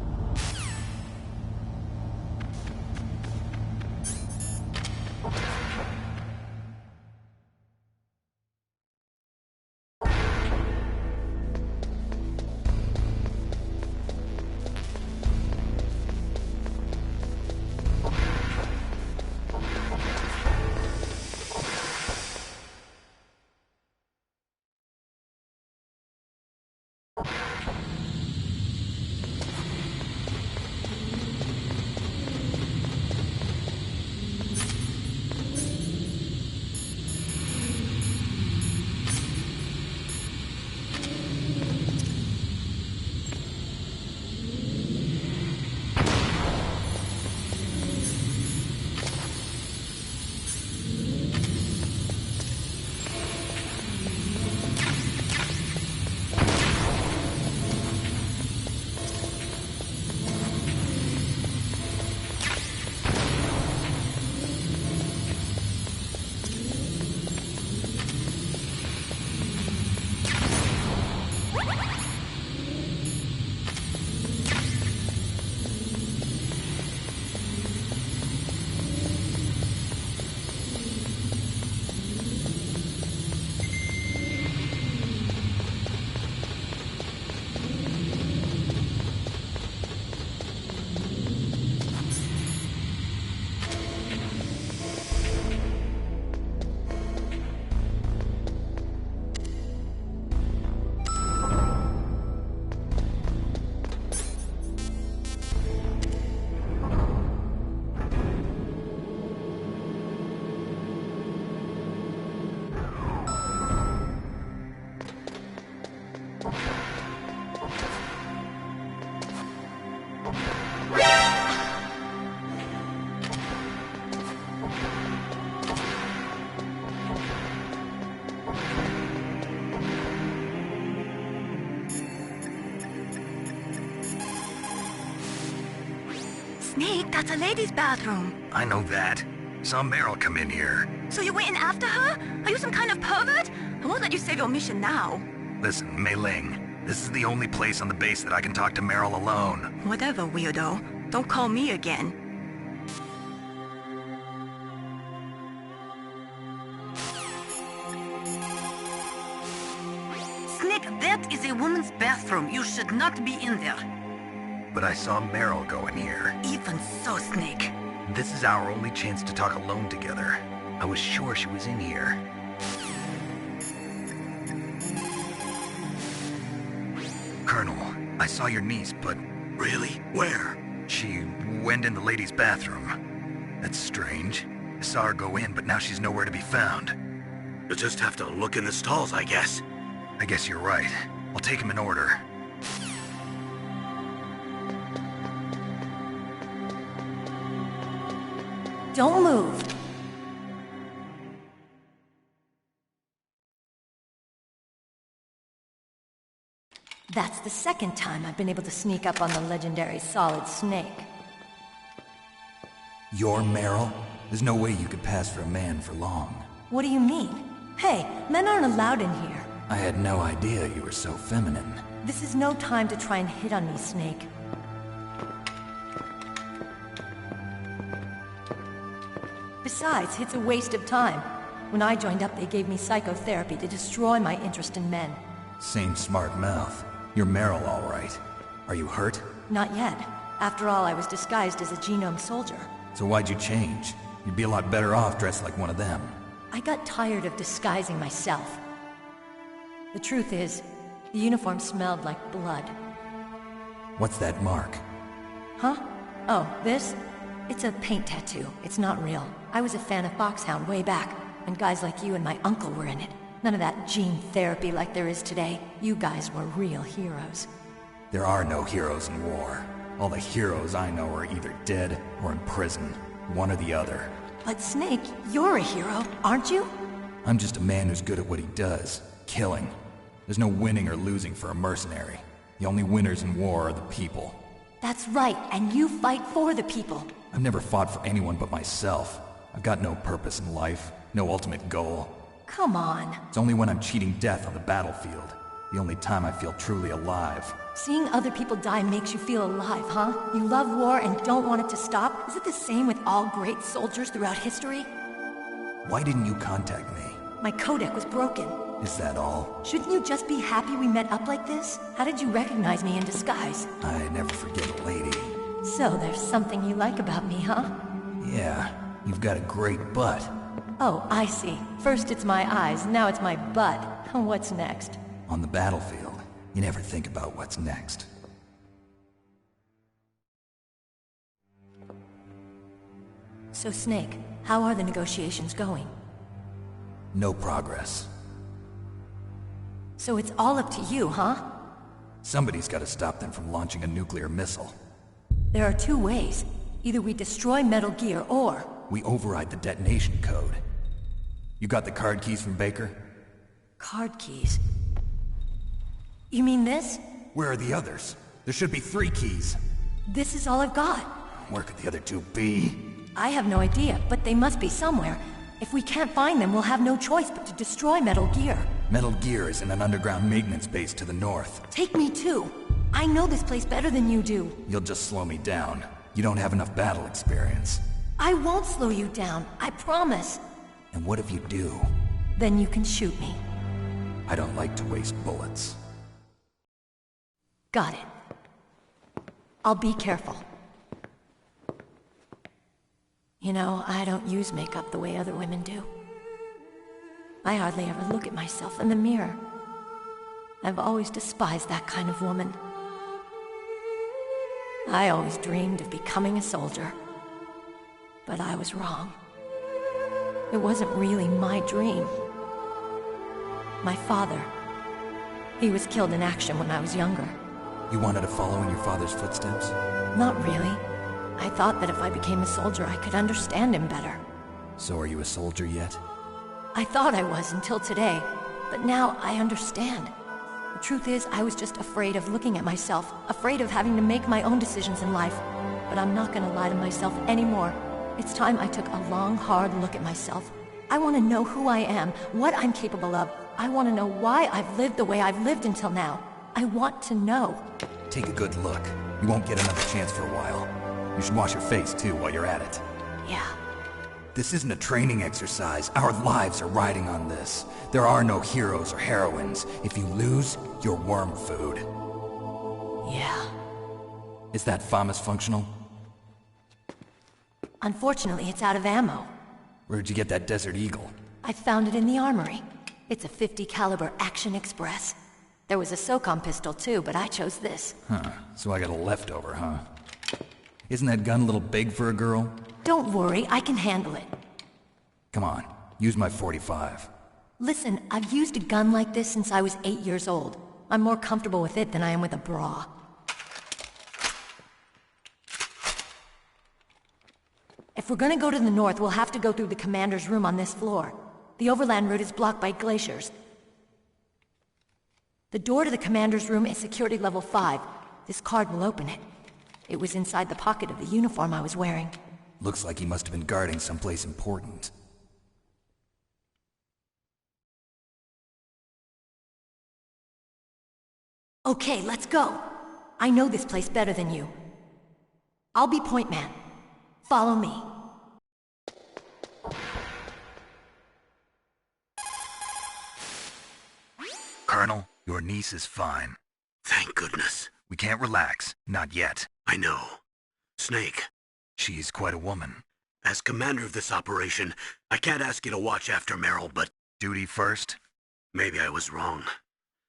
E: Snake, that's a ladies' bathroom.
L: I know that. Saw Meryl come in here.
E: So you went in after her? Are you some kind of pervert? I won't let you save your mission now.
L: Listen, Mei Ling, this is the only place on the base that I can talk to Meryl alone.
E: Whatever, weirdo. Don't call me again.
P: Snake, that is a woman's bathroom. You should not be in there.
L: But I saw Meryl go in here.
P: Even so, Snake.
L: This is our only chance to talk alone together. I was sure she was in here. Colonel, I saw your niece, but...
A: Really? Where?
L: She went in the ladies' bathroom. That's strange. I saw her go in, but now she's nowhere to be found.
A: You'll just have to look in the stalls, I guess.
L: I guess you're right. I'll take them in order.
K: Don't move. That's the second time I've been able to sneak up on the legendary Solid Snake.
B: You're Meryl? There's no way you could pass for a man for long.
K: What do you mean? Hey, men aren't allowed in here.
B: I had no idea you were so feminine.
K: This is no time to try and hit on me, Snake. Besides, it's a waste of time. When I joined up, they gave me psychotherapy to destroy my interest in men.
B: Same smart mouth. You're Meryl, all right. Are you hurt?
K: Not yet. After all, I was disguised as a genome soldier.
B: So why'd you change? You'd be a lot better off dressed like one of them.
K: I got tired of disguising myself. The truth is, the uniform smelled like blood.
B: What's that mark?
K: Huh? Oh, this? It's a paint tattoo. It's not real. I was a fan of Foxhound way back, and guys like you and my uncle were in it. None of that gene therapy like there is today. You guys were real heroes.
B: There are no heroes in war. All the heroes I know are either dead or in prison. One or the other.
K: But Snake, you're a hero, aren't you?
B: I'm just a man who's good at what he does. Killing. There's no winning or losing for a mercenary. The only winners in war are the people.
K: That's right, and you fight for the people.
B: I've never fought for anyone but myself. I've got no purpose in life, no ultimate goal.
K: Come on.
B: It's only when I'm cheating death on the battlefield. The only time I feel truly alive.
K: Seeing other people die makes you feel alive, huh? You love war and don't want it to stop? Is it the same with all great soldiers throughout history?
B: Why didn't you contact me?
K: My codec was broken.
B: Is that all?
K: Shouldn't you just be happy we met up like this? How did you recognize me in disguise?
B: I never forget a lady.
K: So there's something you like about me, huh?
B: Yeah, you've got a great butt.
K: Oh, I see. First it's my eyes, now it's my butt. What's next?
B: On the battlefield, you never think about what's next.
K: So Snake, how are the negotiations going?
B: No progress.
K: So it's all up to you, huh?
B: Somebody's got to stop them from launching a nuclear missile.
K: There are two ways. Either we destroy Metal Gear, or...
B: we override the detonation code. You got the card keys from Baker?
K: Card keys? You mean this?
B: Where are the others? There should be 3 keys.
K: This is all I've got.
B: Where could the other 2 be?
K: I have no idea, but they must be somewhere. If we can't find them, we'll have no choice but to destroy Metal Gear.
B: Metal Gear is in an underground maintenance base to the north.
K: Take me too. I know this place better than you do.
B: You'll just slow me down. You don't have enough battle experience.
K: I won't slow you down, I promise.
B: And what if you do?
K: Then you can shoot me.
B: I don't like to waste bullets.
K: Got it. I'll be careful. You know, I don't use makeup the way other women do. I hardly ever look at myself in the mirror. I've always despised that kind of woman. I always dreamed of becoming a soldier. But I was wrong. It wasn't really my dream. My father, he was killed in action when I was younger.
B: You wanted to follow in your father's footsteps?
K: Not really. I thought that if I became a soldier, I could understand him better.
B: So are you a soldier yet?
K: I thought I was until today, but now I understand. The truth is, I was just afraid of looking at myself, afraid of having to make my own decisions in life. but I'm not gonna lie to myself anymore. It's time I took a long, hard look at myself. I want to know who I am, what I'm capable of. I want to know why I've lived the way I've lived until now. I want to know.
B: Take a good look. You won't get another chance for a while. You should wash your face, too, while you're at it.
K: Yeah.
B: This isn't a training exercise. Our lives are riding on this. There are no heroes or heroines. If you lose, you're worm food.
K: Yeah.
B: Is that FAMAS functional?
K: Unfortunately, it's out of ammo.
B: Where'd you get that Desert Eagle?
K: I found it in the armory. It's a .50 caliber Action Express. There was a SOCOM pistol too, but I chose this.
B: Huh, so I got a leftover, huh? Isn't that gun a little big for a girl?
K: Don't worry, I can handle it.
B: Come on, use my .45.
K: Listen, I've used a gun like this since I was 8 years old. I'm more comfortable with it than I am with a bra. If we're gonna go to the north, we'll have to go through the commander's room on this floor. The overland route is blocked by glaciers. The door to the commander's room is security level 5. This card will open it. It was inside the pocket of the uniform I was wearing.
B: Looks like he must have been guarding someplace important.
K: Okay, let's go. I know this place better than you. I'll be point man. Follow me.
L: Colonel, your niece is fine.
A: Thank goodness.
L: We can't relax. Not yet.
A: I know. Snake.
L: She's quite a woman.
A: As commander of this operation, I can't ask you to watch after Meryl, but...
L: Duty first?
A: Maybe I was wrong.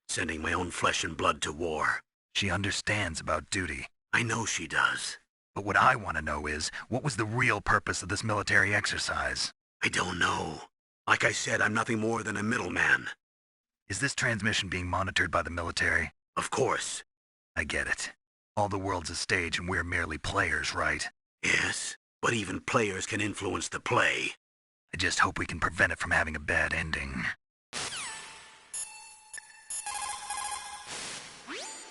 A: Sending my own flesh and blood to war.
L: She understands about duty.
A: I know she does.
L: But what I want to know is, what was the real purpose of this military exercise?
A: I don't know. Like I said, I'm nothing more than a middleman.
L: Is this transmission being monitored by the military?
A: Of course.
L: I get it. All the world's a stage and we're merely players, right?
A: Yes, but even players can influence the play.
L: I just hope we can prevent it from having a bad ending.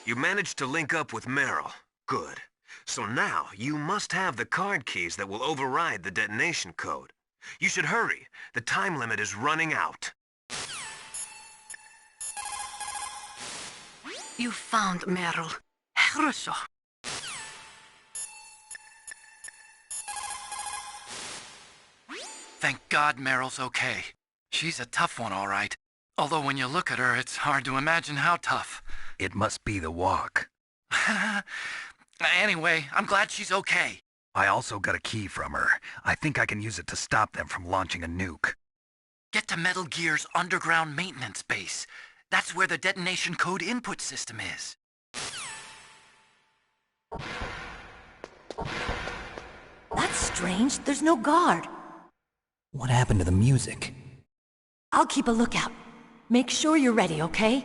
D: You managed to link up with Meryl. Good. So now, you must have the card keys that will override the detonation code. You should hurry. The time limit is running out.
P: You found Meryl. Хорошо.
J: Thank God Meryl's okay. She's a tough one, all right. Although when you look at her, it's hard to imagine how tough.
L: It must be the walk.
J: Anyway, I'm glad she's okay.
L: I also got a key from her. I think I can use it to stop them from launching a nuke.
J: Get to Metal Gear's underground maintenance base. That's where the detonation code input system is.
K: That's strange. There's no guard.
B: What happened to the music?
K: I'll keep a lookout. Make sure you're ready, okay?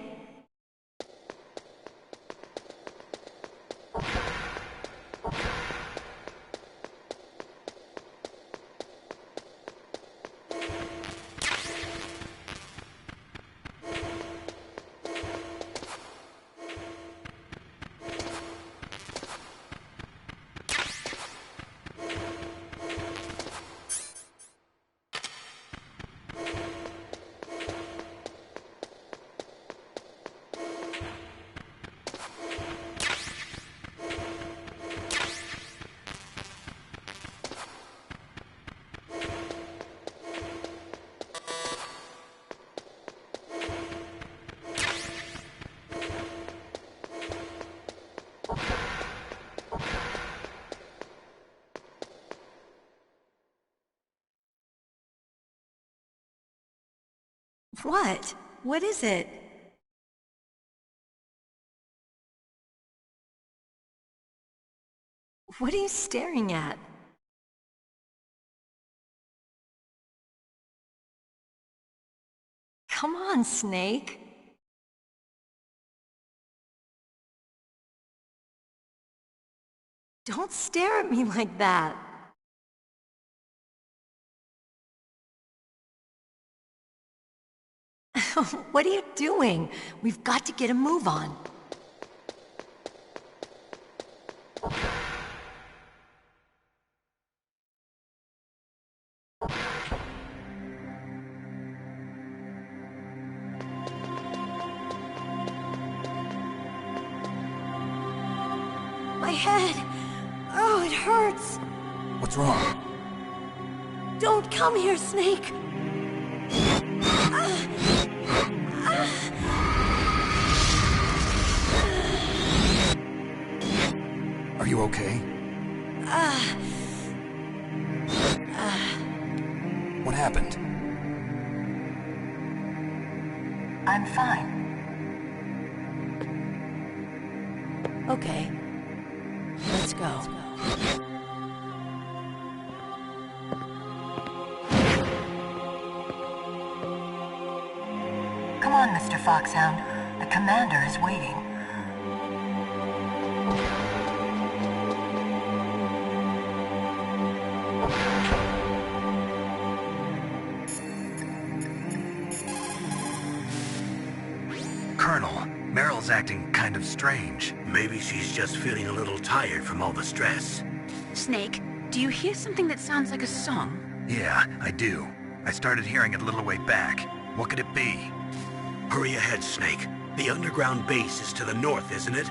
K: What? What is it? What are you staring at? Come on, Snake. Don't stare at me like that. What are you doing? We've got to get a move on. head. Oh, it hurts.
B: What's wrong?
K: Don't come here, Snake.
B: Are you okay? What happened?
Q: I'm fine.
K: Okay. Let's go.
Q: Come on, Mr. Foxhound. The commander is waiting.
L: Colonel, Meryl's acting kind of strange.
A: Maybe she's just feeling a little tired from all the stress.
P: Snake, do you hear something that sounds like a song?
L: Yeah, I do. I started hearing it a little way back. What could it be?
A: Hurry ahead, Snake. The underground base is to the north, isn't it?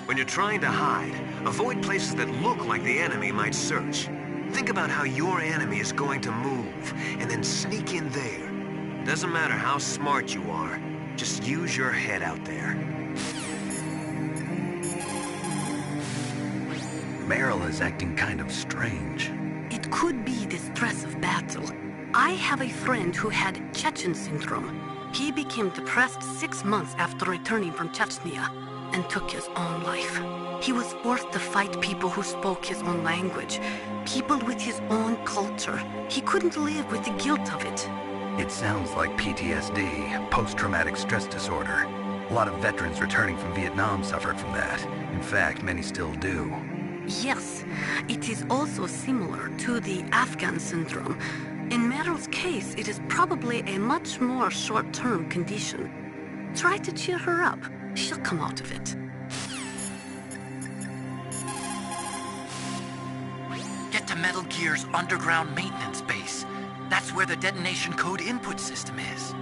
D: When you're trying to hide, avoid places that look like the enemy might search. Think about how your enemy is going to move, and then sneak in there. Doesn't matter how smart you are, just use your head out there.
L: Meryl is acting kind of strange.
P: It could be the stress of battle. I have a friend who had Chechen syndrome. He became depressed 6 months after returning from Chechnya and took his own life. He was forced to fight people who spoke his own language, people with his own culture. He couldn't live with the guilt of it.
L: It sounds like PTSD, post-traumatic stress disorder. A lot of veterans returning from Vietnam suffered from that. In fact, many still do.
P: Yes, it is also similar to the Afghan syndrome. In Meryl's case, it is probably a much more short-term condition. Try to cheer her up. She'll come out of it.
J: Get to Metal Gear's underground maintenance base. That's where the detonation code input system is.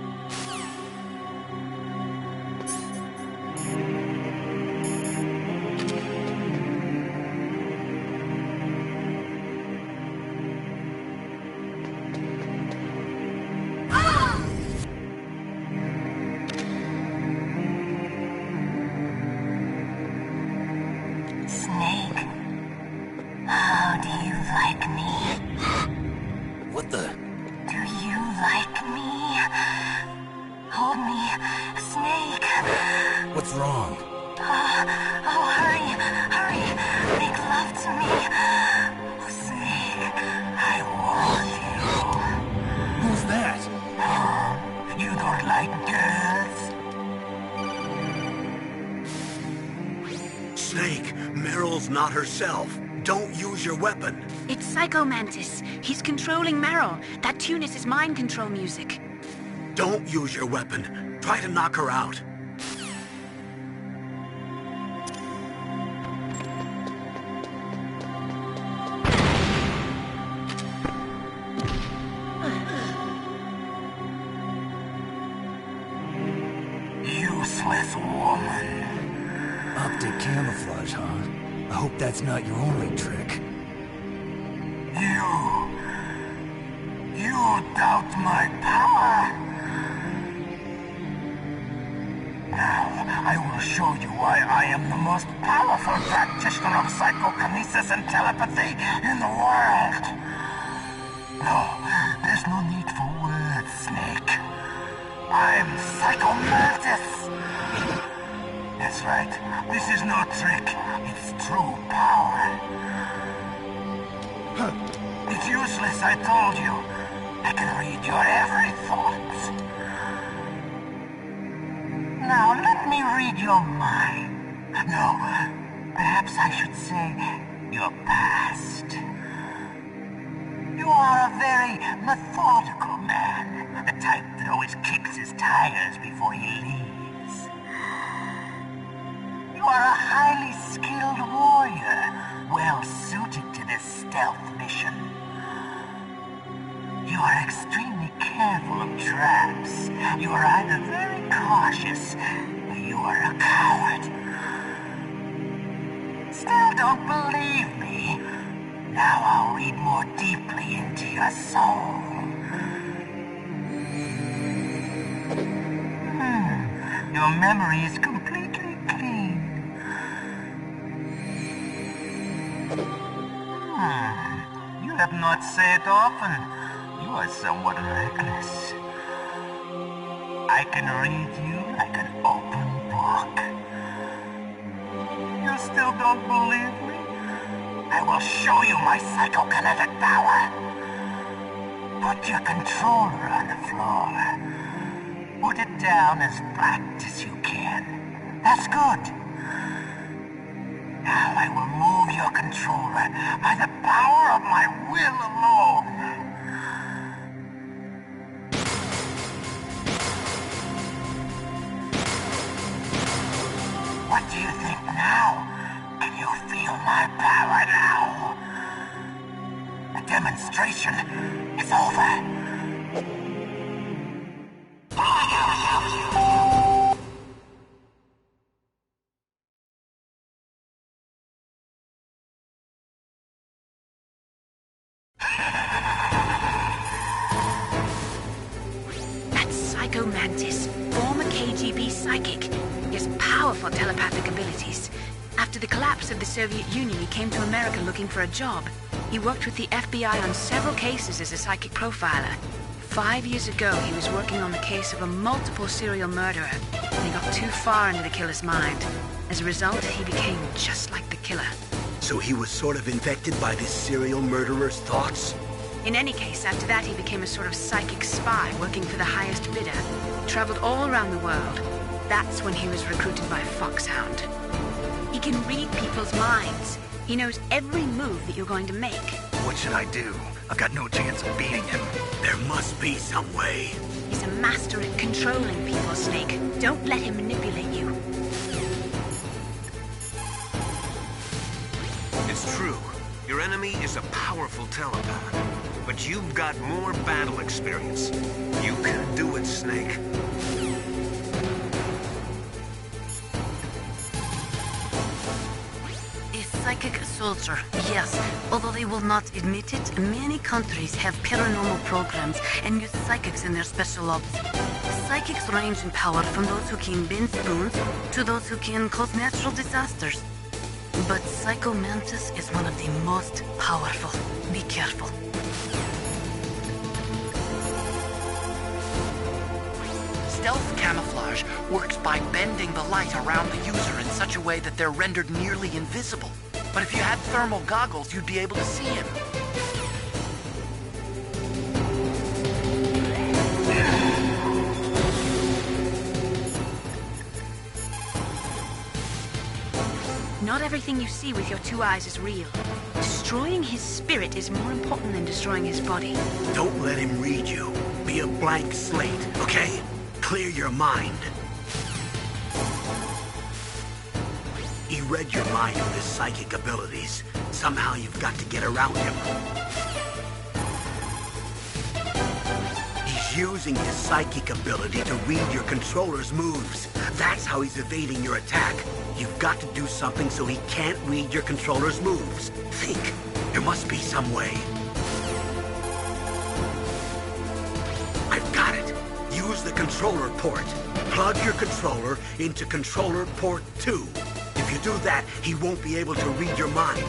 Q: Snake, how do you like me?
B: What the?
Q: Do you like me? Hold me, Snake.
B: What's wrong?
Q: Oh, hurry, hurry. Make love to me. Oh, Snake, I want you.
B: Who's that?
Q: Oh, you don't like girls?
A: Snake, Meryl's not herself. Don't use your weapon.
P: It's Psycho Mantis. He's controlling Meryl. That tune is his mind control music.
A: Don't use your weapon. Try to knock her out.
Q: Useless woman.
B: Optic camouflage, huh? I hope that's not your only trick.
Q: You doubt my power? Now, I will show you why I am the most powerful practitioner of psychokinesis and telepathy in the world. No, there's no need for words, Snake. I'm Psycho Mantis. That's right. This is no trick. It's true power. It's useless, I told you. I can read your every thought. Now, let me read your mind. No, perhaps I should say your past. You are a very methodical man. The type that always kicks his tires before he leaves. You are a highly skilled warrior, well suited to this stealth mission. You
R: You are extremely careful of traps. You are either very cautious, or you are a coward. Still don't believe me? Now I'll read more deeply into your soul. Your memory is completely clean. You have not said often. You are somewhat reckless. I can read you like an open book. You still don't believe me? I will show you my psychokinetic power. Put your controller on the floor. Put it down as flat as you can. That's good. Now I will move your controller by the power of my will alone. What do you think now? Can you feel my power now? The demonstration is over.
C: That's Psycho Mantis, former KGB psychic. He has powerful telepathic abilities. After the collapse of the Soviet Union, he came to America looking for a job. He worked with the FBI on several cases as a psychic profiler. 5 years ago, he was working on the case of a multiple serial murderer, and he got too far into the killer's mind. As a result, he became just like the killer.
A: So he was sort of infected by this serial murderer's thoughts?
C: In any case, after that, he became a sort of psychic spy working for the highest bidder. He traveled all around the world. That's when he was recruited by Foxhound. He can read people's minds. He knows every move that you're going to make.
L: What should I do? I've got no chance of beating him.
A: There must be some way.
C: He's a master at controlling people, Snake. Don't let him manipulate you.
D: It's true. Your enemy is a powerful telepath. But you've got more battle experience. You can do it, Snake.
P: Psychic soldier, yes. Although they will not admit it, many countries have paranormal programs and use psychics in their special ops. Psychics range in power from those who can bend spoons to those who can cause natural disasters. But Psycho Mantis is one of the most powerful. Be careful.
J: Stealth camouflage works by bending the light around the user in such a way that they're rendered nearly invisible. But if you had thermal goggles, you'd be able to see him.
C: Not everything you see with your 2 eyes is real. Destroying his spirit is more important than destroying his body.
A: Don't let him read you. Be a blank slate, okay? Clear your mind. He read your mind with his psychic abilities. Somehow you've got to get around him. He's using his psychic ability to read your controller's moves. That's how he's evading your attack. You've got to do something so he can't read your controller's moves. Think. There must be some way. I've got it. Use the controller port. Plug your controller into controller port 2. If you do that, he won't be able to read your mind.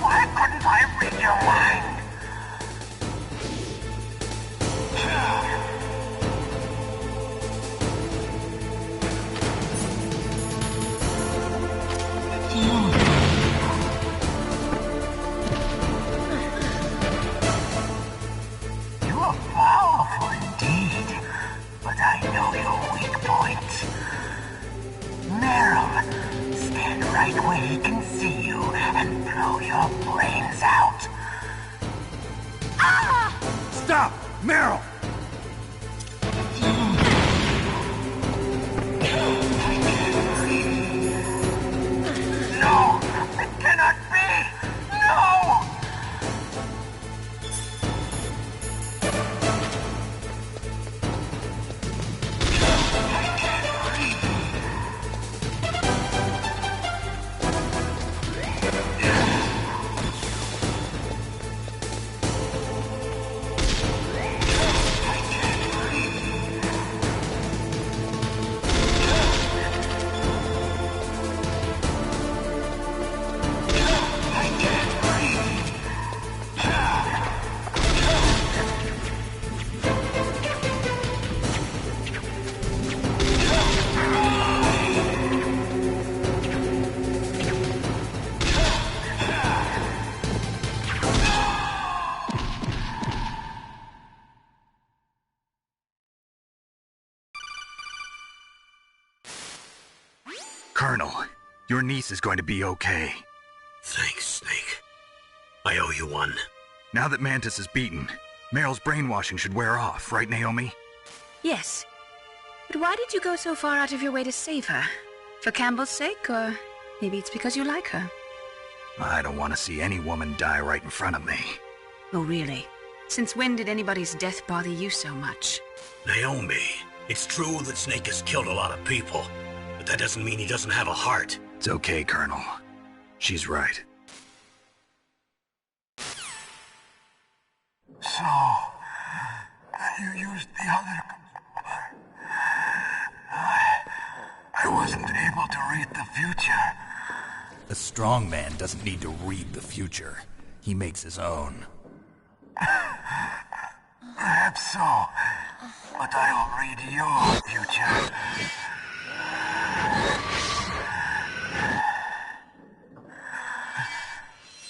R: Why couldn't I read your mind? You are powerful indeed, but I know your weak point. Meryl, stand right where he can see you and blow your brains out. Ah!
F: Stop! Meryl!
R: No! It cannot be! No!
L: Colonel, your niece is going to be okay.
A: Thanks, Snake. I owe you one.
L: Now that Mantis is beaten, Meryl's brainwashing should wear off, right, Naomi?
C: Yes. But why did you go so far out of your way to save her? For Campbell's sake, or maybe it's because you like her?
L: I don't want to see any woman die right in front of me.
C: Oh, really? Since when did anybody's death bother you so much?
A: Naomi, it's true that Snake has killed a lot of people, but that doesn't mean he doesn't have a heart.
L: It's okay, Colonel. She's right.
R: So, you used the other... I wasn't able to read the future.
B: A strong man doesn't need to read the future. He makes his own.
R: Perhaps so, but I'll read your future.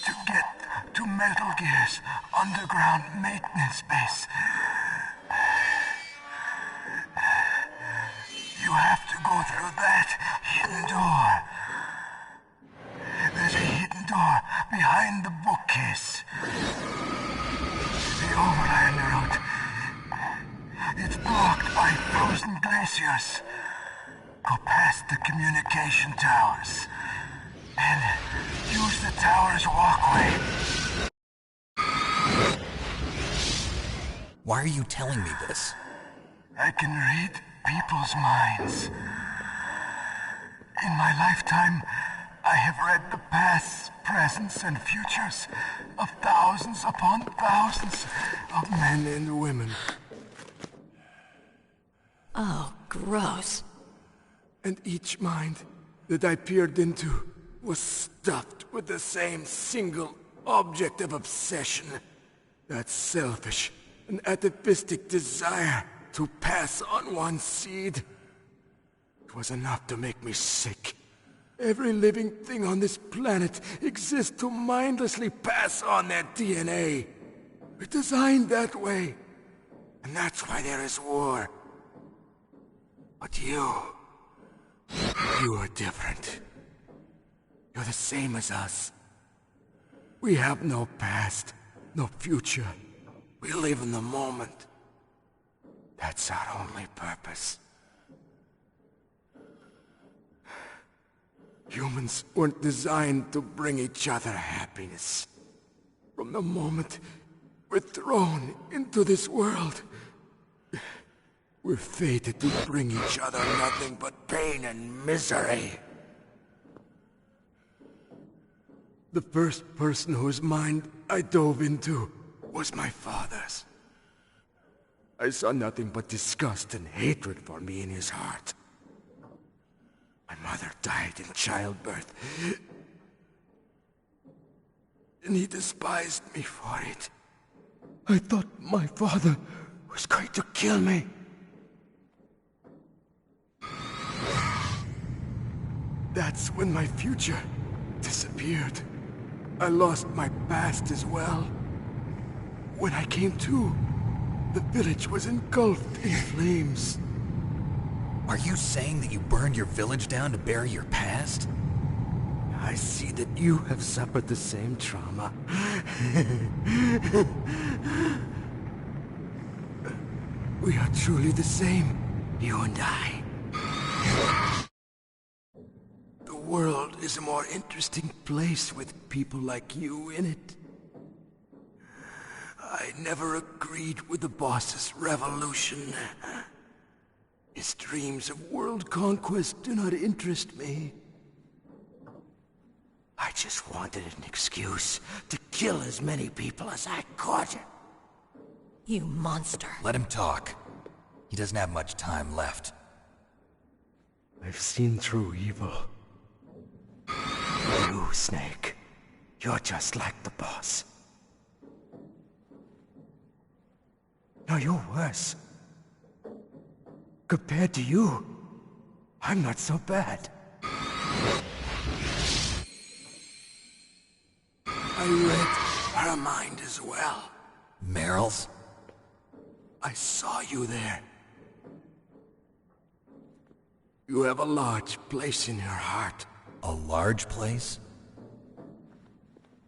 R: To get to Metal Gear's underground maintenance base, you have to go through that hidden door. There's a hidden door behind the bookcase. The overland route. It's blocked by frozen glaciers. Go past the communication towers. And use the tower's walkway.
B: Why are you telling me this?
R: I can read people's minds. In my lifetime, I have read the pasts, presents, and futures of thousands upon thousands of men and women.
K: Oh, gross.
R: And each mind that I peered into was stuffed with the same single
T: object of obsession. That selfish and atavistic desire to pass on one's seed. It was enough to make me sick. Every living thing on this planet exists to mindlessly pass on their DNA. We're designed that way. And that's why there is war. But you are different. You're the same as us. We have no past, no future. We live in the moment. That's our only purpose. Humans weren't designed to bring each other happiness. From the moment we're thrown into this world, we're fated to bring each other nothing but pain and misery. The first person whose mind I dove into was my father's. I saw nothing but disgust and hatred for me in his heart. My mother died in childbirth, and he despised me for it. I thought my father was going to kill me. That's when my future disappeared. I lost my past as well. When I came to, the village was engulfed in flames.
B: Are you saying that you burned your village down to bury your past?
T: I see that you have suffered the same trauma. We are truly the same, you and I. The world is a more interesting place with people like you in it. I never agreed with the boss's revolution. His dreams of world conquest do not interest me. I just wanted an excuse to kill as many people as I could.
K: You monster.
B: Let him talk. He doesn't have much time left.
T: I've seen through evil. You, Snake, you're just like the boss. No, you're worse. Compared to you, I'm not so bad. I read her mind as well.
B: Meryl's?
T: I saw you there. You have a large place in your heart.
B: A large place?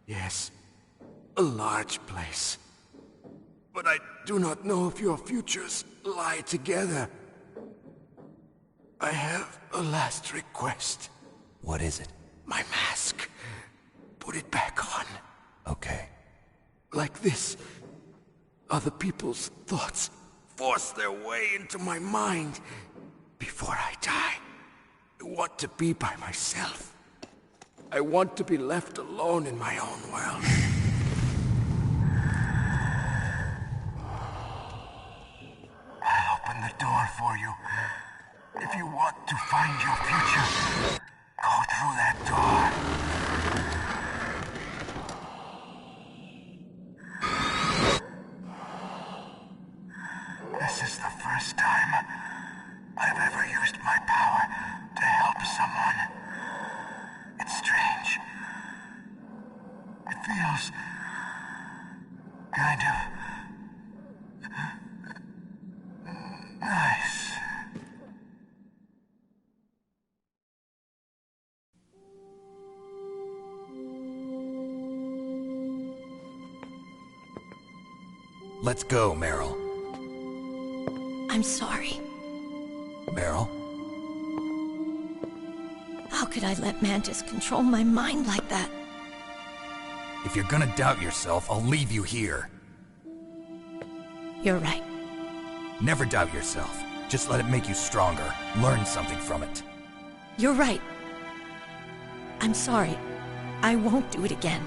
T: Yes, a large place. But I do not know if your futures lie together. I have a last request.
B: What is it?
T: My mask. Put it back on.
B: Okay.
T: Like this, other people's thoughts force their way into my mind. Before I die, I want to be by myself. I want to be left alone in my own world. I'll open the door for you. If you want to find your future, go through that door. This is the first time I've ever used my power to help someone. It's strange. It feels kind of nice.
B: Let's go, Meryl.
K: I'm sorry.
B: Meryl?
K: How could I let Mantis control my mind like that?
B: If you're gonna doubt yourself, I'll leave you here.
K: You're right.
B: Never doubt yourself. Just let it make you stronger. Learn something from it.
K: You're right. I'm sorry. I won't do it again.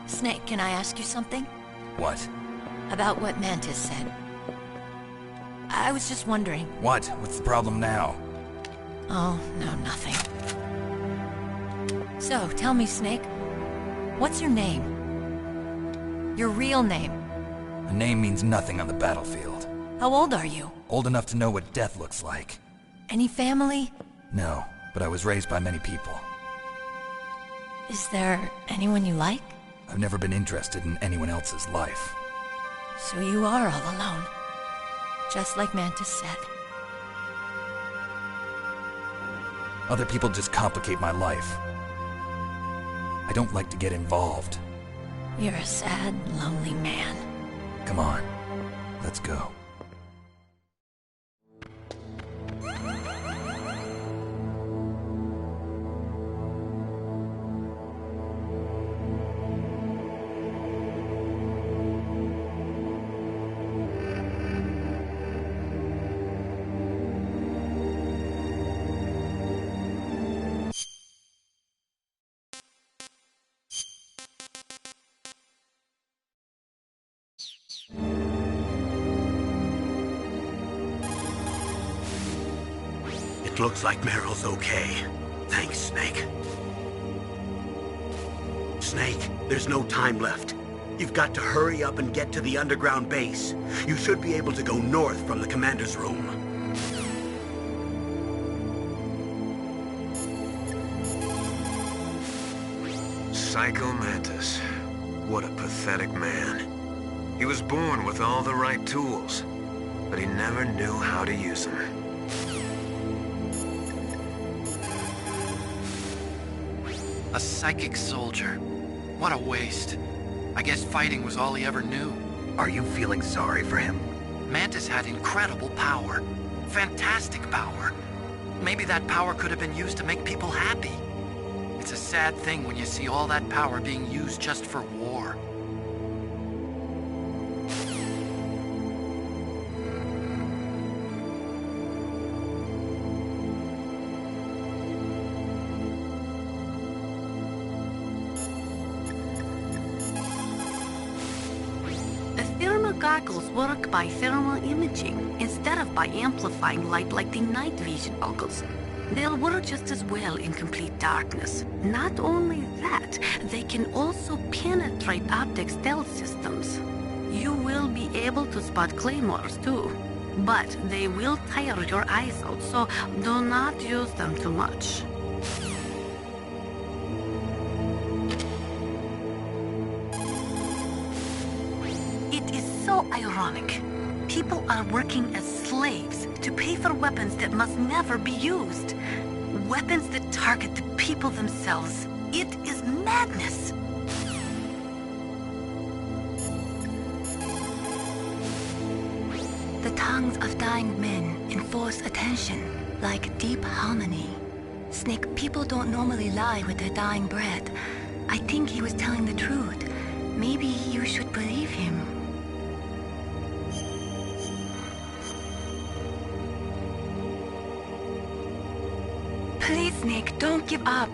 K: Snake, can I ask you something?
B: What?
K: About what Mantis said. I was just wondering.
B: What? What's the problem now?
K: Oh, no, nothing. So, tell me, Snake, what's your name? Your real name?
B: A name means nothing on the battlefield.
K: How old are you?
B: Old enough to know what death looks like.
K: Any family?
B: No, but I was raised by many people.
K: Is there anyone you like?
B: I've never been interested in anyone else's life.
K: So you are all alone. Just like Mantis said.
B: Other people just complicate my life. I don't like to get involved.
K: You're a sad, lonely man.
B: Come on, let's go.
A: It looks like Meryl's okay. Thanks, Snake. Snake, there's no time left. You've got to hurry up and get to the underground base. You should be able to go north from the commander's room.
D: Psycho Mantis. What a pathetic man. He was born with all the right tools, but he never knew how to use them.
J: A psychic soldier. What a waste. I guess fighting was all he ever knew.
L: Are you feeling sorry for him?
J: Mantis had incredible power. Fantastic power. Maybe that power could have been used to make people happy. It's a sad thing when you see all that power being used just for war.
P: Goggles work by thermal imaging instead of by amplifying light like the night vision goggles. They'll work just as well in complete darkness. Not only that, they can also penetrate optic stealth systems. You will be able to spot claymores too, but they will tire your eyes out, so do not use them too much. Ironic. People are working as slaves to pay for weapons that must never be used. Weapons that target the people themselves. It is madness. The tongues of dying men enforce attention, like deep harmony. Snake, people don't normally lie with their dying breath. I think he was telling the truth. Maybe you should believe him. Please, Snake, don't give up.